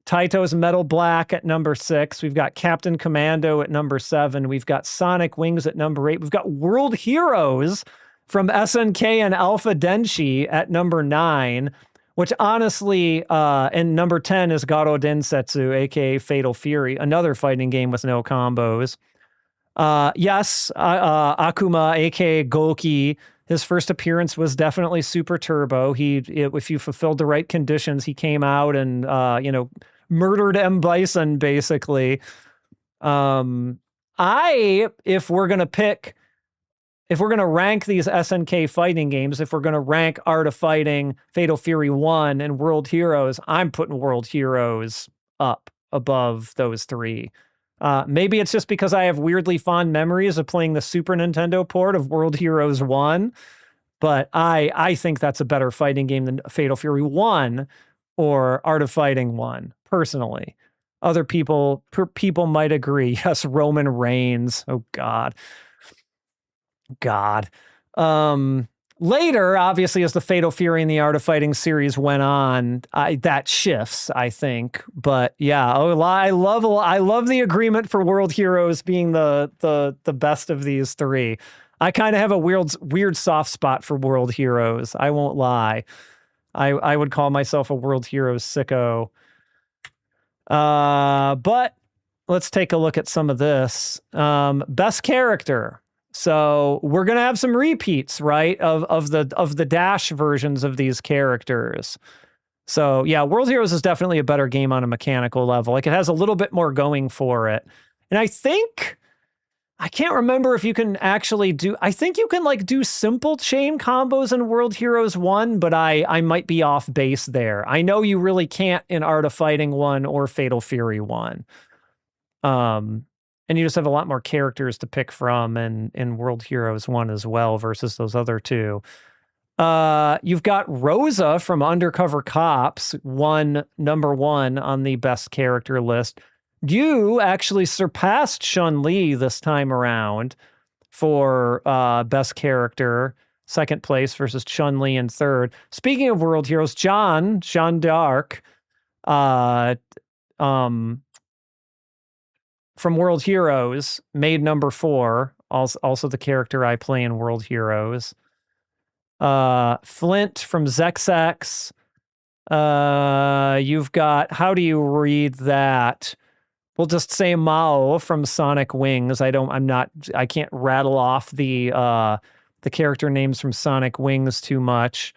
Taito's Metal Black at #6. We've got Captain Commando at #7. We've got Sonic Wings at #8. We've got World Heroes from SNK and Alpha Denshi at #9, which honestly, and #10 is Garo Densetsu, aka Fatal Fury, another fighting game with no combos. Yes, Akuma, aka Goki, his first appearance was definitely Super Turbo. If you fulfilled the right conditions, he came out and, murdered M. Bison, basically. If we're going to rank these SNK fighting games, if we're going to rank Art of Fighting, Fatal Fury 1, and World Heroes, I'm putting World Heroes up above those 3. Maybe it's just because I have weirdly fond memories of playing the Super Nintendo port of World Heroes 1, But I think that's a better fighting game than Fatal Fury 1 or Art of Fighting 1, personally. Other people might agree. Yes, Roman Reigns. Oh, God. Later, obviously, as the Fatal Fury and the Art of Fighting series went on, that shifts, I think. But yeah, I love the agreement for World Heroes being the best of these three. I kind of have a weird soft spot for World Heroes. I won't lie. I would call myself a World Heroes sicko. But let's take a look at some of this. Best character. So we're gonna have some repeats, right, of the Dash versions of these characters. So yeah, World Heroes is definitely a better game on a mechanical level. Like, it has a little bit more going for it. And I can't remember if you can actually do, I think you can like do simple chain combos in World Heroes 1, but I might be off base there. I know you really can't in Art of Fighting 1 or Fatal Fury 1. And you just have a lot more characters to pick from in World Heroes 1 as well versus those other two. You've got Rosa from Undercover Cops, number 1 on the best character list. You actually surpassed Chun-Li this time around for best character, second place versus Chun-Li in third. Speaking of World Heroes, Jeanne d'Arc, from World Heroes, made number 4, also the character I play in World Heroes. Flint from Zexx. You've got, how do you read that? We'll just say Mao from Sonic Wings. I can't rattle off the character names from Sonic Wings too much.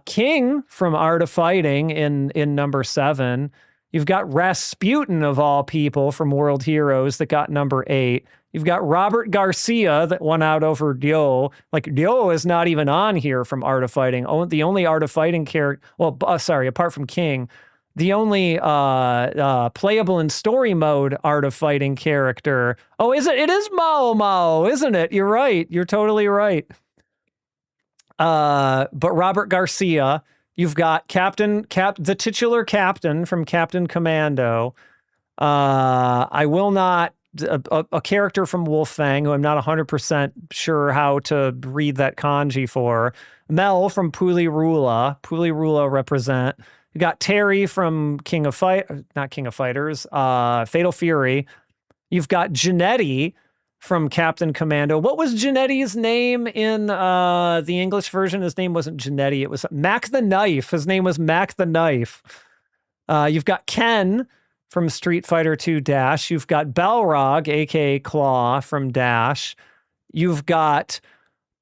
King from Art of Fighting in number 7. You've got Rasputin, of all people, from World Heroes that got number 8. You've got Robert Garcia that won out over Dio. Like, Dio is not even on here from Art of Fighting. The only Art of Fighting character, apart from King, the only playable in story mode Art of Fighting character. Oh, is it? It is Mao, isn't it? You're right. You're totally right. But Robert Garcia. You've got the titular captain from Captain Commando. I will not, a character from Wolfang, who I'm not 100% sure how to read that kanji for. Mel from Puli-Rula represent. You got Terry from not King of Fighters, Fatal Fury. You've got Janetti from Captain Commando. What was Janetti's name in the English version? His name wasn't Janetti. It was Mac the Knife. His name was Mac the Knife. You've got Ken from Street Fighter 2 Dash. You've got Balrog, a.k.a. Claw, from Dash. You've got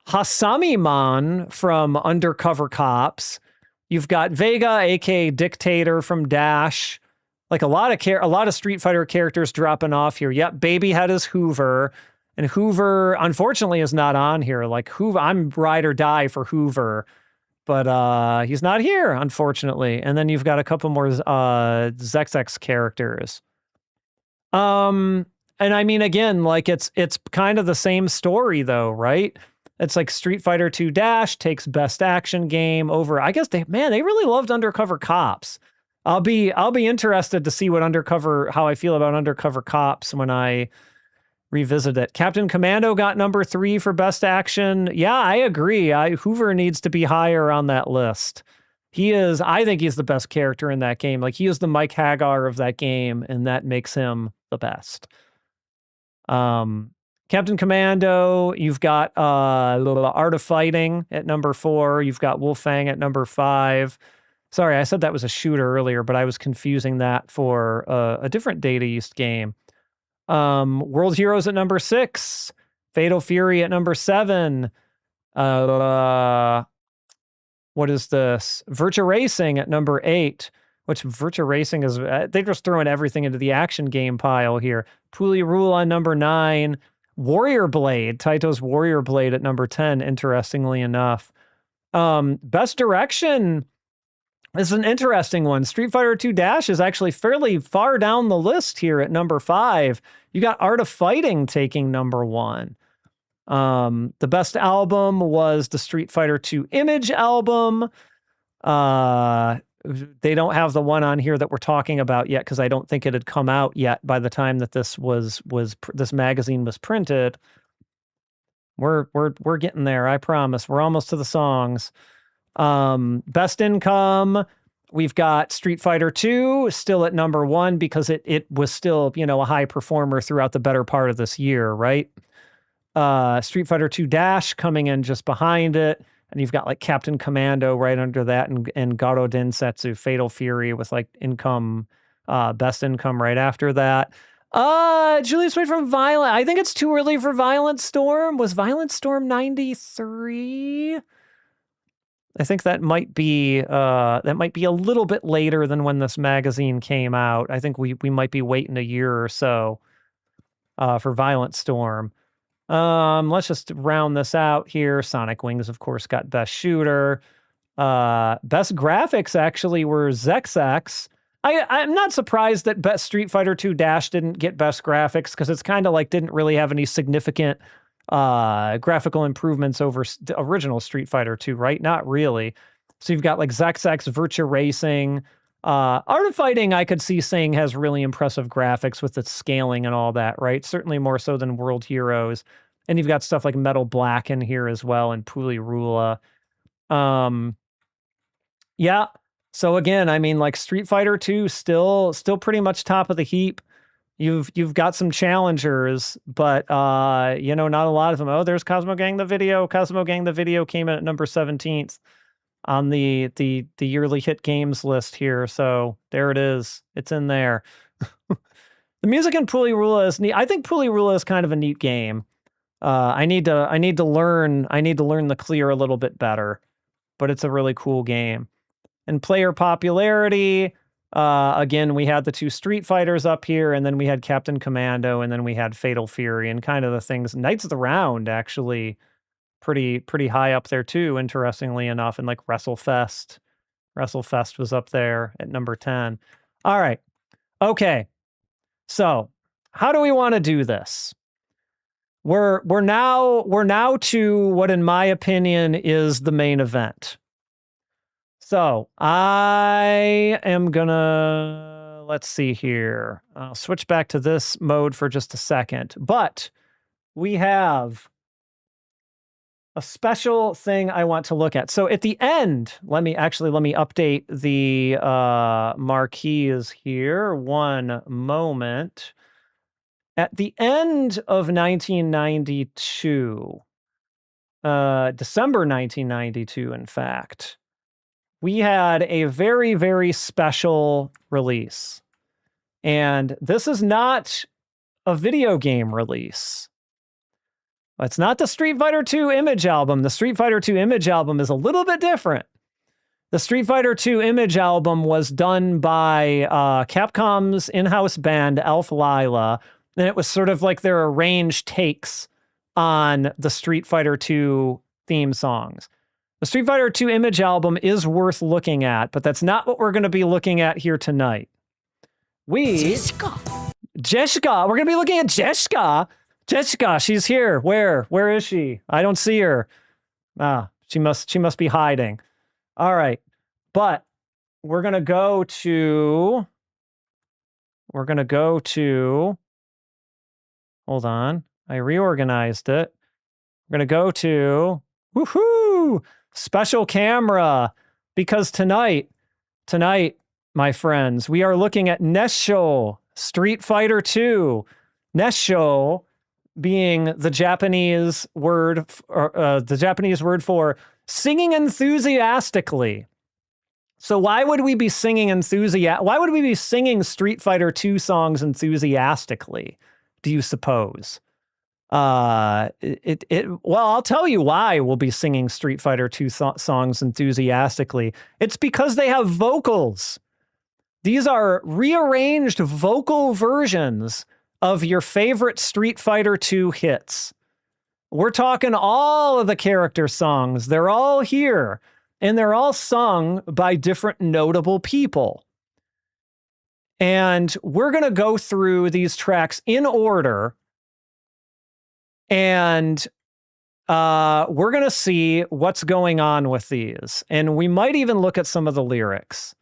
Hasamiman from Undercover Cops. You've got Vega, a.k.a. Dictator, from Dash. Like, a lot of Street Fighter characters dropping off here. Yep, Babyhead is Hoover. And Hoover, unfortunately, is not on here. Like, Hoover, I'm ride or die for Hoover. But he's not here, unfortunately. And then you've got a couple more Zexx characters. And I mean, again, like, it's kind of the same story, though, right? It's like Street Fighter 2 Dash takes best action game over. I guess they really loved Undercover Cops. I'll be interested to see how I feel about Undercover Cops when I revisit it. Captain Commando got number 3 for best action. Yeah, I agree. Hoover needs to be higher on that list. I think he's the best character in that game. Like, he is the Mike Hagar of that game, and that makes him the best. Captain Commando, you've got Art of Fighting at number 4. You've got Wolfang at number 5. Sorry, I said that was a shooter earlier, but I was confusing that for a different Data East game. World Heroes at number 6. Fatal Fury at number 7. What is this? Virtua Racing at number 8. Which Virtua Racing is, they're just throwing everything into the action game pile here. Puli-Rule on number 9. Warrior Blade, Taito's Warrior Blade at number 10, interestingly enough. Best Direction is an interesting one. Street Fighter 2 Dash is actually fairly far down the list here at number 5. You got Art of Fighting taking number 1. The best album was the Street Fighter II Image album. They don't have the one on here that we're talking about yet because I don't think it had come out yet by the time that this this magazine was printed. We're getting there, I promise. We're almost to the songs. Best income, we've got Street Fighter II still at number 1 because it was still, a high performer throughout the better part of this year, right? Street Fighter II Dash coming in just behind it. And you've got like Captain Commando right under that, and Garo Densetsu, Fatal Fury with like income, best income right after that. Julius Wade from Violent. I think it's too early for Violent Storm. Was Violent Storm 93? I think that might be a little bit later than when this magazine came out. I think we might be waiting a year or so for Violent Storm. Let's just round this out here. Sonic Wings, of course, got Best Shooter. Best Graphics actually were ZexX. I'm not surprised that Best Street Fighter II Dash didn't get Best Graphics because it's kind of like didn't really have any significant graphical improvements over the original Street Fighter II, right? Not really. So you've got like ZexX, Virtua Racing. Art of Fighting, I could see saying has really impressive graphics with its scaling and all that, right? Certainly more so than World Heroes. And you've got stuff like Metal Black in here as well, and Puli Rula. Yeah. So again, I mean, like Street Fighter 2 still pretty much top of the heap. You've got some challengers, but not a lot of them. Oh, there's Cosmo Gang the Video. Cosmo Gang the Video came in at number 17th on the yearly hit games list here. So there it is. It's in there. The music in Puli Rula is neat. I think Puli Rula is kind of a neat game. I need to learn the clear a little bit better, but it's a really cool game. And player popularity, again, we had the 2 Street Fighters up here, and then we had Captain Commando, and then we had Fatal Fury, and kind of the things. Knights of the Round actually pretty high up there too, interestingly enough, and like WrestleFest. WrestleFest was up there at number 10. All right. Okay. So, how do we want to do this? We're now to what, in my opinion, is the main event. So I am gonna, let's see here. I'll switch back to this mode for just a second, but we have a special thing I want to look at. So at the end, let me update the marquees here. One moment. At the end of 1992, December 1992, in fact, we had a very, very special release. And this is not a video game release. It's not the Street Fighter II Image album. The Street Fighter II Image album is a little bit different. The Street Fighter II Image album was done by Capcom's in-house band, Elf Lyla, and it was sort of like their arranged takes on the Street Fighter II theme songs. The Street Fighter II Image album is worth looking at, but that's not what we're going to be looking at here tonight. Jessica. We're going to be looking at Jessica. Jessica, she's here. Where is she? I don't see her. She must be hiding. All right. But we're going to go to hold on. I reorganized it. We're going to go to woohoo! Special camera, because tonight, my friends, we are looking at Nesshou Street Fighter 2. Nesshou being the Japanese word for singing enthusiastically. So why would we be singing Why would we be singing Street Fighter 2 songs enthusiastically, do you suppose? Well, I'll tell you why we'll be singing Street Fighter 2 songs enthusiastically. It's because they have vocals. These are rearranged vocal versions of your favorite Street Fighter 2 hits. We're talking all of the character songs. They're all here, and they're all sung by different notable people. And we're going to go through these tracks in order. And we're going to see what's going on with these. And we might even look at some of the lyrics.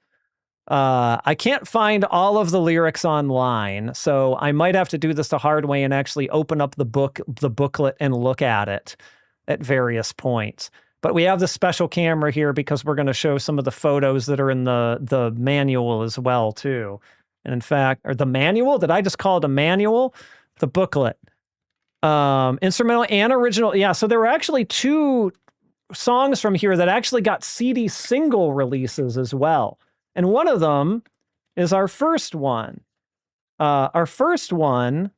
I can't find all of the lyrics online, so I might have to do this the hard way and actually open up the booklet and look at it at various points. But we have the special camera here because we're going to show some of the photos that are in the manual as well, too. And in fact, or the manual? Did I just call it a manual? The booklet. Instrumental and original. Yeah, so there were actually 2 songs from here that actually got CD single releases as well. And one of them is our first one. Our first one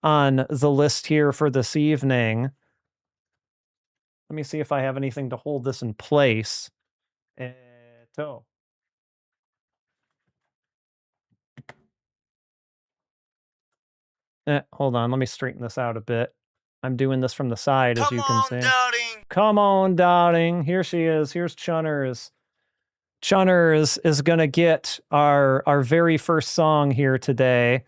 on the list here for this evening. Let me see if I have anything to hold this in place. Hold on, let me straighten this out a bit. I'm doing this from the side, as you can see. Doubting. Come on, Doubting. Here she is. Here's Chunners. Chunners is going to get our very first song here today.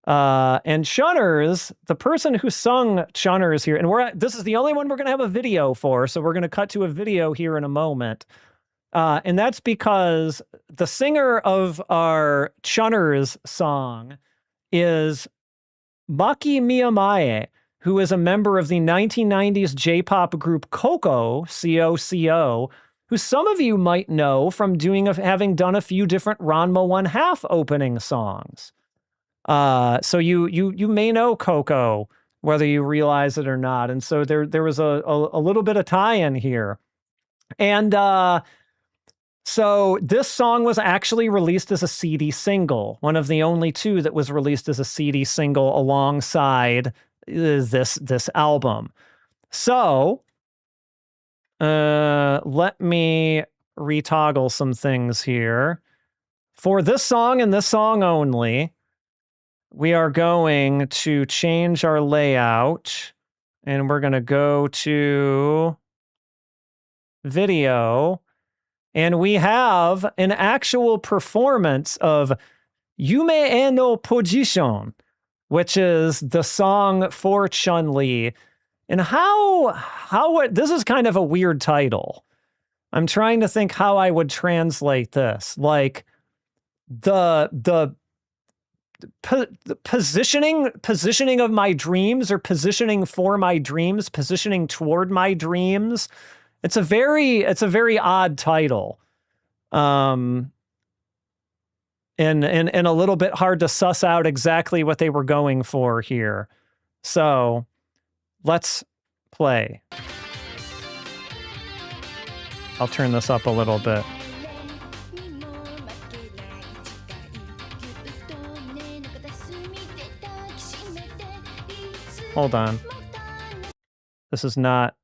And Chunners, the person who sung Chunners here, and this is the only one we're going to have a video for, so we're going to cut to a video here in a moment. And that's because the singer of our Chunners song is Maki Miyamae, who is a member of the 1990s J-pop group Coco, C-O-C-O, who some of you might know from having done a few different Ranma 1/2 opening songs. So you may know Coco, whether you realize it or not. And so there was a little bit of tie-in here. And so this song was actually released as a CD single, one of the only 2 that was released as a CD single alongside this album. So let me retoggle some things here. For this song and this song only, we are going to change our layout, and we're going to go to video, and we have an actual performance of Yume e no Position, which is the song for Chun-Li. And this is kind of a weird title. I'm trying to think how I would translate this. Like the positioning of my dreams, or positioning for my dreams, positioning toward my dreams. It's a very odd title. And a little bit hard to suss out exactly what they were going for here. So let's play. I'll turn this up a little bit. Hold on. This is not...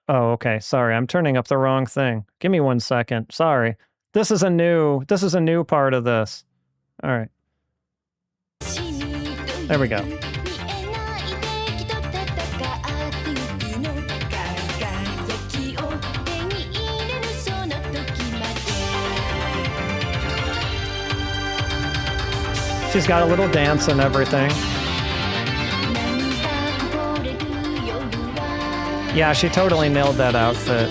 Oh, okay. Sorry, I'm turning up the wrong thing. Give me 1 second. Sorry. This is a new part of this. All right. There we go. She's got a little dance and everything. Yeah, she totally nailed that outfit.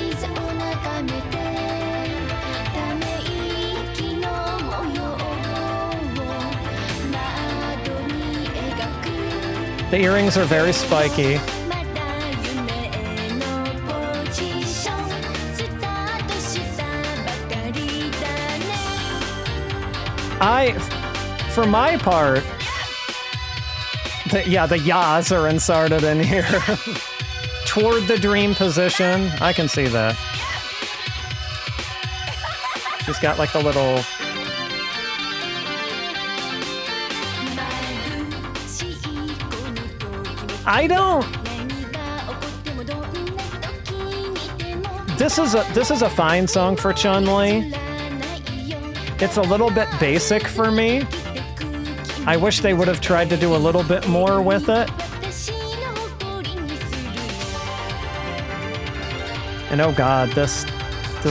The earrings are very spiky. For my part, the yas are inserted in here. Toward the dream position. I can see that. She's got like the little... This is a fine song for Chun-Li. It's a little bit basic for me. I wish they would have tried to do a little bit more with it. And oh god, this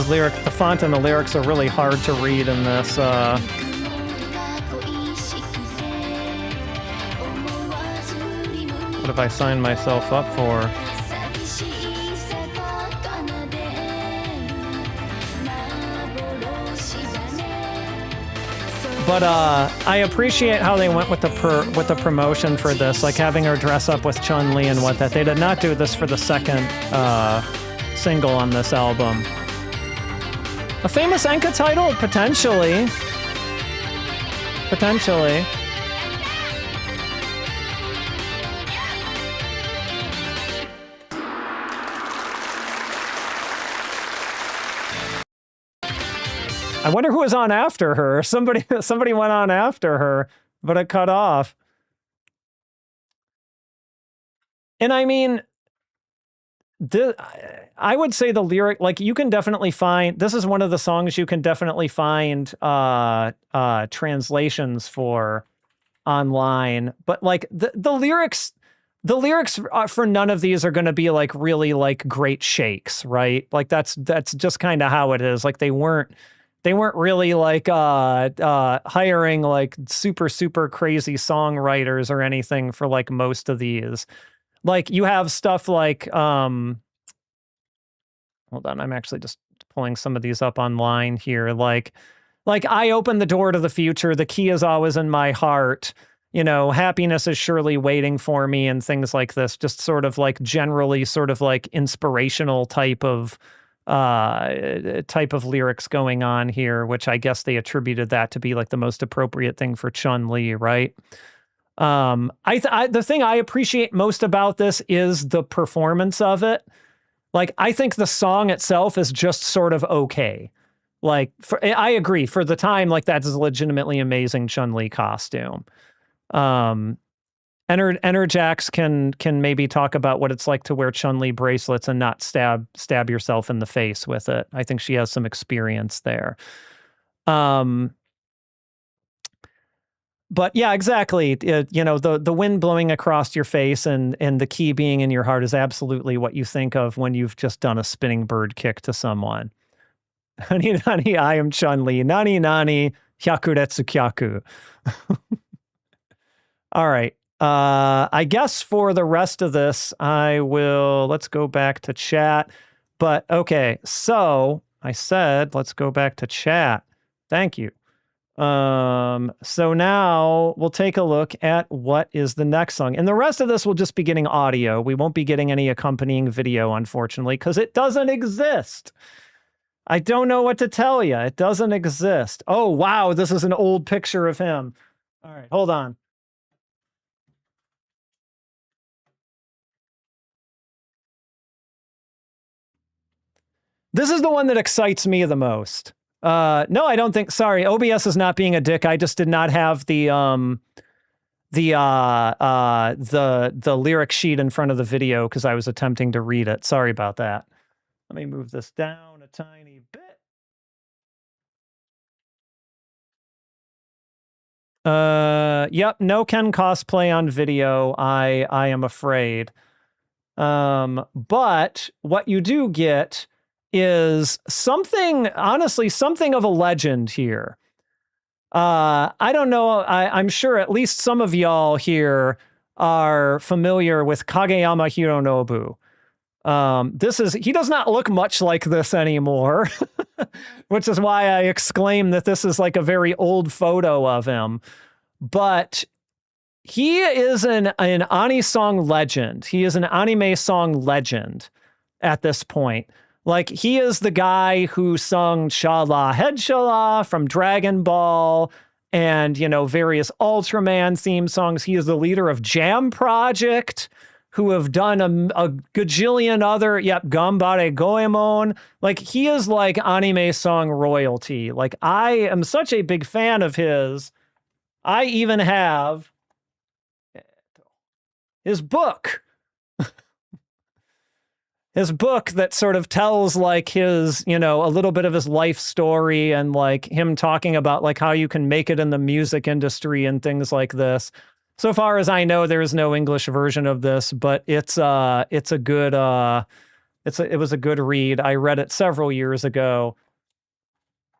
lyric, the font and the lyrics are really hard to read in this. What have I signed myself up for? But I appreciate how they went with the promotion for this, like having her dress up with Chun-Li and what that. They did not do this for the second single on this album. A famous Enka title? Potentially. Potentially. I wonder who was on after her. Somebody went on after her, but it cut off. And I mean, I would say the lyric, like you can definitely find, this is one of the songs you can definitely find translations for online, but like the lyrics for none of these are going to be like really like great shakes, right? Like that's just kind of how it is. Like they weren't really like hiring like super crazy songwriters or anything for like most of these. Like you have stuff like hold on, I'm actually just pulling some of these up online here. Like I open the door to the future, the key is always in my heart. You know, happiness is surely waiting for me and things like this. Just sort of like generally sort of like inspirational type of lyrics going on here, which I guess they attributed that to be like the most appropriate thing for Chun-Li, right? The thing I appreciate most about this is the performance of it. Like, I think the song itself is just sort of okay. Like, I agree, for the time, like, that's a legitimately amazing Chun-Li costume. Enerjax can maybe talk about what it's like to wear Chun-Li bracelets and not stab yourself in the face with it. I think she has some experience there. But yeah, exactly. You know, the wind blowing across your face and the key being in your heart is absolutely what you think of when you've just done a spinning bird kick to someone. Nani nani, I am Chun-Li. Nani nani, hyakuretsu kyaku. All right. I guess for the rest of this, let's go back to chat. But okay, so I said, let's go back to chat. Thank you. So now we'll take a look at what is the next song. And the rest of this will just be getting audio. We won't be getting any accompanying video, unfortunately, because it doesn't exist. I don't know what to tell you. It doesn't exist. Oh, wow. This is an old picture of him. All right, hold on. This is the one that excites me the most. No, I don't think, sorry, OBS is not being a dick. I just did not have the lyric sheet in front of the video because I was attempting to read it. Sorry about that. Let me move this down a tiny bit. Yep, no Ken cosplay on video, I am afraid. But what you do get is something, honestly, something of a legend here. I don't know, I'm sure at least some of y'all here are familiar with Kageyama Hironobu. He does not look much like this anymore, which is why I exclaim that this is like a very old photo of him. But he is an Ani song legend. He is an anime song legend at this point. Like, he is the guy who sung Shala Head Shala from Dragon Ball and, you know, various Ultraman theme songs. He is the leader of Jam Project, who have done a gajillion other, Gambare Goemon. Like, he is like anime song royalty. Like, I am such a big fan of his. I even have his book. His book that sort of tells like his, you know, a little bit of his life story and like him talking about like how you can make it in the music industry and things like this. So far as I know, there is no English version of this, but it was a good read. I read it several years ago.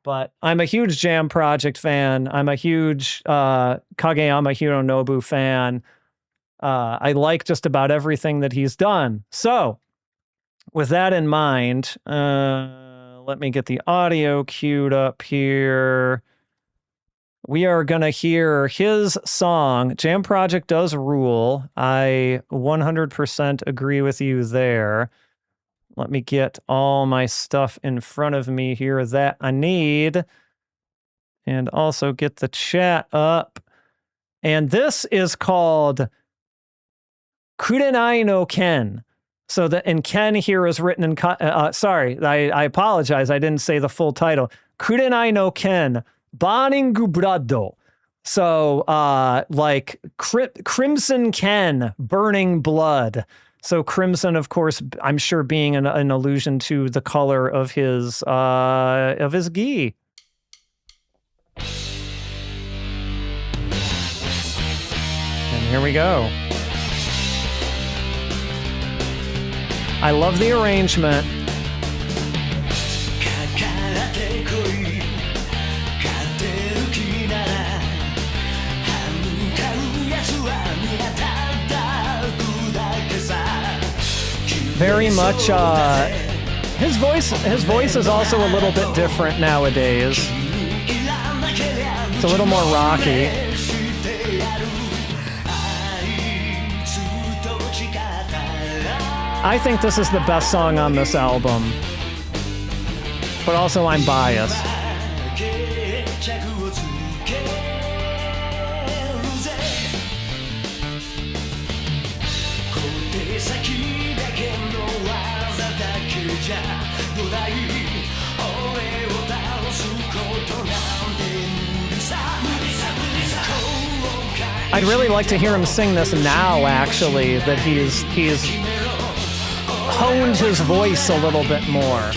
But I'm a huge Jam Project fan. I'm a huge Kageyama Hironobu fan. I like just about everything that he's done. So, with that in mind, let me get the audio queued up here. we are going to hear his song. Jam Project does rule. I 100% agree with you there. Let me get all my stuff in front of me here that I need. And also get the chat up. And this is called Kurenai no Ken. So and Ken here is written in... sorry, I apologize. I didn't say the full title. Kurenai no Ken, Burning Blood. So like Crimson Ken, Burning Blood. So crimson, of course, I'm sure being an allusion to the color of his gi. And here we go. I love the arrangement. Very much, his voice is also a little bit different nowadays. It's a little more rocky. I think this is the best song on this album, but also I'm biased. I'd really like to hear him sing this now, actually, that he's honed his voice a little bit more.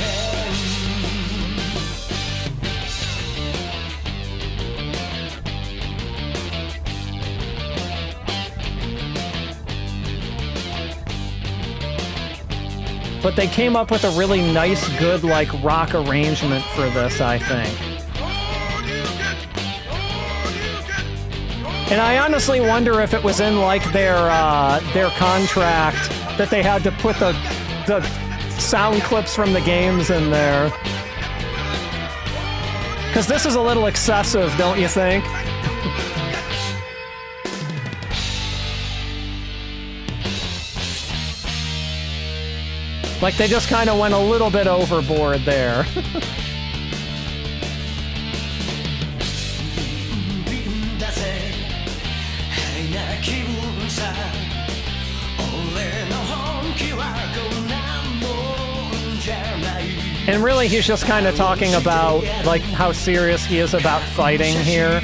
But they came up with a really nice, good, like, rock arrangement for this, I think. And I honestly wonder if it was in, like, their contract that they had to put the sound clips from the games in there. Because this is a little excessive, don't you think? Like, they just kind of went a little bit overboard there. And really, he's just kind of talking about, like, how serious he is about fighting here.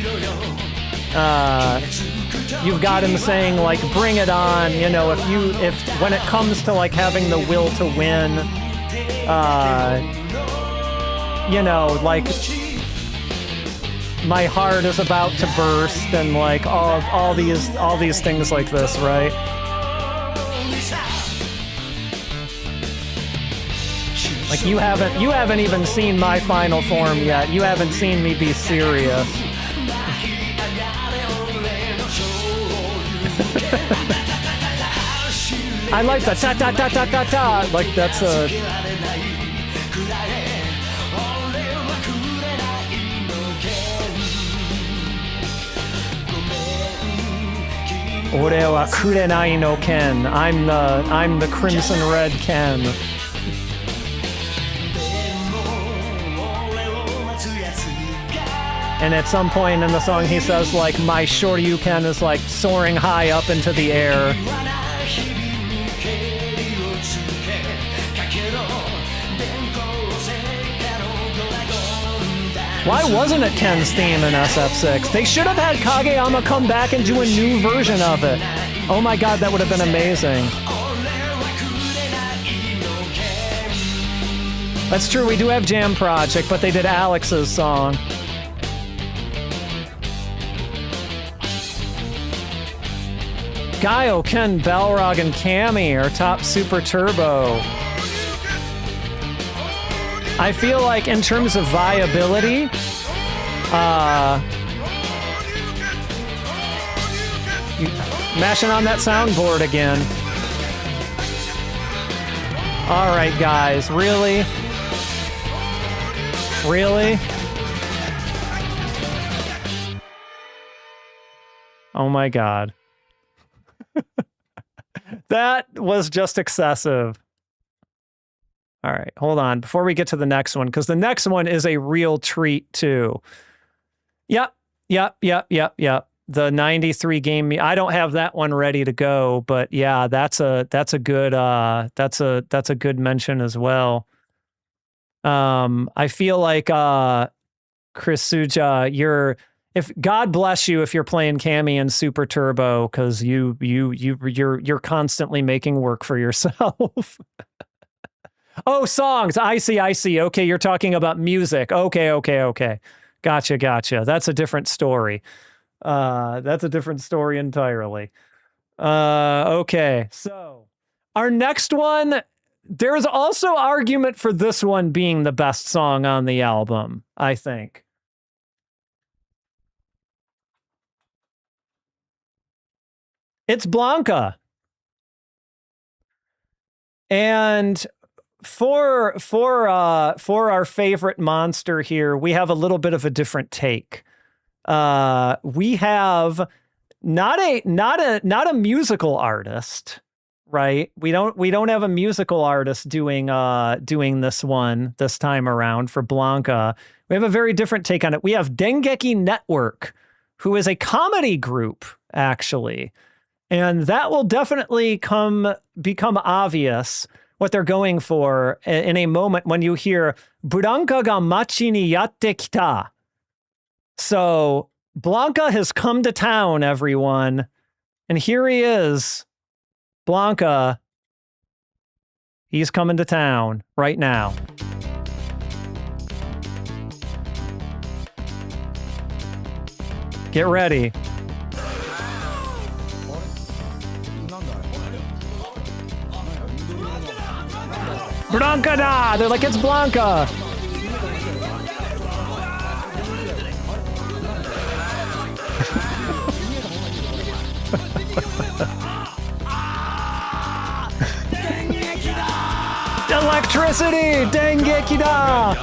You've got him saying, like, bring it on, you know, if when it comes to, like, having the will to win, you know, like, my heart is about to burst, and, like, all these things like this, right? Like, you haven't even seen my final form yet. You haven't seen me be serious. I like the ta ta ta ta ta ta. Like, that's a... Ore wa kurenai no Ken. I'm the crimson red Ken. And at some point in the song, he says, like, my Shoryuken is, like, soaring high up into the air. Why wasn't it Ken's theme in SF6? They should have had Kageyama come back and do a new version of it. Oh my god, that would have been amazing. That's true, we do have Jam Project, but they did Alex's song. Gaio, Ken, Balrog, and Cammy are top Super Turbo. I feel like in terms of viability, mashing on that soundboard again. All right, guys, really? Really? Oh my God. That was just excessive. All right, hold on. Before we get to the next one, because the next one is a real treat too. Yep. The 93 game. I don't have that one ready to go, but yeah, that's a good mention as well. I feel like Chris Suja, if God bless you if you're playing Cammy and Super Turbo, because you're constantly making work for yourself. Oh, songs. I see. Okay, you're talking about music. Okay. Gotcha. That's a different story. That's a different story entirely. Okay, so our next one, there's also argument for this one being the best song on the album, I think. It's Blanca. And for our favorite monster here, we have a little bit of a different take. We have not a musical artist, right? We don't have a musical artist doing this one this time around for Blanca. We have a very different take on it. We have Dengeki Network, who is a comedy group, actually. And that will definitely become obvious what they're going for in a moment when you hear Blanca ga machi ni yatte kita. So Blanca has come to town, everyone. And here he is. Blanca. He's coming to town right now. Get ready. Blanca da! They're like, it's Blanca! Electricity! Dengeki da!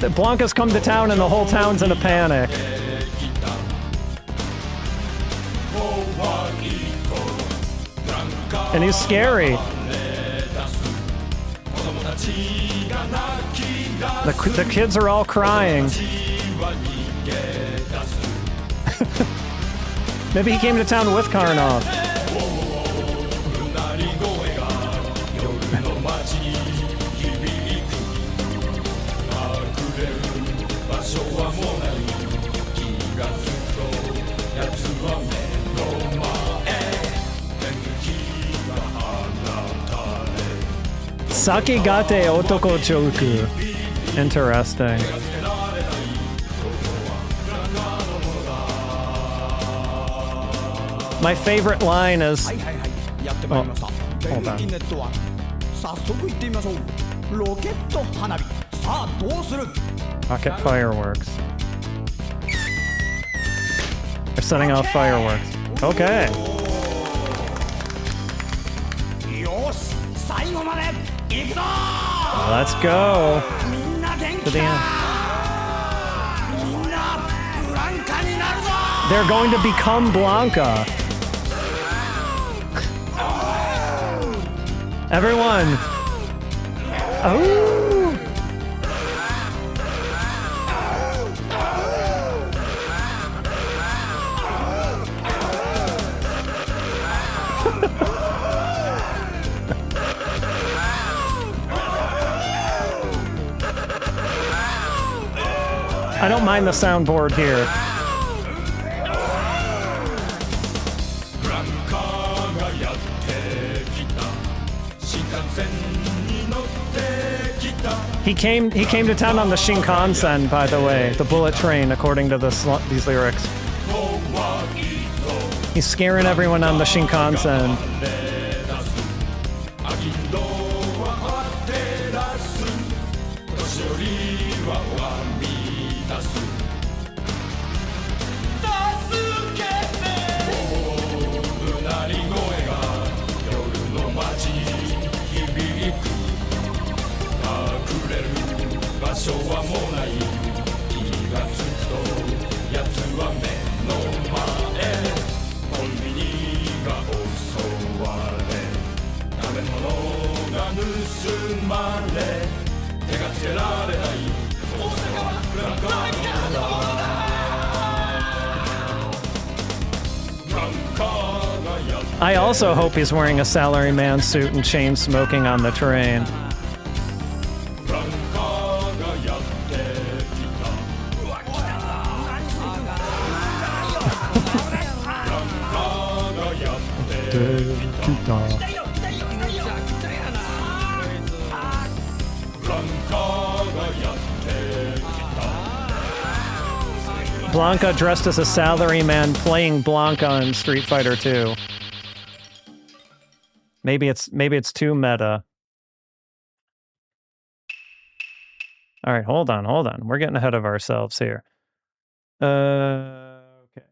Blanca's come to town and the whole town's in a panic. And he's scary. The kids are all crying. Maybe he came to town with Karnov. Sakigate otoko choku. Interesting. My favorite line is... Oh, hold on. Rocket fireworks. They're setting off fireworks. Okay. Let's go to the end. They're going to become Blanca. Everyone. Oh. I don't mind the soundboard here. He came to town on the Shinkansen, by the way, the bullet train, according to these lyrics. He's scaring everyone on the Shinkansen. I also hope he's wearing a salaryman suit and chain smoking on the train. Blanca dressed as a salaryman playing Blanca in Street Fighter 2. Maybe it's too meta. All right, hold on. We're getting ahead of ourselves here. Okay.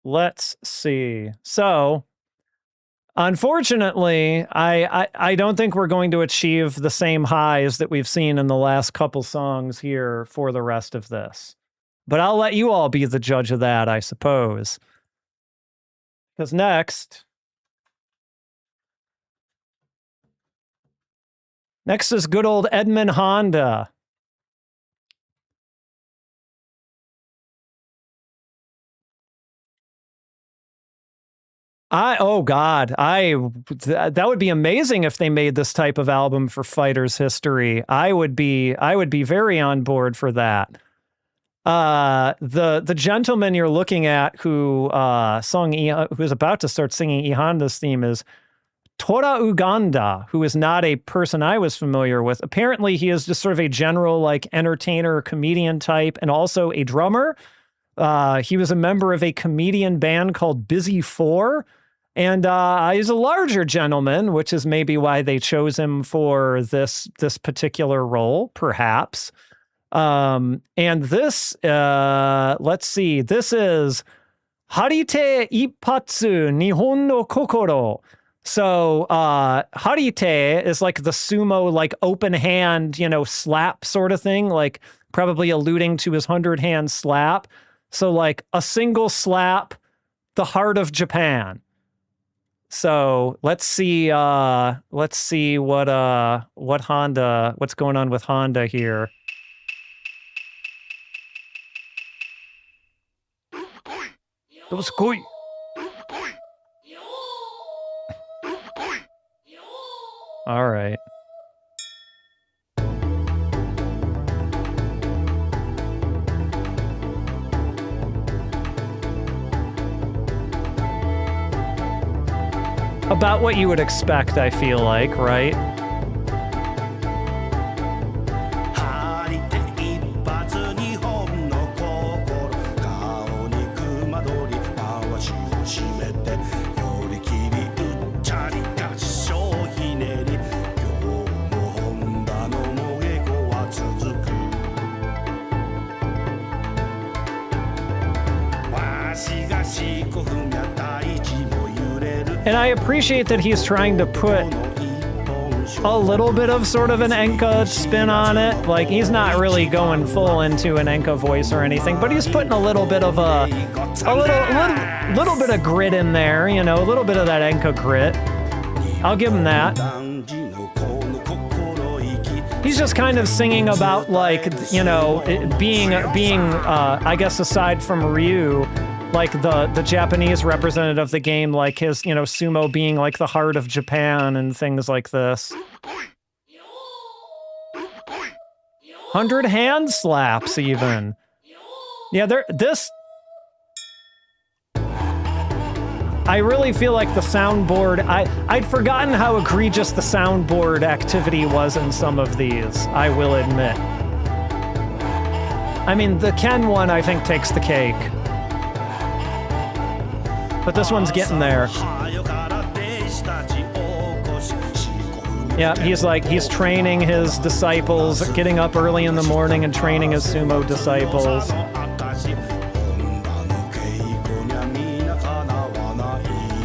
Let's see. So, unfortunately, I don't think we're going to achieve the same highs that we've seen in the last couple songs here for the rest of this. But I'll let you all be the judge of that, I suppose. Because next is good old Edmund Honda. That would be amazing if they made this type of album for Fighters history. I would be very on board for that. The gentleman you're looking at who's about to start singing E Honda's theme is Tora Uganda, who is not a person I was familiar with. Apparently, he is just sort of a general like entertainer, comedian type, and also a drummer. He was a member of a comedian band called Busy Four, and he's a larger gentleman, which is maybe why they chose him for this particular role, perhaps. And this, let's see, this is Harite Ippatsu Nihon no Kokoro. So, Harite is like the sumo, like open hand, slap sort of thing, like probably alluding to his 100-hand slap. So like a single slap, the heart of Japan. So let's see what's going on with Honda here. All right. About what you would expect, I feel like, right? And I appreciate that he's trying to put a little bit of sort of an Enka spin on it. Like, he's not really going full into an Enka voice or anything, but he's putting a little bit of a little bit of grit in there, a little bit of that Enka grit. I'll give him that. He's just kind of singing about, like, being I guess aside from Ryu, like the Japanese representative of the game, like his, sumo being like the heart of Japan and things like this. 100 hand slaps even. Yeah, I really feel like the soundboard, I'd forgotten how egregious the soundboard activity was in some of these, I will admit. I mean, the Ken one, I think, takes the cake. But this one's getting there. Yeah, he's training his disciples, getting up early in the morning and training his sumo disciples.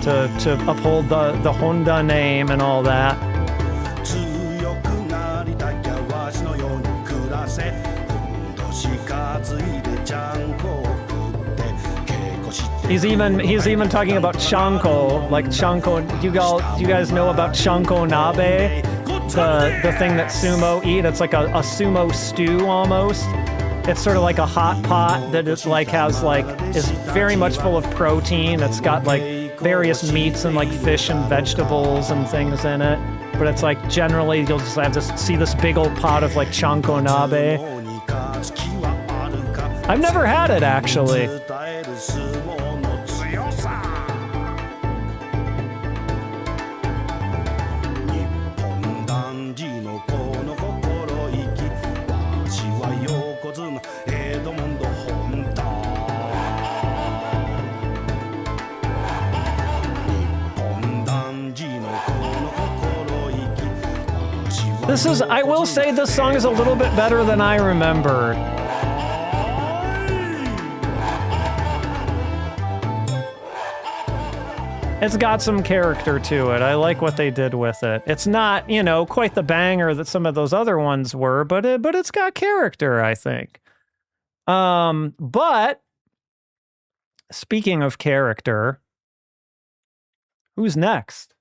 To uphold the Honda name and all that. He's even talking about chanko, like chanko. Do you guys know about chanko nabe? The thing that sumo eat. It's like a sumo stew almost. It's sort of like a hot pot that is like is very much full of protein. It's got like various meats and like fish and vegetables and things in it. But it's like generally you'll just have to see this big old pot of like chanko nabe. I've never had it actually. This is, I will say this song is a little bit better than I remembered. It's got some character to it. I like what they did with it. It's not, you know, quite the banger that some of those other ones were, but it's got character, I think. But speaking of character, who's next?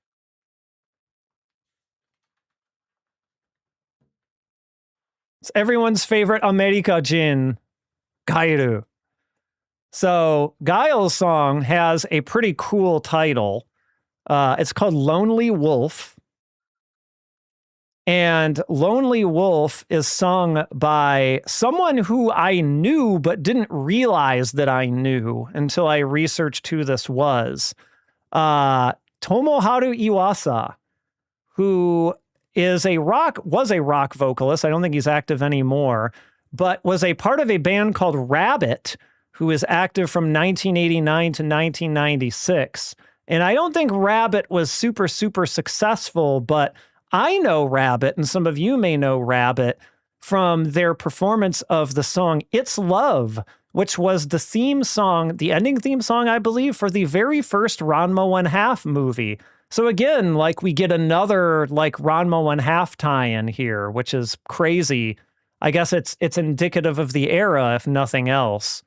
It's everyone's favorite America Jin, Gairu. So Guile's song has a pretty cool title. It's called Lonely Wolf. And Lonely Wolf is sung by someone who I knew but didn't realize that I knew until I researched who this was. Tomoharu Iwasa, who was a rock vocalist. I don't think he's active anymore, but was a part of a band called Rabbit, who is active from 1989 to 1996. And I don't think Rabbit was super, super successful, but I know Rabbit, and some of you may know Rabbit from their performance of the song It's Love, which was the theme song, the ending theme song, I believe, for the very first Ranma 1/2 movie. So again, like we get another like Ranma 1/2 tie-in here, which is crazy. I guess it's indicative of the era, if nothing else.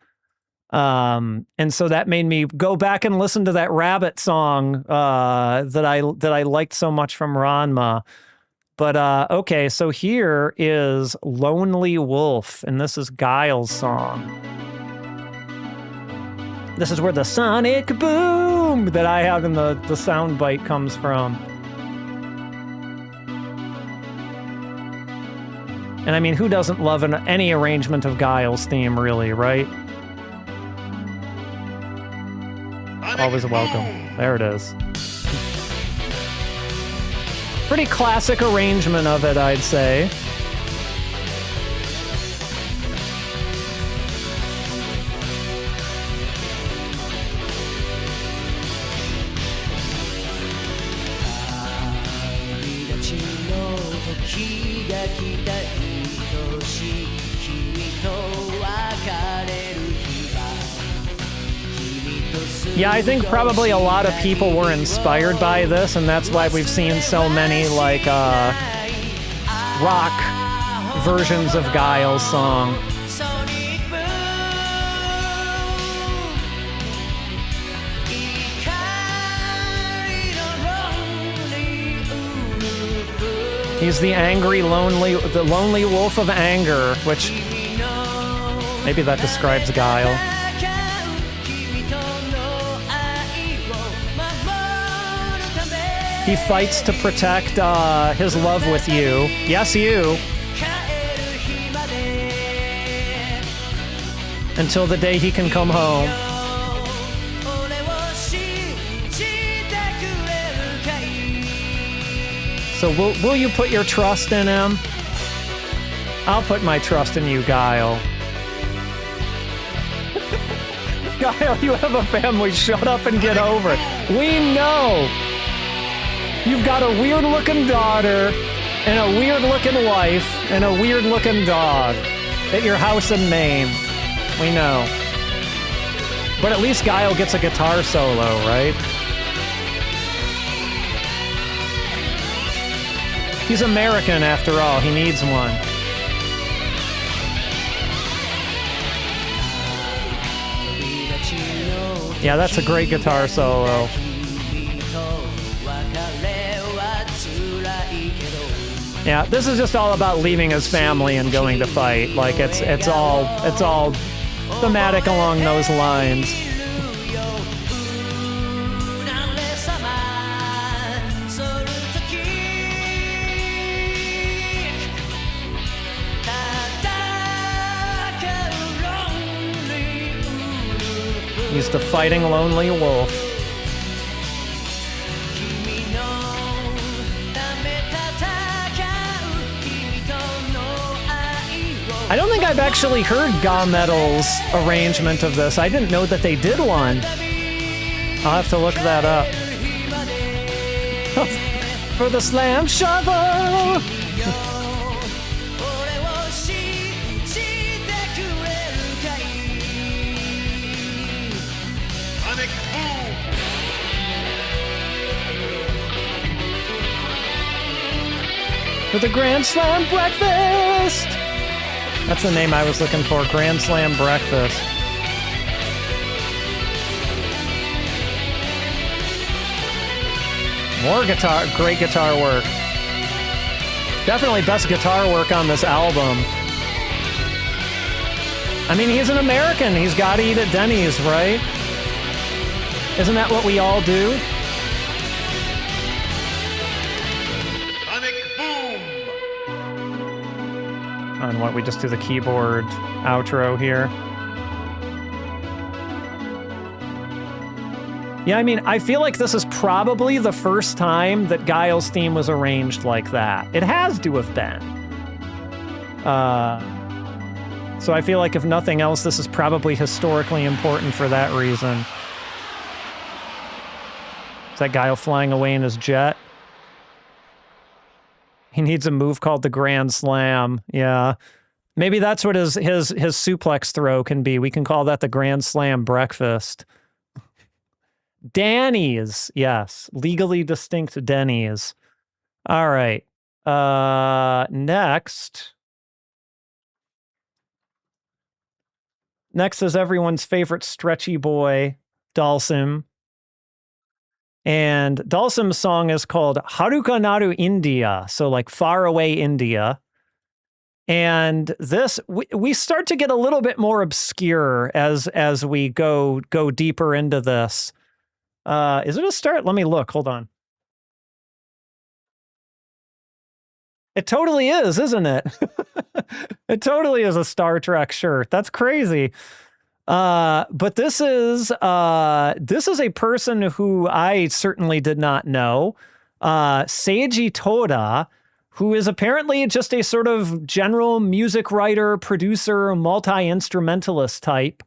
And so that made me go back and listen to that Rabbit song that I liked so much from Ranma. But okay, so here is Lonely Wolf, and this is Guile's song. This is where the sonic boom that I have in the sound bite comes from. And I mean, who doesn't love any arrangement of Guile's theme, really, right? Always welcome. There it is. Pretty classic arrangement of it, I'd say. Yeah, I think probably a lot of people were inspired by this, and that's why we've seen so many, like, rock versions of Guile's song. He's the lonely wolf of anger, which maybe that describes Guile. He fights to protect his love with you. Yes, you. Until the day he can come home. So will you put your trust in him? I'll put my trust in you, Guile. Guile, you have a family. Shut up and get over it. We know. You've got a weird-looking daughter, and a weird-looking wife, and a weird-looking dog at your house in Maine. We know. But at least Guile gets a guitar solo, right? He's American, after all. He needs one. Yeah, that's a great guitar solo. Yeah, this is just all about leaving his family and going to fight. Like it's all thematic along those lines. He's the fighting lonely wolf. I don't think I've actually heard Ga Metal's arrangement of this. I didn't know that they did one. I'll have to look that up. For the slam shovel! For the Grand Slam Breakfast! That's the name I was looking for, Grand Slam Breakfast. More guitar, great guitar work. Definitely best guitar work on this album. I mean, he's an American. He's got to eat at Denny's, right? Isn't that what we all do? And what, we just do the keyboard outro here. Yeah, I mean, I feel like this is probably the first time that Guile's theme was arranged like that. It has to have been. So I feel like if nothing else, this is probably historically important for that reason. Is that Guile flying away in his jet? He needs a move called the Grand Slam. Yeah. Maybe that's what his suplex throw can be. We can call that the Grand Slam Breakfast. Denny's. Yes. Legally distinct Denny's. All right. Next. Next is everyone's favorite stretchy boy, Dalsim. And Dalsim's song is called Haruka Naru India, so like far away India. And this, we start to get a little bit more obscure as we go deeper into this. Is it a start? Let me look. Hold on. It totally is, isn't it? It totally is a Star Trek shirt. That's crazy. But this is a person who I certainly did not know, Seiji Toda, who is apparently just a sort of general music writer, producer, multi-instrumentalist type.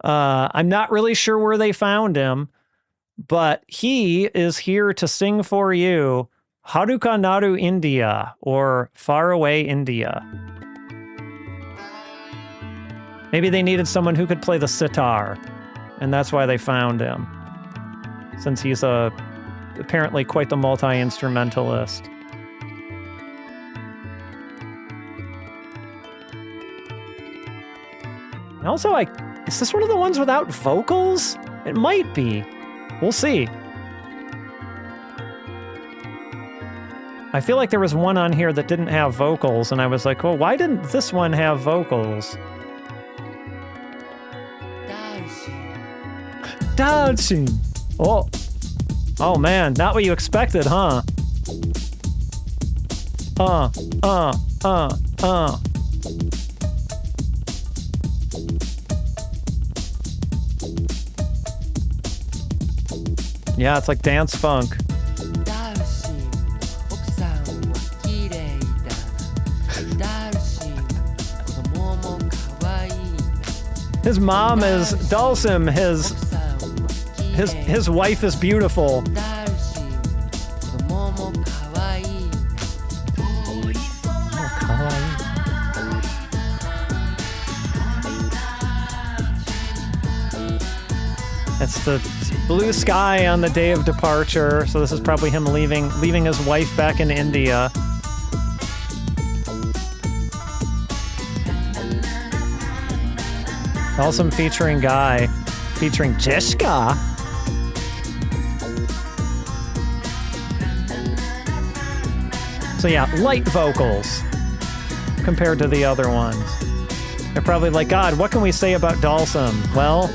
I'm not really sure where they found him, but he is here to sing for you Haruka Naru India, or Far Away India. Maybe they needed someone who could play the sitar, and that's why they found him, since he's apparently quite the multi-instrumentalist. And also, is this one of the ones without vocals? It might be. We'll see. I feel like there was one on here that didn't have vocals, and I was like, well, why didn't this one have vocals? Dancing. Oh man, not what you expected, huh? Yeah, it's like dance funk. His mom is Dalsim. His wife is beautiful. It's the blue sky on the day of departure, so this is probably him leaving his wife back in India. Dalsim featuring Guy, featuring Jessica. So yeah, light vocals compared to the other ones. They're probably like, God, what can we say about Dalsim? Well,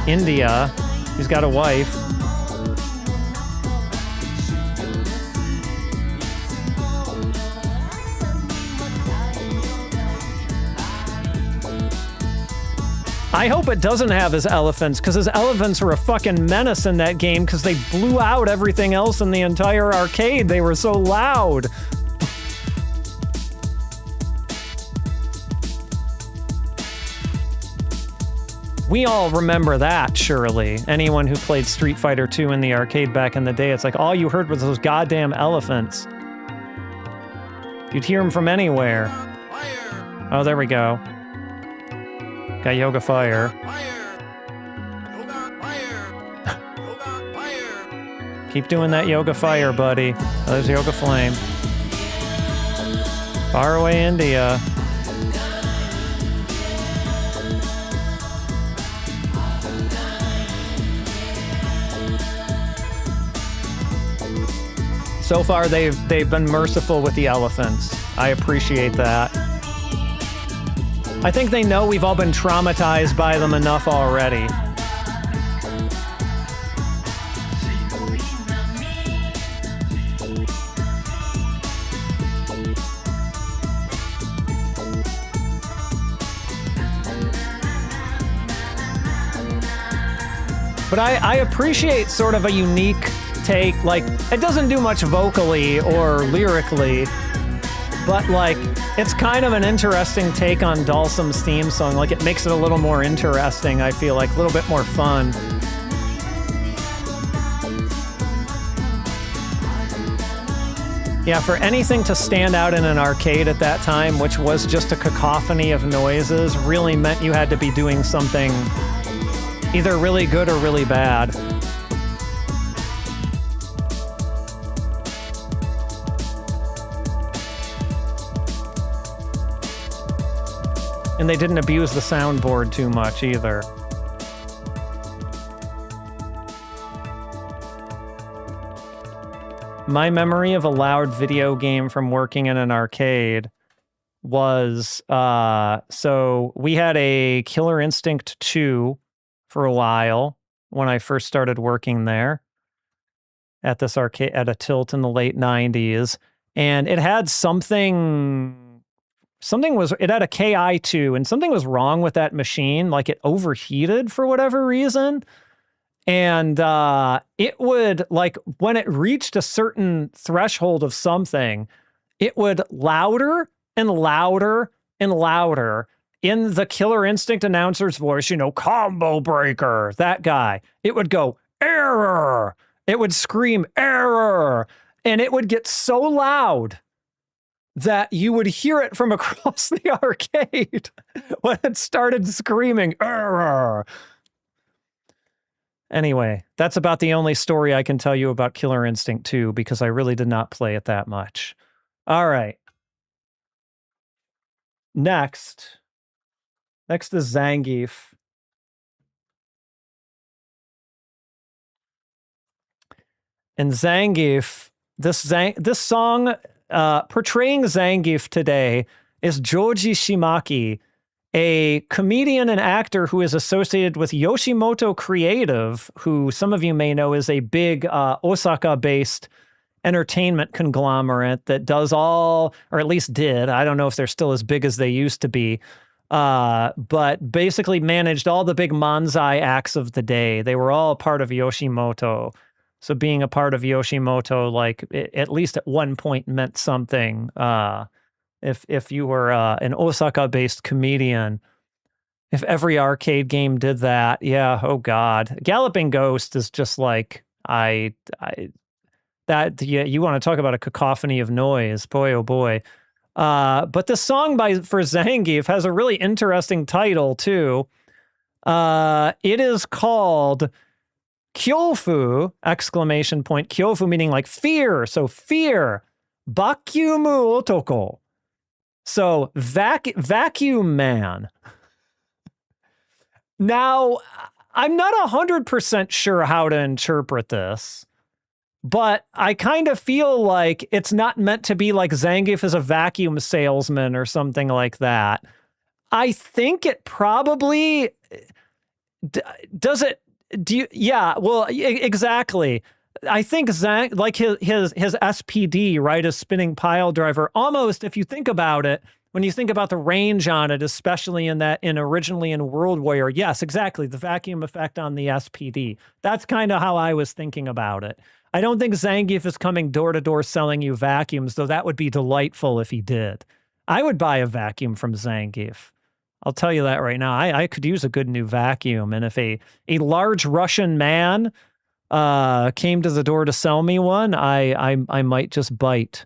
India, he's got a wife. I hope it doesn't have his elephants, because his elephants were a fucking menace in that game because they blew out everything else in the entire arcade. They were so loud. We all remember that, surely. Anyone who played Street Fighter 2 in the arcade back in the day, it's like all you heard was those goddamn elephants. You'd hear them from anywhere. Fire! Oh, there we go. Got Yoga Fire. Fire! Yoga fire! Yoga fire! Keep doing that Yoga Fire, buddy. Oh, there's Yoga Flame. Far away India. So far, they've been merciful with the elephants. I appreciate that. I think they know we've all been traumatized by them enough already. But I appreciate sort of a unique take. Like, it doesn't do much vocally or lyrically, but like, it's kind of an interesting take on Dhalsim's theme song. Like, it makes it a little more interesting, I feel like, a little bit more fun. Yeah, for anything to stand out in an arcade at that time, which was just a cacophony of noises, really meant you had to be doing something either really good or really bad. And they didn't abuse the soundboard too much either. My memory of a loud video game from working in an arcade was, so we had a Killer Instinct 2 for a while when I first started working there at this arcade, at a Tilt in the late 90s. And it had it had a KI2 and something was wrong with that machine. Like, it overheated for whatever reason. And it would, like, when it reached a certain threshold of something, it would louder and louder and louder in the Killer Instinct announcer's voice, you know, combo breaker, that guy. It would go, error. It would scream, error. And it would get so loud that you would hear it from across the arcade when it started screaming, error. Anyway, that's about the only story I can tell you about Killer Instinct 2, because I really did not play it that much. All right. Next is Zangief. And Zangief, this song portraying Zangief today is Joji Shimaki, a comedian and actor who is associated with Yoshimoto Creative, who some of you may know is a big Osaka-based entertainment conglomerate that does all, or at least did, I don't know if they're still as big as they used to be, but basically managed all the big manzai acts of the day. They were all part of Yoshimoto. So being a part of Yoshimoto, like, at least at one point meant something. If you were an Osaka-based comedian, if every arcade game did that, yeah, oh God. Galloping Ghost is just like, you want to talk about a cacophony of noise, boy, oh boy. But this song for Zangief has a really interesting title too. It is called Kyofu, exclamation point, Kyofu meaning like fear, so fear, Bakyumu Otoko. So vacuum man. Now, I'm not 100% sure how to interpret this, but I kind of feel like it's not meant to be like Zangief is a vacuum salesman or something like that. I think it probably does it. Yeah, well, exactly. I think like his SPD, right, his spinning pile driver, almost, if you think about it, when you think about the range on it, especially originally in World Warrior, yes, exactly, the vacuum effect on the SPD. That's kind of how I was thinking about it. I don't think Zangief is coming door to door selling you vacuums, though that would be delightful if he did. I would buy a vacuum from Zangief. I'll tell you that right now. I could use a good new vacuum, and if a large Russian man came to the door to sell me one, I might just bite.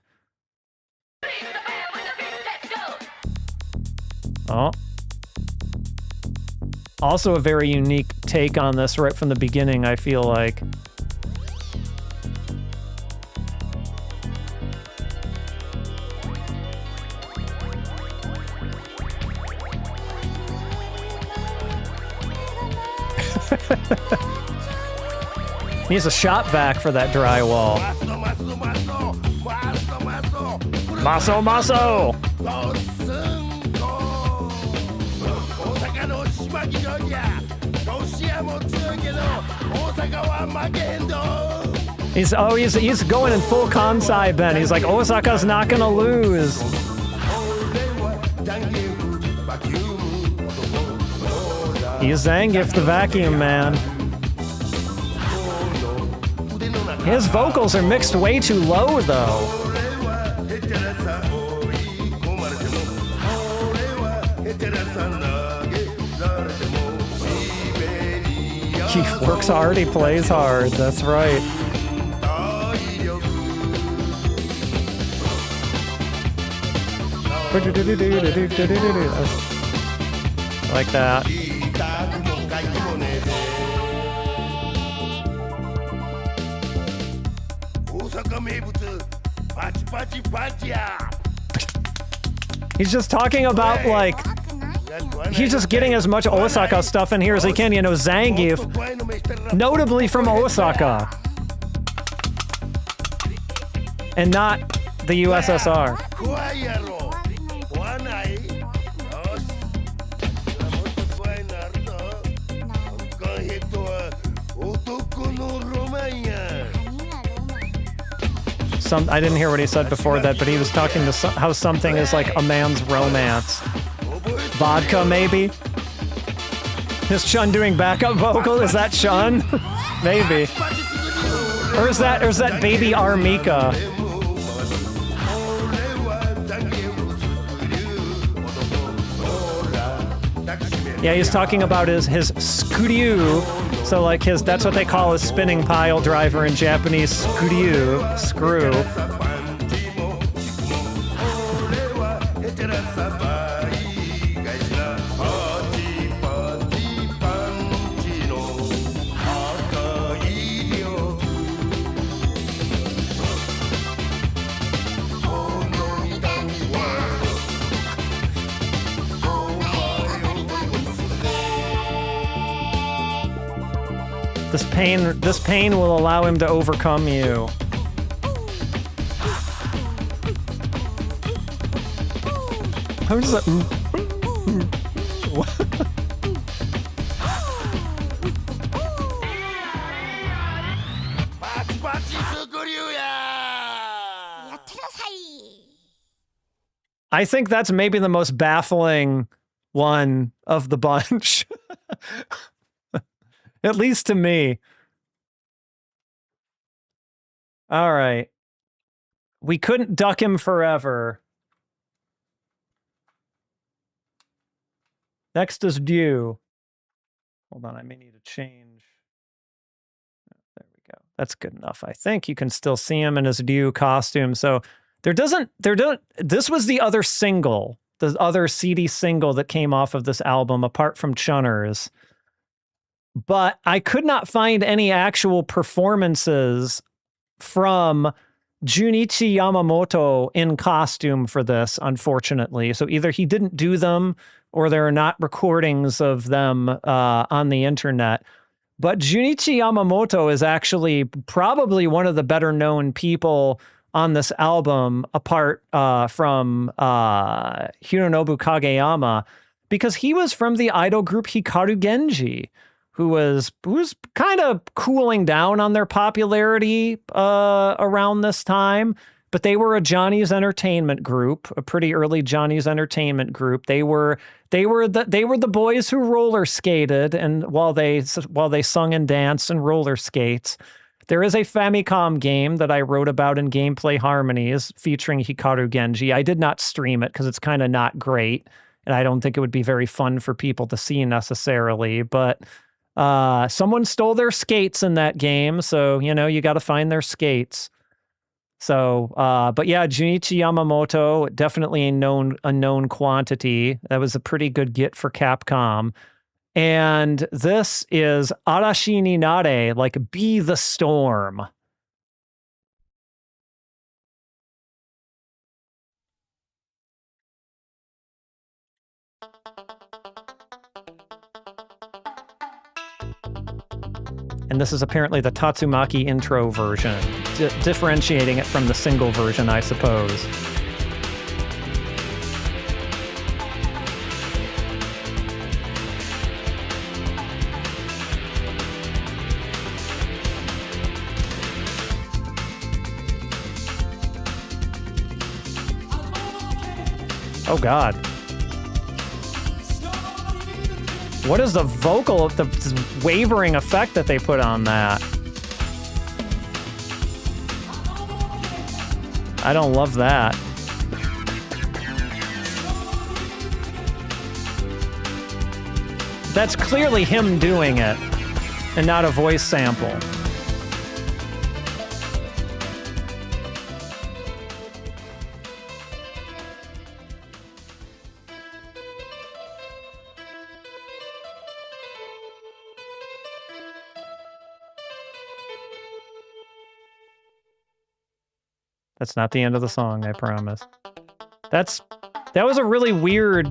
Oh. Also a very unique take on this right from the beginning, I feel like. Needs a shop vac for that drywall. Maso! He's going in full Kansai Ben. He's like, Osaka's not gonna lose. He's Zangief, the vacuum man. His vocals are mixed way too low, though. He works hard, he plays hard, that's right. Like that. He's just talking about, like, he's just getting as much Osaka stuff in here as he can. You know, Zangief, notably from Osaka. And not the USSR. I didn't hear what he said before that, but he was talking to how something is like a man's romance. Vodka, maybe? Is Chun doing backup vocal? Is that Chun? Maybe. Or is that baby Armika? Yeah, he's talking about his skuryu. So like that's what they call a spinning pile driver in Japanese, skuryu, screw. This pain will allow him to overcome you. How does that? I think that's maybe the most baffling one of the bunch. At least to me. All right. We couldn't duck him forever. Next is Dew. Hold on, I may need to change. There we go. That's good enough. I think you can still see him in his Dew costume. So this was the other single, the other CD single that came off of this album, apart from Chunner's. But I could not find any actual performances from Junichi Yamamoto in costume for this, unfortunately. So either he didn't do them or there are not recordings of them on the internet. But Junichi Yamamoto is actually probably one of the better known people on this album, apart from Hironobu Kageyama, because he was from the idol group Hikaru Genji, who was kind of cooling down on their popularity around this time. but they were a Johnny's Entertainment group, a pretty early Johnny's Entertainment group. They were the boys who roller skated, and while they sung and danced and roller skates. There is a Famicom game that I wrote about in Gameplay Harmonies featuring Hikaru Genji. I did not stream it because it's kind of not great, and I don't think it would be very fun for people to see necessarily, but someone stole their skates in that game, so, you got to find their skates. So, but yeah, Junichi Yamamoto, definitely a known quantity. That was a pretty good get for Capcom. And this is Arashi ni Nare, like be the storm. And this is apparently the Tatsumaki intro version, differentiating it from the single version, I suppose. Oh, God. What is the vocal, the wavering effect that they put on that? I don't love that. That's clearly him doing it, and not a voice sample. That's not the end of the song, I promise. That was a really weird...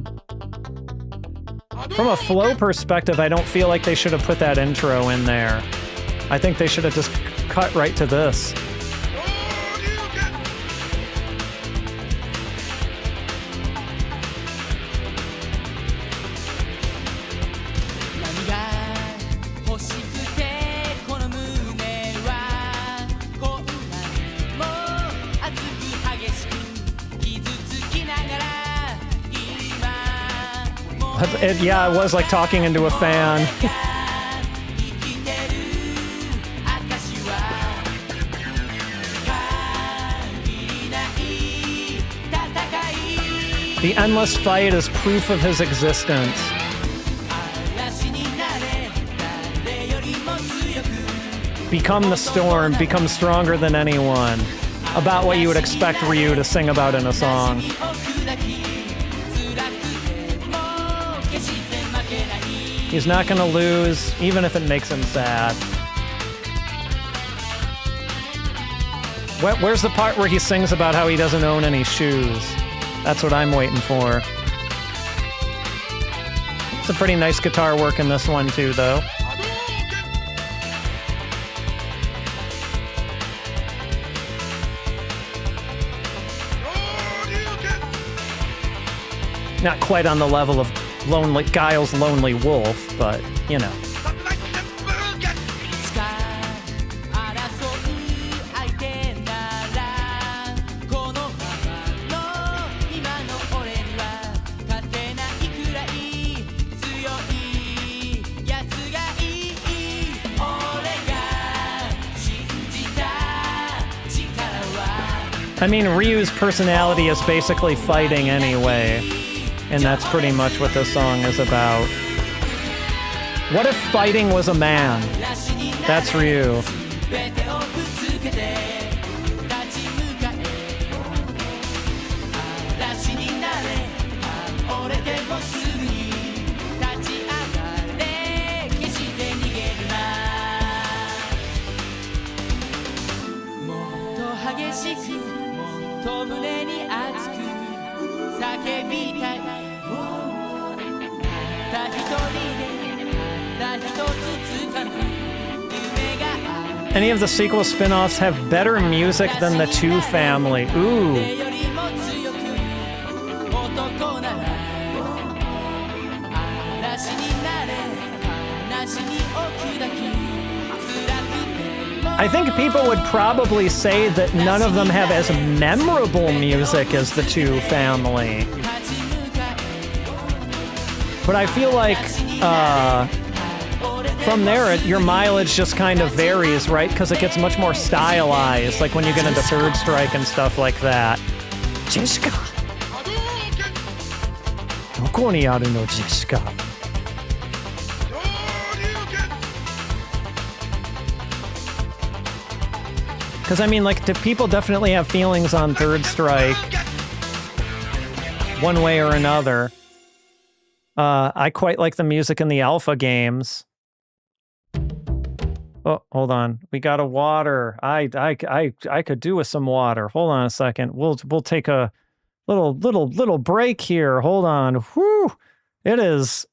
From a flow perspective, I don't feel like they should have put that intro in there. I think they should have just cut right to this. Yeah, it was like talking into a fan. The endless fight is proof of his existence. Become the storm, become stronger than anyone. About what you would expect Ryu to sing about in a song. He's not gonna lose, even if it makes him sad. Where's the part where he sings about how he doesn't own any shoes? That's what I'm waiting for. Some pretty nice guitar work in this one too, though. Not quite on the level of Guile's Lonely Wolf, but, you know. I mean, Ryu's personality is basically fighting anyway, and that's pretty much what this song is about. What if fighting was a man? That's Ryu. Any of the sequel spin-offs have better music than the Two family. Ooh. I think people would probably say that none of them have as memorable music as the 2 family. But I feel like from there, your mileage just kind of varies, right? Because it gets much more stylized, like when you get into Third Strike and stuff like that. Jessica. どこにあるの、Jessica? Because, I mean, like, people definitely have feelings on Third Strike one way or another. I quite like the music in the alpha games. Oh, hold on. We got a water. I could do with some water. Hold on a second. We'll take a little break here. Hold on. Whew. It is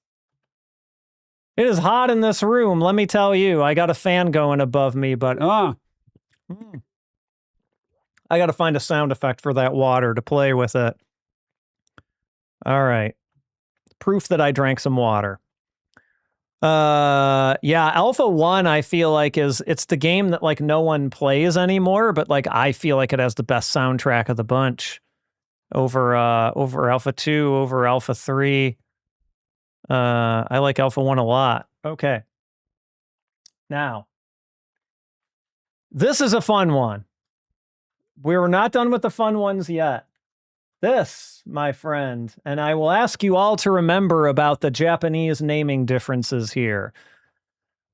hot in this room, let me tell you. I got a fan going above me, but I got to find a sound effect for that water to play with it. All right. Proof that I drank some water. Yeah, Alpha 1 I feel like it's the game that like no one plays anymore, but like I feel like it has the best soundtrack of the bunch over Alpha 2, over Alpha 3. I like Alpha 1 a lot. Okay. Now, this is a fun one. We're not done with the fun ones yet. This, my friend, and I will ask you all to remember about the Japanese naming differences here.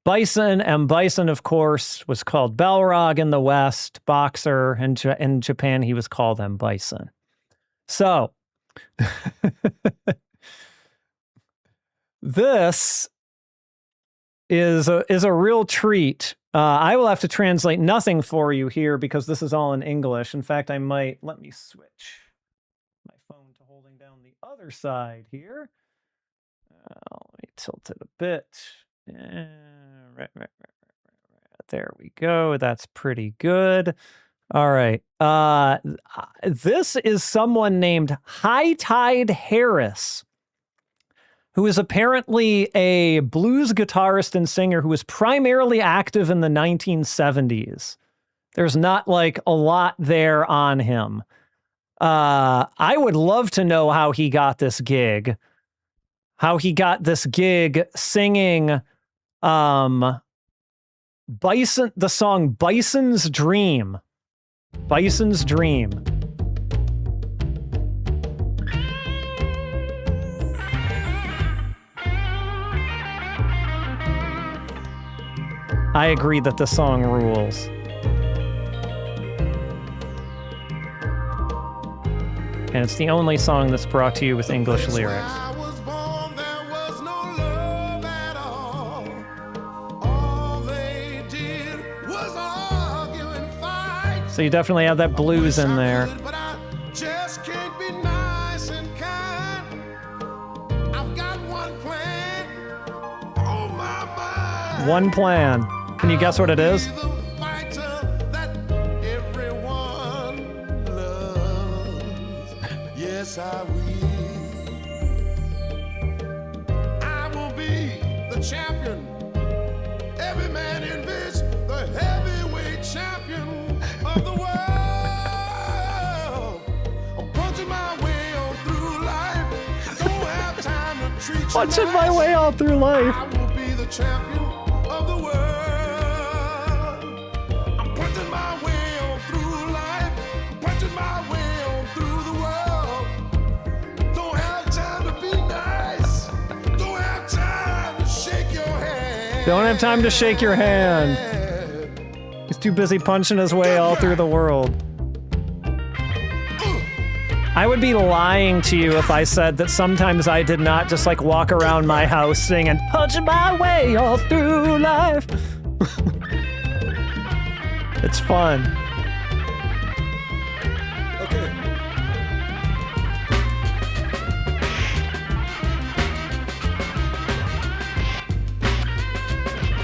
Bison, and Bison, of course, was called Balrog in the West, Boxer, and in Japan he was called M. Bison. So, this is a real treat. I will have to translate nothing for you here because this is all in English. In fact, I might, let me switch my phone to holding down the other side here. Let me tilt it a bit. Right. There we go. That's pretty good. All right. This is someone named High Tide Harris, who is apparently a blues guitarist and singer who was primarily active in the 1970s. There's not like a lot there on him. I would love to know how he got this gig. How he got this gig singing Bison, the song Bison's Dream. Bison's Dream. I agree that the song rules. And it's the only song that's brought to you with English lyrics. So you definitely have that blues in there. One plan. Can you guess what it is? Yes, I will be the champion. Every man envies the heavyweight champion of the world. I'm punching my way on through life. Don't have time to treat you Punching my way all through life. I will be the champion of the world. I'm punching my way on through life. Punching my way on through the world. Don't have time to be nice. Don't have time to shake your hand. Don't have time to shake your hand. He's too busy punching his way all through the world. I would be lying to you if I said that sometimes I did not just like walk around my house singing, punching my way all through life. It's fun. Okay.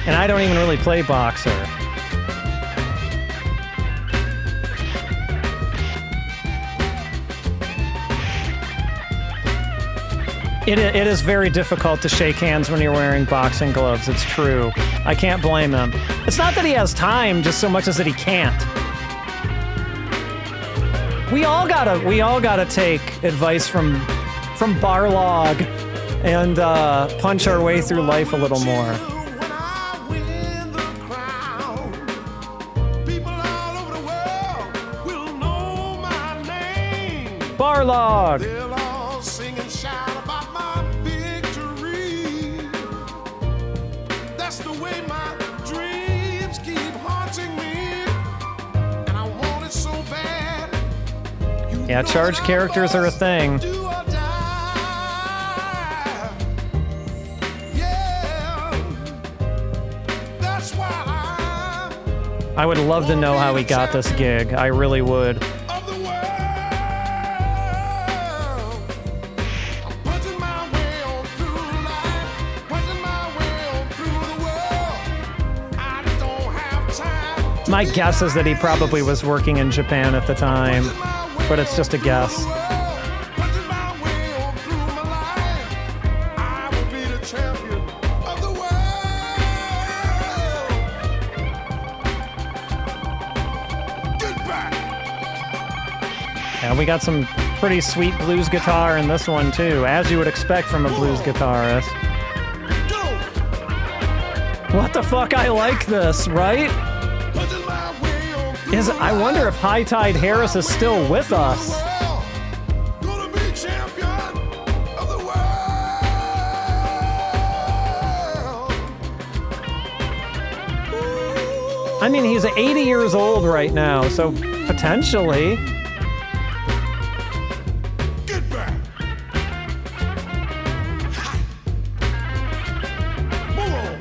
And I don't even really play Boxer. It is very difficult to shake hands when you're wearing boxing gloves. It's true. I can't blame him. It's not that he has time, just so much as that he can't. We all gotta take advice from Barlog and punch our way through life a little more. When I win the crown, people all over the world will know my name. Barlog! They'll all sing and shout about my victory. That's the way my dreams keep haunting me. And I want it so bad. You Yeah, know charged that characters are a must thing. do or die. Yeah. That's why I would love to know how he got this gig. I really would. of the world. I'm punching my way on through life, punching my way on through the world. I don't have time to My be guess is that he probably was working in Japan at the time, punching my way but it's just a on guess. through the world, punching my way on through my life. I will be the champion of the world. Get back. Yeah, we got some pretty sweet blues guitar in this one too, as you would expect from a blues guitarist. Go. What the fuck? I like this, right? Punching my way on through I wonder if High Tide Harris is still with us. Gonna be champion of the world. I mean, he's 80 years old right now, so potentially. Get back. Move on.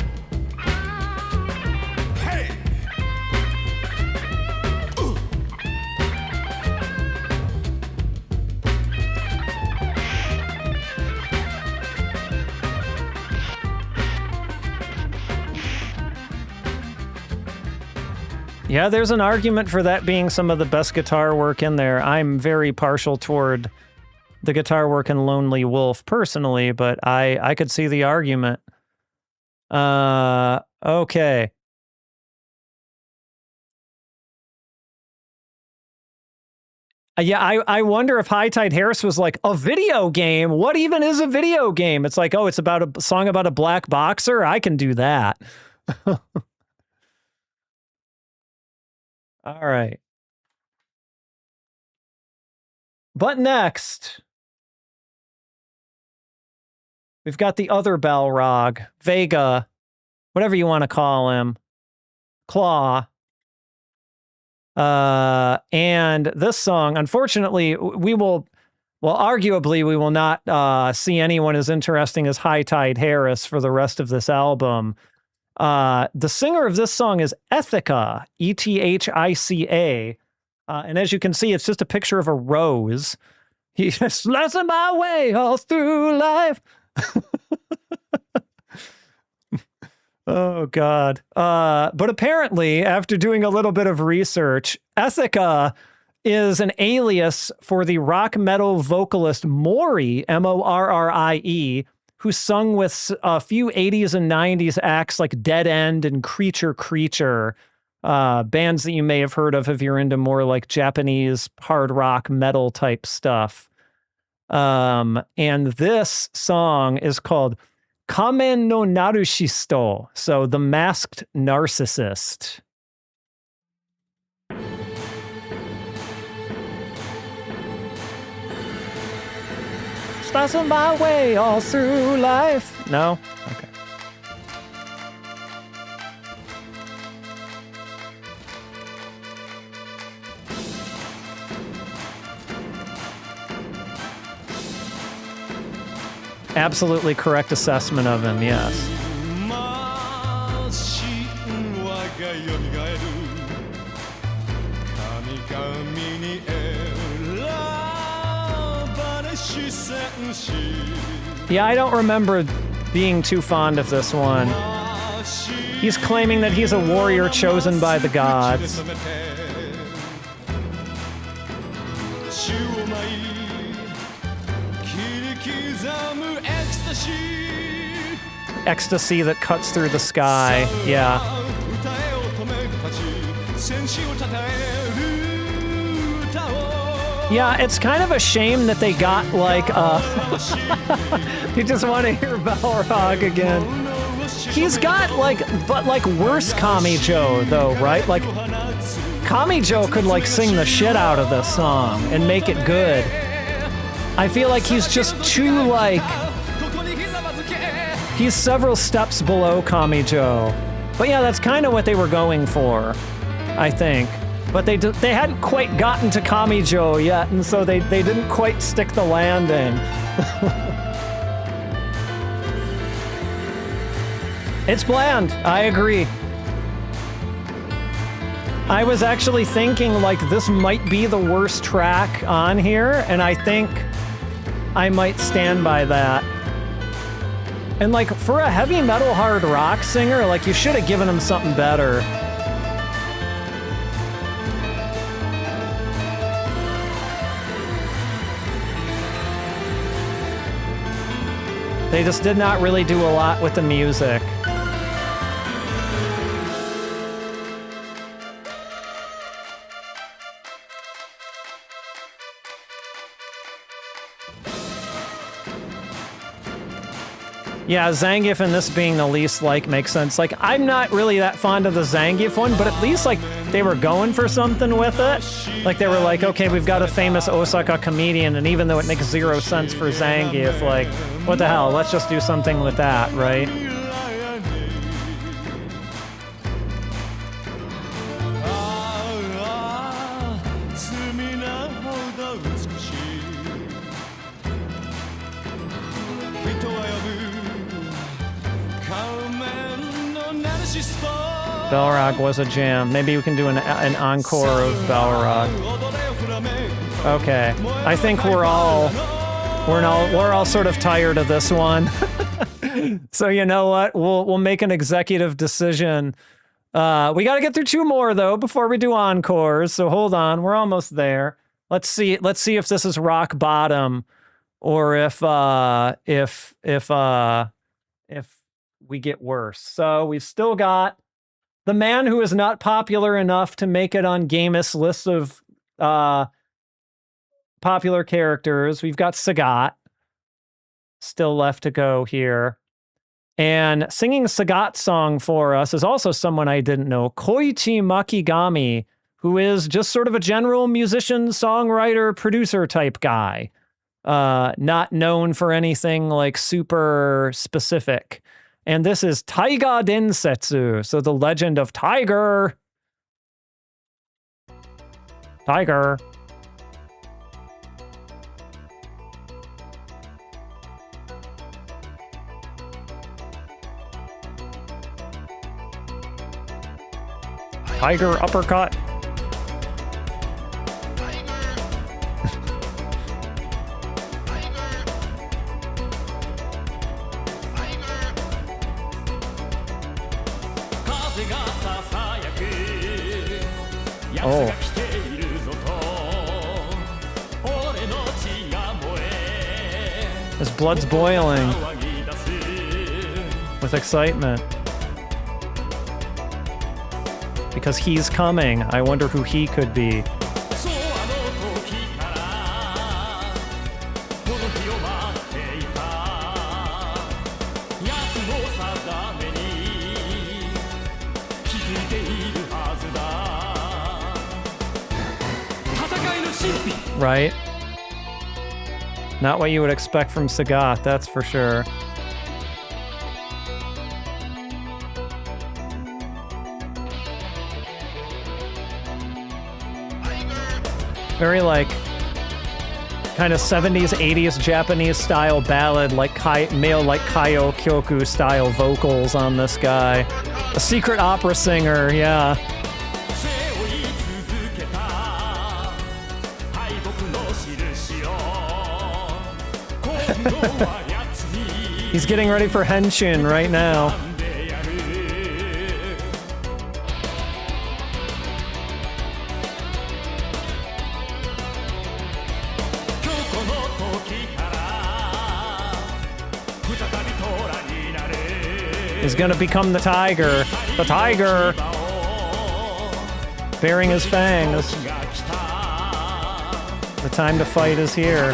Hey. Yeah, there's an argument for that being some of the best guitar work in there. I'm very partial toward the guitar work in Lonely Wolf personally, but I could see the argument. Okay. Yeah, I wonder if High Tide Harris was like, a video game? What even is a video game? It's like, oh, it's about a song about a black boxer? I can do that. All right. But next, we've got the other Balrog, Vega, whatever you want to call him, Claw. And this song, unfortunately, arguably, we will not see anyone as interesting as High Tide Harris for the rest of this album. The singer of this song is Ethica, Ethica. And as you can see, it's just a picture of a rose. He's just slicing my way all through life. Oh, God. But apparently, after doing a little bit of research, Ethica is an alias for the rock metal vocalist Morrie, Morrie, who sung with a few 80s and 90s acts like Dead End and Creature, bands that you may have heard of if you're into more like Japanese hard rock metal type stuff. And this song is called Kamen no Narushisto, so the masked narcissist. Slicing my way all through life. No? Okay. Absolutely correct assessment of him, yes. Yeah, I don't remember being too fond of this one. He's claiming that he's a warrior chosen by the gods. ecstasy that cuts through the sky. Yeah. Yeah, it's kind of a shame that they got like you just want to hear Balrog again. He's got like worse Kami Joe though, right? Like Kami Joe could like sing the shit out of this song and make it good. I feel like he's just too like he's several steps below Kami Joe. But yeah, that's kind of what they were going for, I think. But they hadn't quite gotten to Kami Joe yet, and so they didn't quite stick the landing. It's bland. I agree. I was actually thinking like this might be the worst track on here, and I think I might stand by that. And like for a heavy metal hard rock singer, like you should have given him something better. They just did not really do a lot with the music. Yeah, Zangief and this being the least like makes sense. Like, I'm not really that fond of the Zangief one, but at least like they were going for something with it. Like they were like, okay, we've got a famous Osaka comedian, and even though it makes zero sense for Zangief, like, what the hell? Let's just do something with that, right? Balrog was a jam. Maybe we can do an encore of Balrog. Okay, I think we're all sort of tired of this one. So you know what? We'll make an executive decision. We got to get through 2 more though before we do encores. So hold on, we're almost there. Let's see if this is rock bottom, or if we get worse. So we've still got the man who is not popular enough to make it on Gamest's list of popular characters. We've got Sagat still left to go here. And singing Sagat's song for us is also someone I didn't know, Koichi Makigami, who is just sort of a general musician, songwriter, producer type guy. Not known for anything like super specific. And this is Taiga Densetsu, so the legend of Tiger. Tiger. Tiger uppercut. Oh. His blood's boiling with excitement. Because he's coming. I wonder who he could be. Right? Not what you would expect from Sagat, that's for sure. Very like kind of 70s, 80s Japanese style ballad, like male like Kaio Kyoku style vocals on this guy. A secret opera singer, yeah. He's getting ready for Henshin right now. is gonna become the tiger. The tiger! Baring his fangs. The time to fight is here.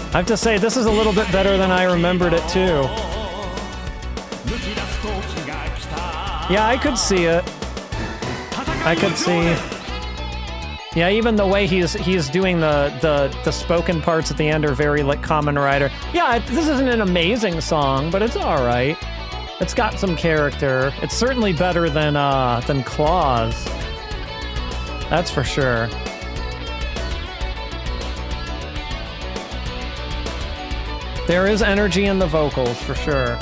I have to say, this is a little bit better than I remembered it, too. Yeah, I could see it. I could see... Yeah, even the way he's doing the spoken parts at the end are very, like, Kamen Rider. Yeah, this isn't an amazing song, but it's alright. It's got some character. It's certainly better than Claws. That's for sure. There is energy in the vocals, for sure.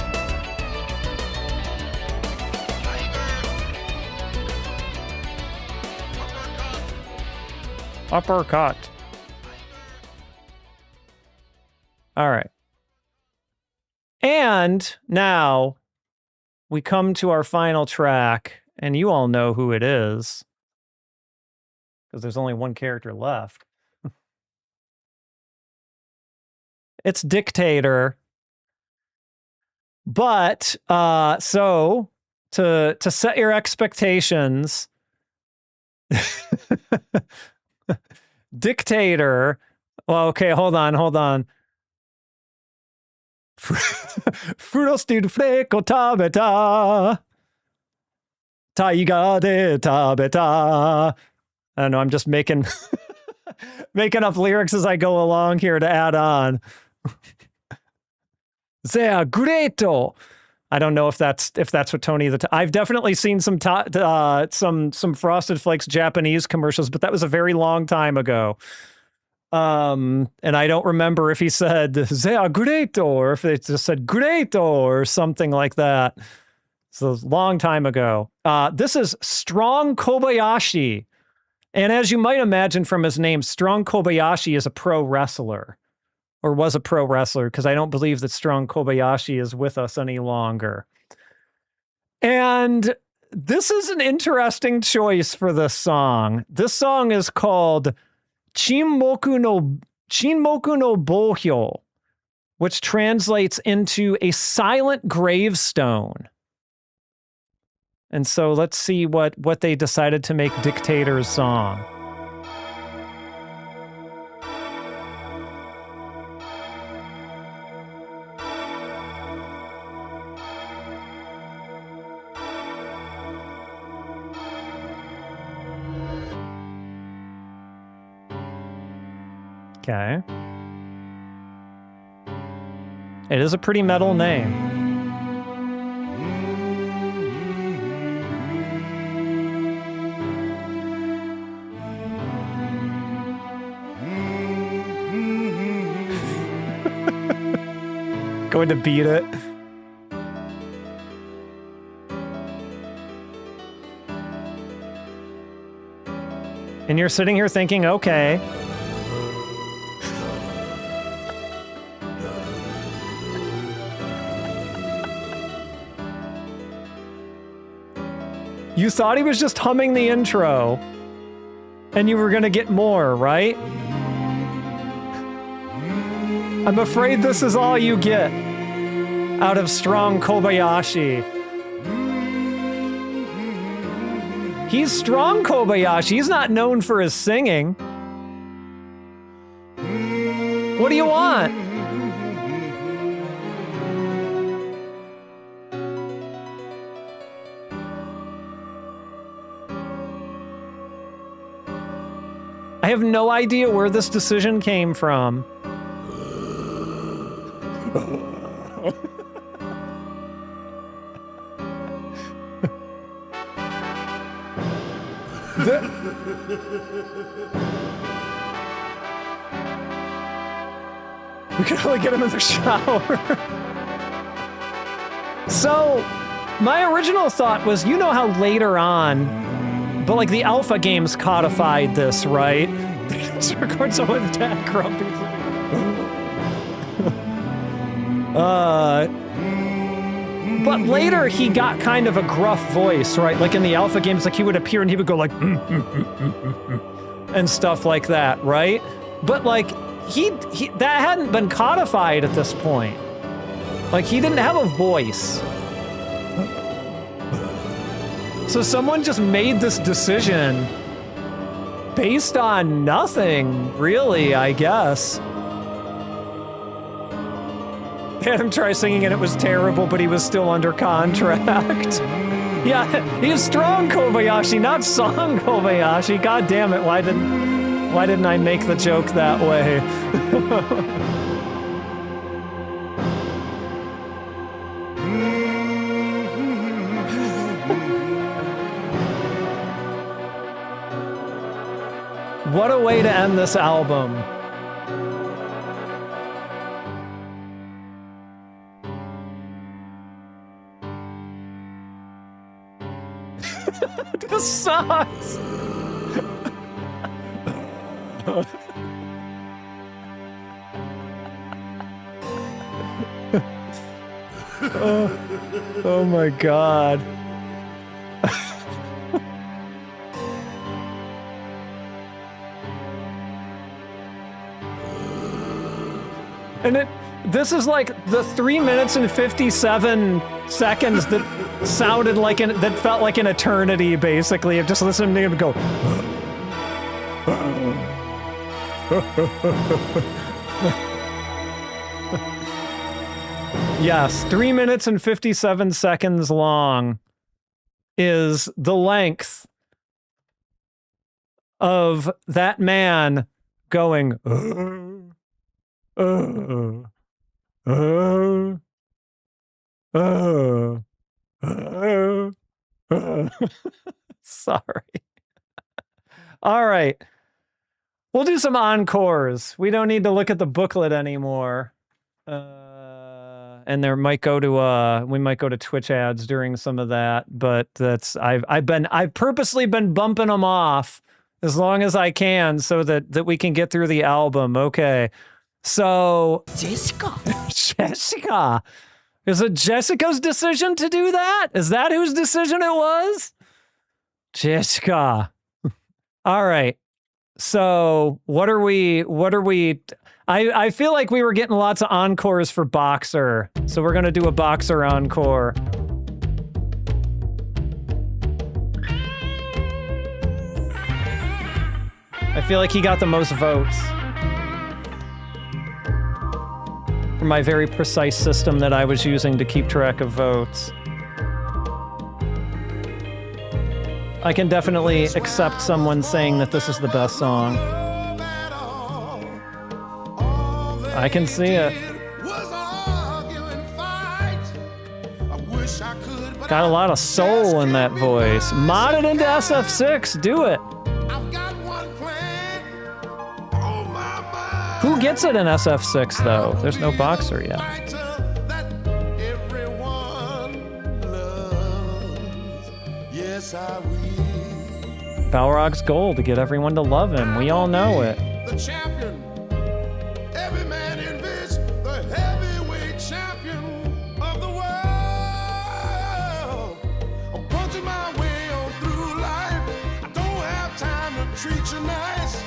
Uppercut. All right. And now we come to our final track, and you all know who it is, because there's only one character left. It's Dictator. But, so, to set your expectations, Dictator, well, okay, hold on. Frosted flake tabeta. Taiga de tabeta. I don't know, I'm just making up lyrics as I go along here to add on. They are great. I don't know if that's what Tony I've definitely seen some Frosted Flakes Japanese commercials, but that was a very long time ago. And I don't remember if he said they are great or if they just said great or something like that. So a long time ago. This is Strong Kobayashi. And as you might imagine from his name, Strong Kobayashi is a pro wrestler. Or was a pro wrestler, because I don't believe that Strong Kobayashi is with us any longer. And this is an interesting choice for this song. This song is called Chinmoku no Bohyo, which translates into a silent gravestone. And so let's see what they decided to make Dictator's song. Okay. It is a pretty metal name. Going to beat it. And you're sitting here thinking, okay. You thought he was just humming the intro, and you were gonna get more, right? I'm afraid this is all you get out of Strong Kobayashi. He's Strong Kobayashi. He's not known for his singing. What do you want? I have no idea where this decision came from. We can only get him in the shower. So, my original thought was, you know how later on, but like the Alpha games codified this, right? They just record someone with that grumpy. But later he got kind of a gruff voice, right? Like in the Alpha games, like he would appear and he would go like, and stuff like that, right? But like he that hadn't been codified at this point. Like he didn't have a voice. So someone just made this decision based on nothing, really, I guess. They had him try singing and it was terrible, but he was still under contract. Yeah, he's strong Kobayashi, not song Kobayashi. God damn it, why didn't I make the joke that way? What a way to end this album. This sucks. Oh my God. And this is like the 3 minutes and 57 seconds that sounded like that felt like an eternity, basically, of just listening to him go. Yes, 3 minutes and 57 seconds long is the length of that man going. Sorry. All right. We'll do some encores. We don't need to look at the booklet anymore. And there might go to we might go to Twitch ads during some of that, but that's I've purposely been bumping them off as long as I can so that we can get through the album. Okay. So Jessica. Jessica. Is it Jessica's decision to do that? Is that whose decision it was? Jessica. All right. So what are we I feel like we were getting lots of encores for Boxer. So we're gonna do a Boxer encore. I feel like he got the most votes. For my very precise system that I was using to keep track of votes. I can definitely accept someone saying that this is the best song. I can see it. Got a lot of soul in that voice. Mod it into SF6, do it. Who gets it in SF6 though? There's no Boxer yet. Balrog's goal to get everyone to love him. We all know it. The champion, every man envies the heavyweight champion of the world. I'm punching my way on through life. I don't have time to treat you nice.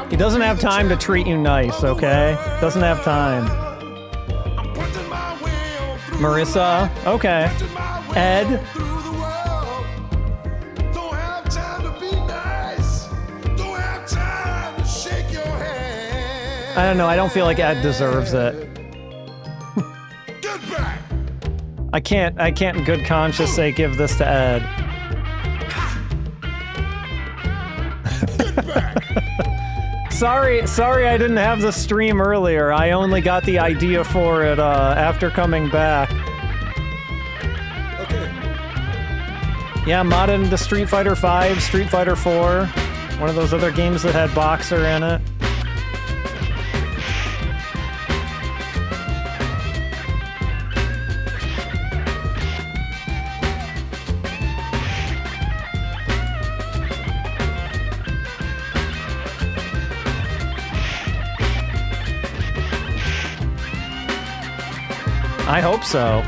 He doesn't have time to treat you nice, okay? Doesn't have time. I'm punching my way on through Marissa, okay. Ed. I don't know, I don't feel like Ed deserves it. Get back. I can't in good conscience say give this to Ed. Get back. Sorry I didn't have the stream earlier. I only got the idea for it after coming back. Okay. Yeah, modded into Street Fighter 5, Street Fighter 4. One of those other games that had Boxer in it. I hope so.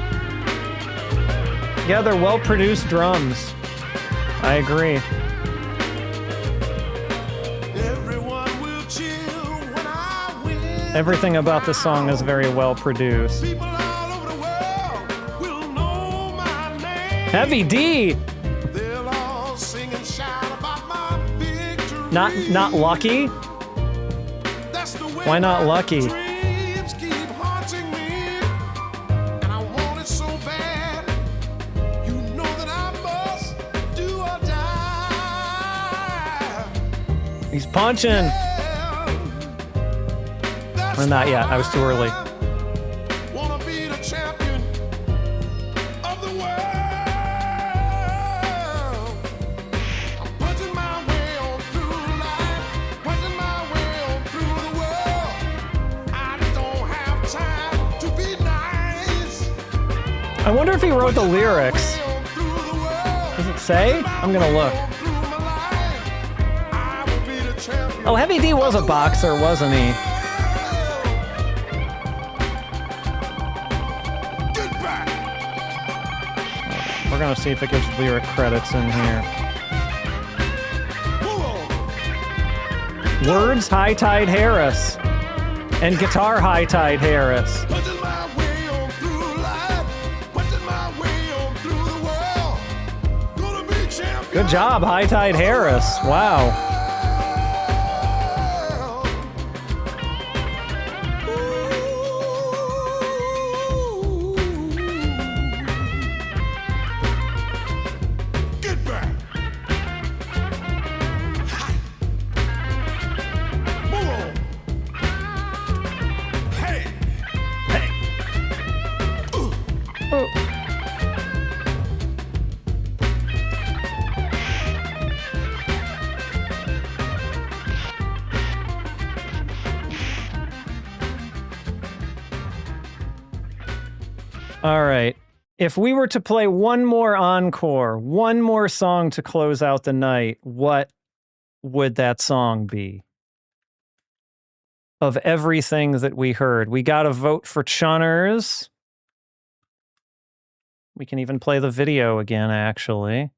Yeah, they're well-produced drums. I agree. Everything about the song is very well produced. People all over the world will know my name. Heavy D! They'll all sing and shout about my victory. Not Lucky? That's the way Why not my Lucky? dreams keep haunting me. And I want it so bad. You know that I must do or die. He's punching. Or not yet, I was too early. Wanna be the champion of the world. I'm punching my way on through life, punching my way on through the world. I don't have time to be nice. I wonder if he wrote the lyrics. Way on through the world. Does it say? I'm gonna look. Through my life, I will be the champion. Oh, Heavy D was a boxer, wasn't he? Get back. We're gonna see if it gives lyric credits in here. Move on. Words, High Tide Harris. And guitar, High Tide Harris. Punching my way on through life, punching my way on through the world. Gonna be champion. Good job, High Tide Harris. Wow. Get back. Move on. Hey. Hey. Oh. All right. If we were to play one more encore, one more song to close out the night, what would that song be? Of everything that we heard, we got to vote for Chunners. We can even play the video again, actually,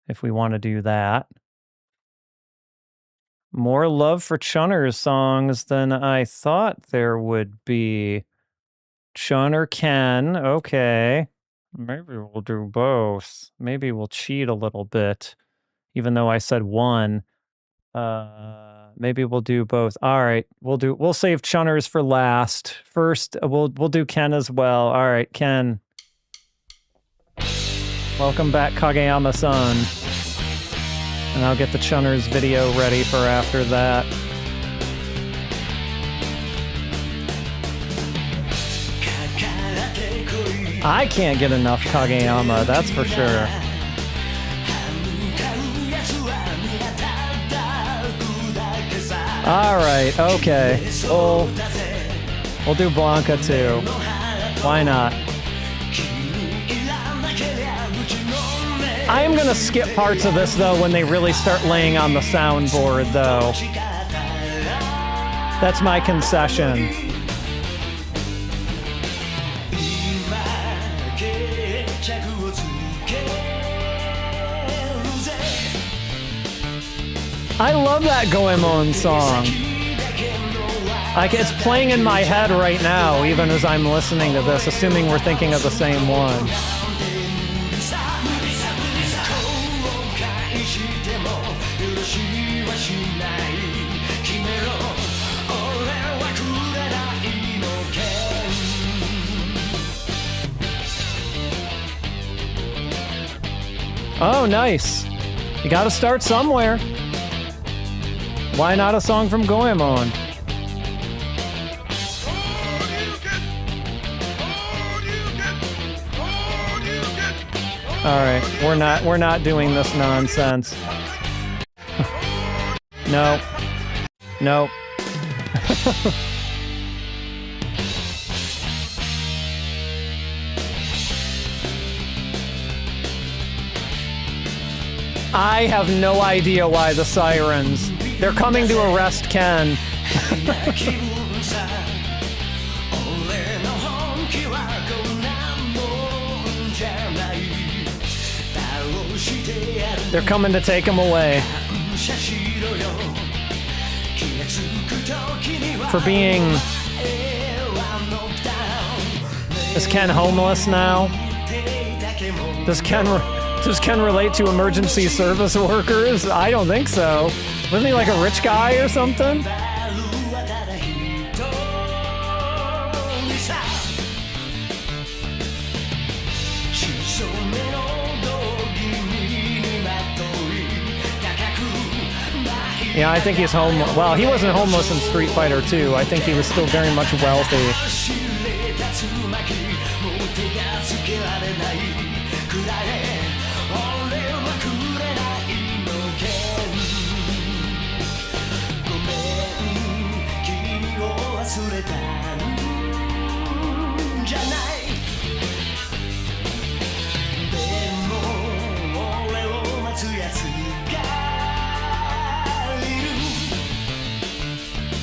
if we want to do that. More love for Chunners songs than I thought there would be. Chunner Ken, okay. Maybe we'll do both. Maybe we'll cheat a little bit, even though I said one. Maybe we'll do both. All right, we'll save Chunners for last. First, we'll do Ken as well. All right, Ken. Welcome back, Kageyama-san. And I'll get the Chunners video ready for after that. I can't get enough Kageyama, that's for sure. All right, okay. We'll do Blanca too. Why not? I am gonna skip parts of this though when they really start laying on the soundboard though. That's my concession. I love that Goemon song. It's playing in my head right now, even as I'm listening to this, assuming we're thinking of the same one. Oh, nice. You gotta start somewhere. Why not a song from Goemon? All right, we're not doing this nonsense. No. Nope. I have no idea why the sirens. They're coming to arrest Ken. They're coming to take him away. for being... Is Ken homeless now? Does Ken relate to emergency service workers? I don't think so. Wasn't he like a rich guy or something? Yeah, I think he's homeless. Well, he wasn't homeless in Street Fighter 2. I think he was still very much wealthy.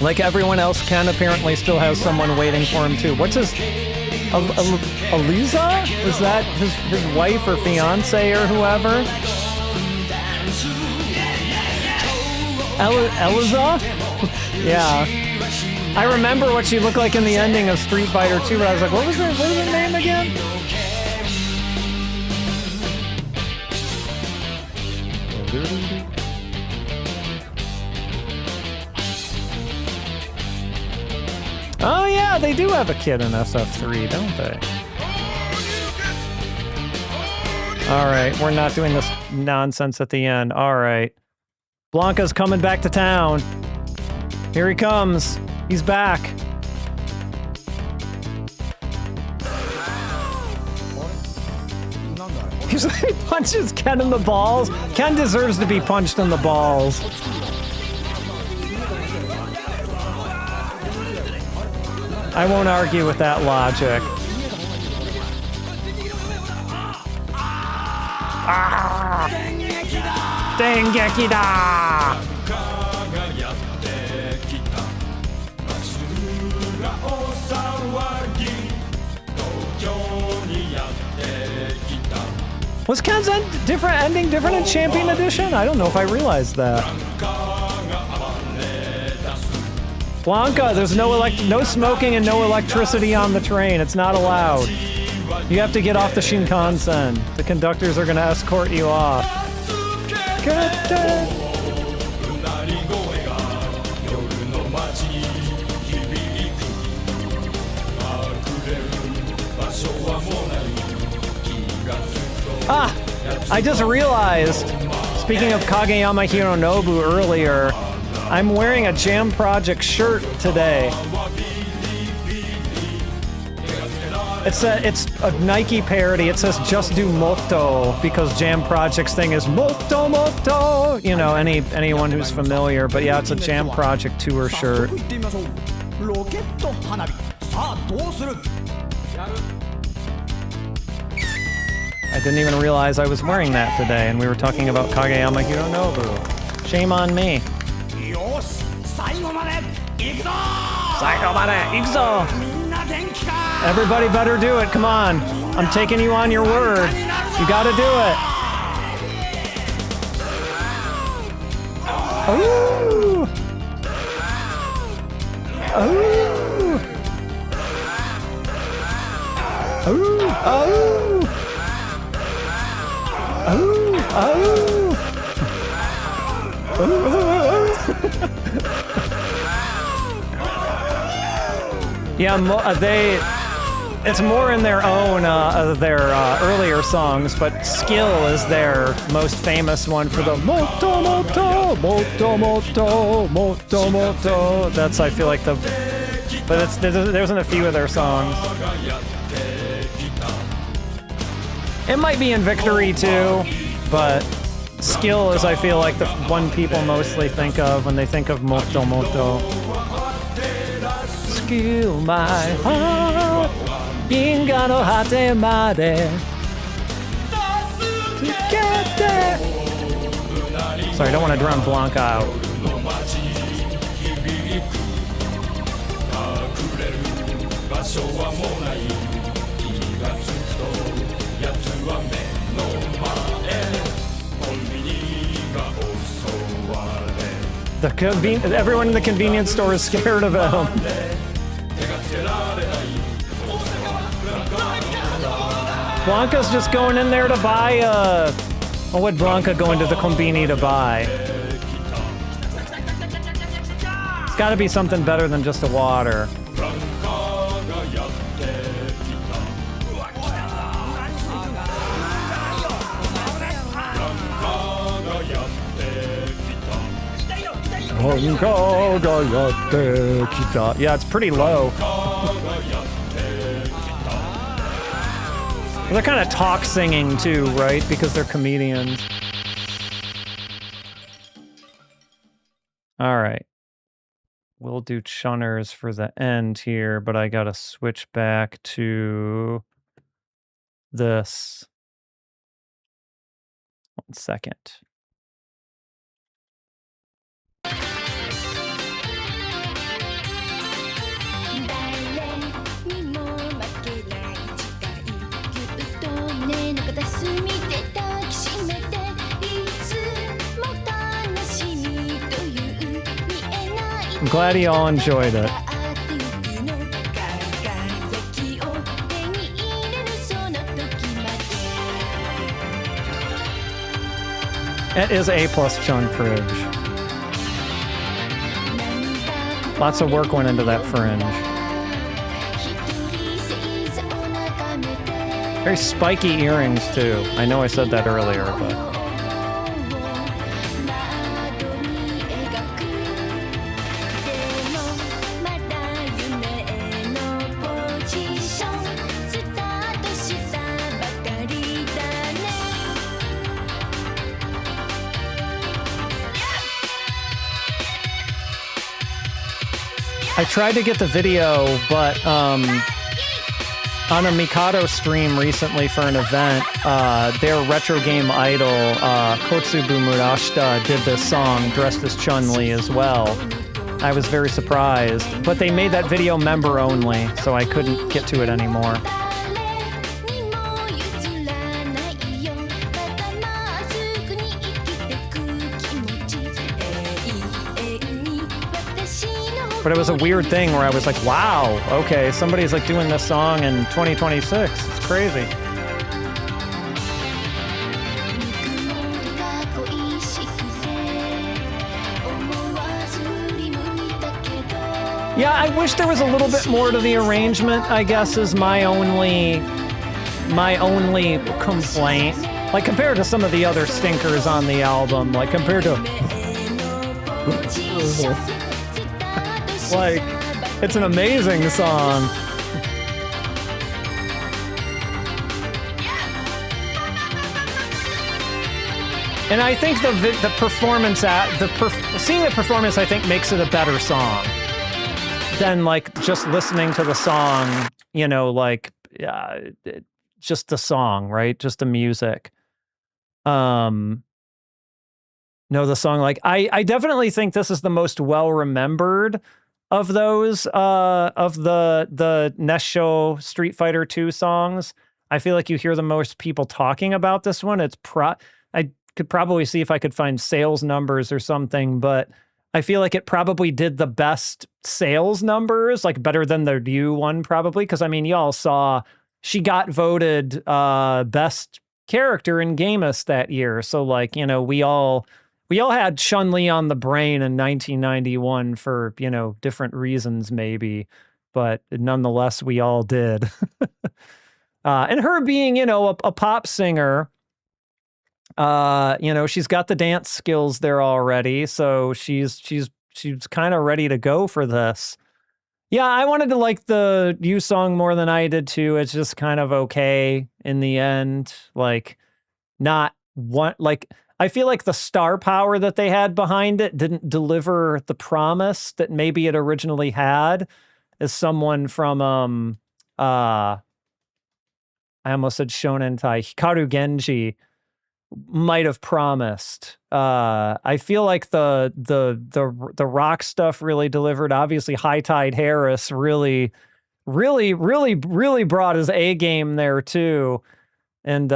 Like everyone else, Ken apparently still has someone waiting for him too. What's his... Aliza? Is that his wife or fiance or whoever? Eliza? Yeah. I remember what she looked like in the ending of Street Fighter 2, but I was like, what was her name again? Oh yeah, they do have a kid in SF3, don't they? Alright, we're not doing this nonsense at the end. Alright. Blanca's coming back to town. Here he comes. He's back. He punches Ken in the balls. Ken deserves to be punched in the balls. I won't argue with that logic. Ah! Dengeki da! Was Ken's ending different in Champion Edition? I don't know if I realized that. Blanca, there's no smoking and no electricity on the train. It's not allowed. You have to get off the Shinkansen. The conductors are gonna escort you off. Ah! I just realized, speaking of Kageyama Hironobu earlier, I'm wearing a Jam Project shirt today. It's a Nike parody. It says "Just Do Moto" because Jam Project's thing is Moto Moto. You know, anyone who's familiar. But yeah, it's a Jam Project tour shirt. I didn't even realize I was wearing that today, and we were talking about Kageyama Hironobu. Shame on me. Everybody better do it, come on. I'm taking you on your word. You gotta do it. Ooh. Ooh. Ooh. Oh. Oh. Oh. Yeah, it's more in their own, earlier songs, but Skill is their most famous one for the Moto Moto, Moto Moto, Moto Moto. That's, I feel like, but there's in a few of their songs. It might be in Victory too, but Skill is, I feel like, the one people mostly think of when they think of Moto Moto. Skill my heart, Ginga no hate made to get there. Sorry, I don't want to drown Blanca out. Everyone in the convenience store is scared of him. Blanca's just going in there to buy what would Blanca go into the combini to buy? It's gotta be something better than just a water. Yeah, it's pretty low. They're kind of talk singing too, right? Because they're comedians. All right. We'll do chunners for the end here, but I gotta switch back to this. 1 second. I'm glad you all enjoyed it. It is A+ Chun Fridge. Lots of work went into that fringe. Very spiky earrings too. I know I said that earlier, but... I tried to get the video, but on a Mikado stream recently for an event, their retro game idol, Kotsubu Murashita, did this song dressed as Chun-Li as well. I was very surprised, but they made that video member only, so I couldn't get to it anymore. But it was a weird thing where I was like, wow, okay, somebody's like doing this song in 2026. It's crazy. Yeah, I wish there was a little bit more to the arrangement, I guess, is my only complaint. Like, compared to some of the other stinkers on the album, like, compared to... Like, it's an amazing song. And I think the performance seeing the performance, I think, makes it a better song than like just listening to the song. You know, like just the song, right? Just the music. No, the song. Like I definitely think this is the most well remembered of those of the Nesshou Street Fighter 2 songs. I feel like you hear the most people talking about this one. I could probably see if I could find sales numbers or something, but I feel like it probably did the best sales numbers, like better than the Ryu one probably, because I mean, y'all saw she got voted best character in Gamest that year. So like, you know, we all had Chun-Li on the brain in 1991 for, you know, different reasons maybe, but nonetheless, we all did. And her being, you know, a pop singer, you know, she's got the dance skills there already, so she's kind of ready to go for this. Yeah, I wanted to like the You song more than I did too. It's just kind of okay in the end. Like, not one, like, I feel like the star power that they had behind it didn't deliver the promise that maybe it originally had, as someone from I almost said Shonen Tai, Hikaru Genji might have promised. I feel like the rock stuff really delivered. Obviously, High Tide Harris really brought his A game there too. And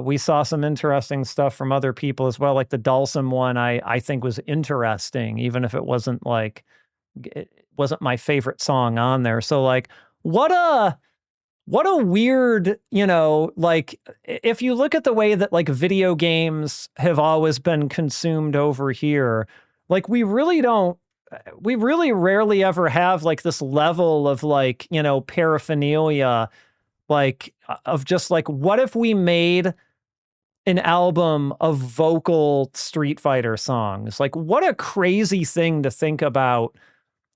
we saw some interesting stuff from other people as well. Like the Dulcim one, I think was interesting, even if it wasn't my favorite song on there. So like, what a weird, like if you look at the way that like video games have always been consumed over here, like we really rarely ever have like this level of like, paraphernalia, like of just like, what if we made an album of vocal Street Fighter songs? Like, what a crazy thing to think about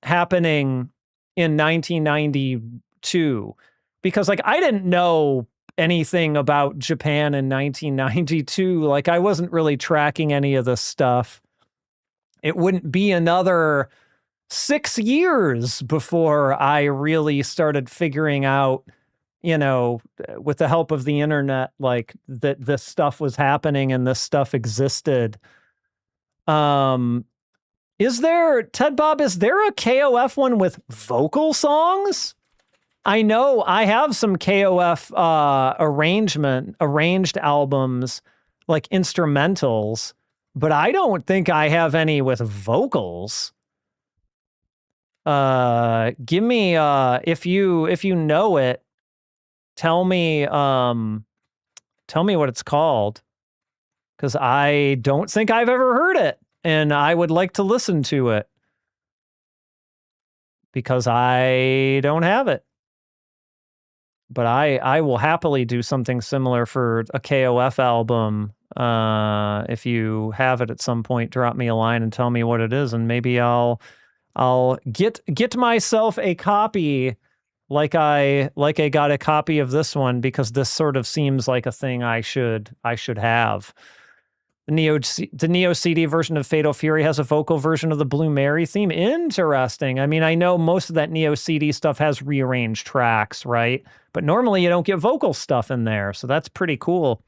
happening in 1992. Because like, I didn't know anything about Japan in 1992. Like, I wasn't really tracking any of this stuff. It wouldn't be another 6 years before I really started figuring out, with the help of the internet, like that this stuff was happening and this stuff existed. Is there, Ted Bob, is there a KOF one with vocal songs? I know I have some KOF arranged albums, like instrumentals, but I don't think I have any with vocals. Give me if you know it, tell me what it's called, because I don't think I've ever heard it, and I would like to listen to it because I don't have it. But I will happily do something similar for a KOF album. If you have it at some point, drop me a line and tell me what it is, and maybe I'll get myself a copy, like I got a copy of this one, because this sort of seems like a thing I should have. The Neo CD version of Fatal Fury has a vocal version of the Blue Mary theme. Interesting. I mean, I know most of that Neo CD stuff has rearranged tracks, right? But normally you don't get vocal stuff in there, so that's pretty cool.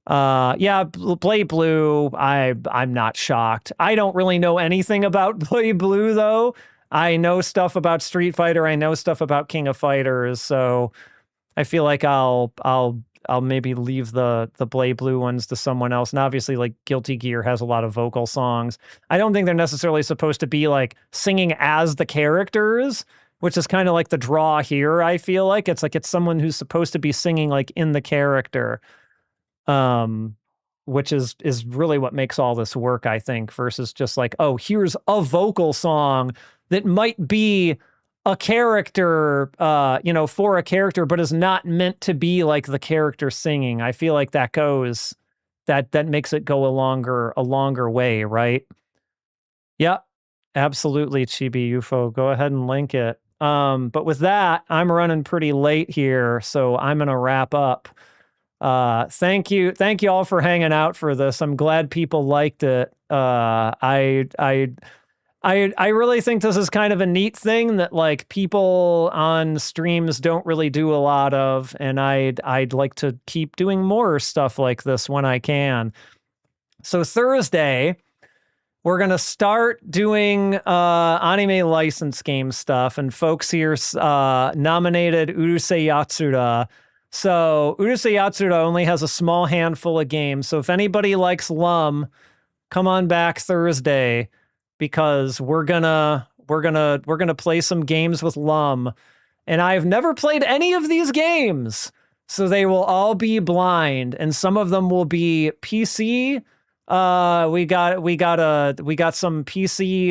Yeah, Blade Blue, I'm not shocked. I don't really know anything about Blade Blue, though. I know stuff about Street Fighter. I know stuff about King of Fighters, so I feel like I'll maybe leave the Blade Blue ones to someone else. And obviously, like, Guilty Gear has a lot of vocal songs. I don't think they're necessarily supposed to be like singing as the characters, which is kind of like the draw here. I feel like it's someone who's supposed to be singing like in the character, which is really what makes all this work, I think, versus just like, oh, here's a vocal song that might be a character, for a character, but is not meant to be like the character singing. I feel like that makes it go a longer way, right? Yep, absolutely, Chibi UFO. Go ahead and link it. But with that, I'm running pretty late here, so I'm gonna wrap up. Thank you all for hanging out for this. I'm glad people liked it. I really think this is kind of a neat thing that like people on streams don't really do a lot of, and I'd like to keep doing more stuff like this when I can. So Thursday, we're gonna start doing anime license game stuff, and folks here nominated Urusei Yatsura. So Urusei Yatsura only has a small handful of games, so if anybody likes Lum, come on back Thursday, because we're gonna play some games with Lum. And I've never played any of these games, so they will all be blind, and some of them will be PC. We got some PC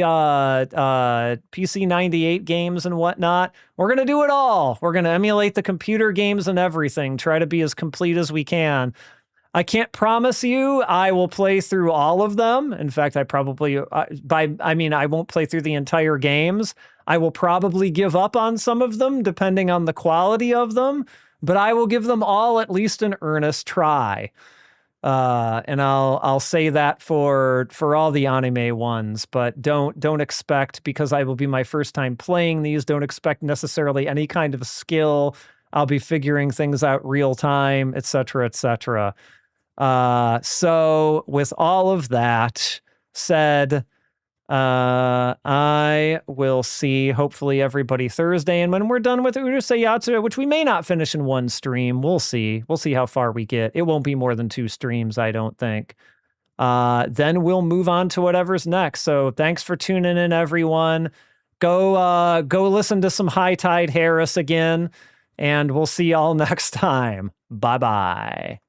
PC 98 games and whatnot. We're gonna do it all. We're gonna emulate the computer games and everything, try to be as complete as we can. I can't promise you I will play through all of them. In fact, I won't play through the entire games. I will probably give up on some of them depending on the quality of them, but I will give them all at least an earnest try. And I'll say that for all the anime ones, but don't expect, because I will be my first time playing these, don't expect necessarily any kind of skill. I'll be figuring things out real time, etc., etc. So with all of that said, I will see hopefully everybody Thursday, and when we're done with Urusei Yatsura, which we may not finish in one stream, we'll see how far we get. It won't be more than 2 streams, I don't think. Then we'll move on to whatever's next. So thanks for tuning in, everyone. Go listen to some High Tide Harris again, and we'll see y'all next time. Bye bye.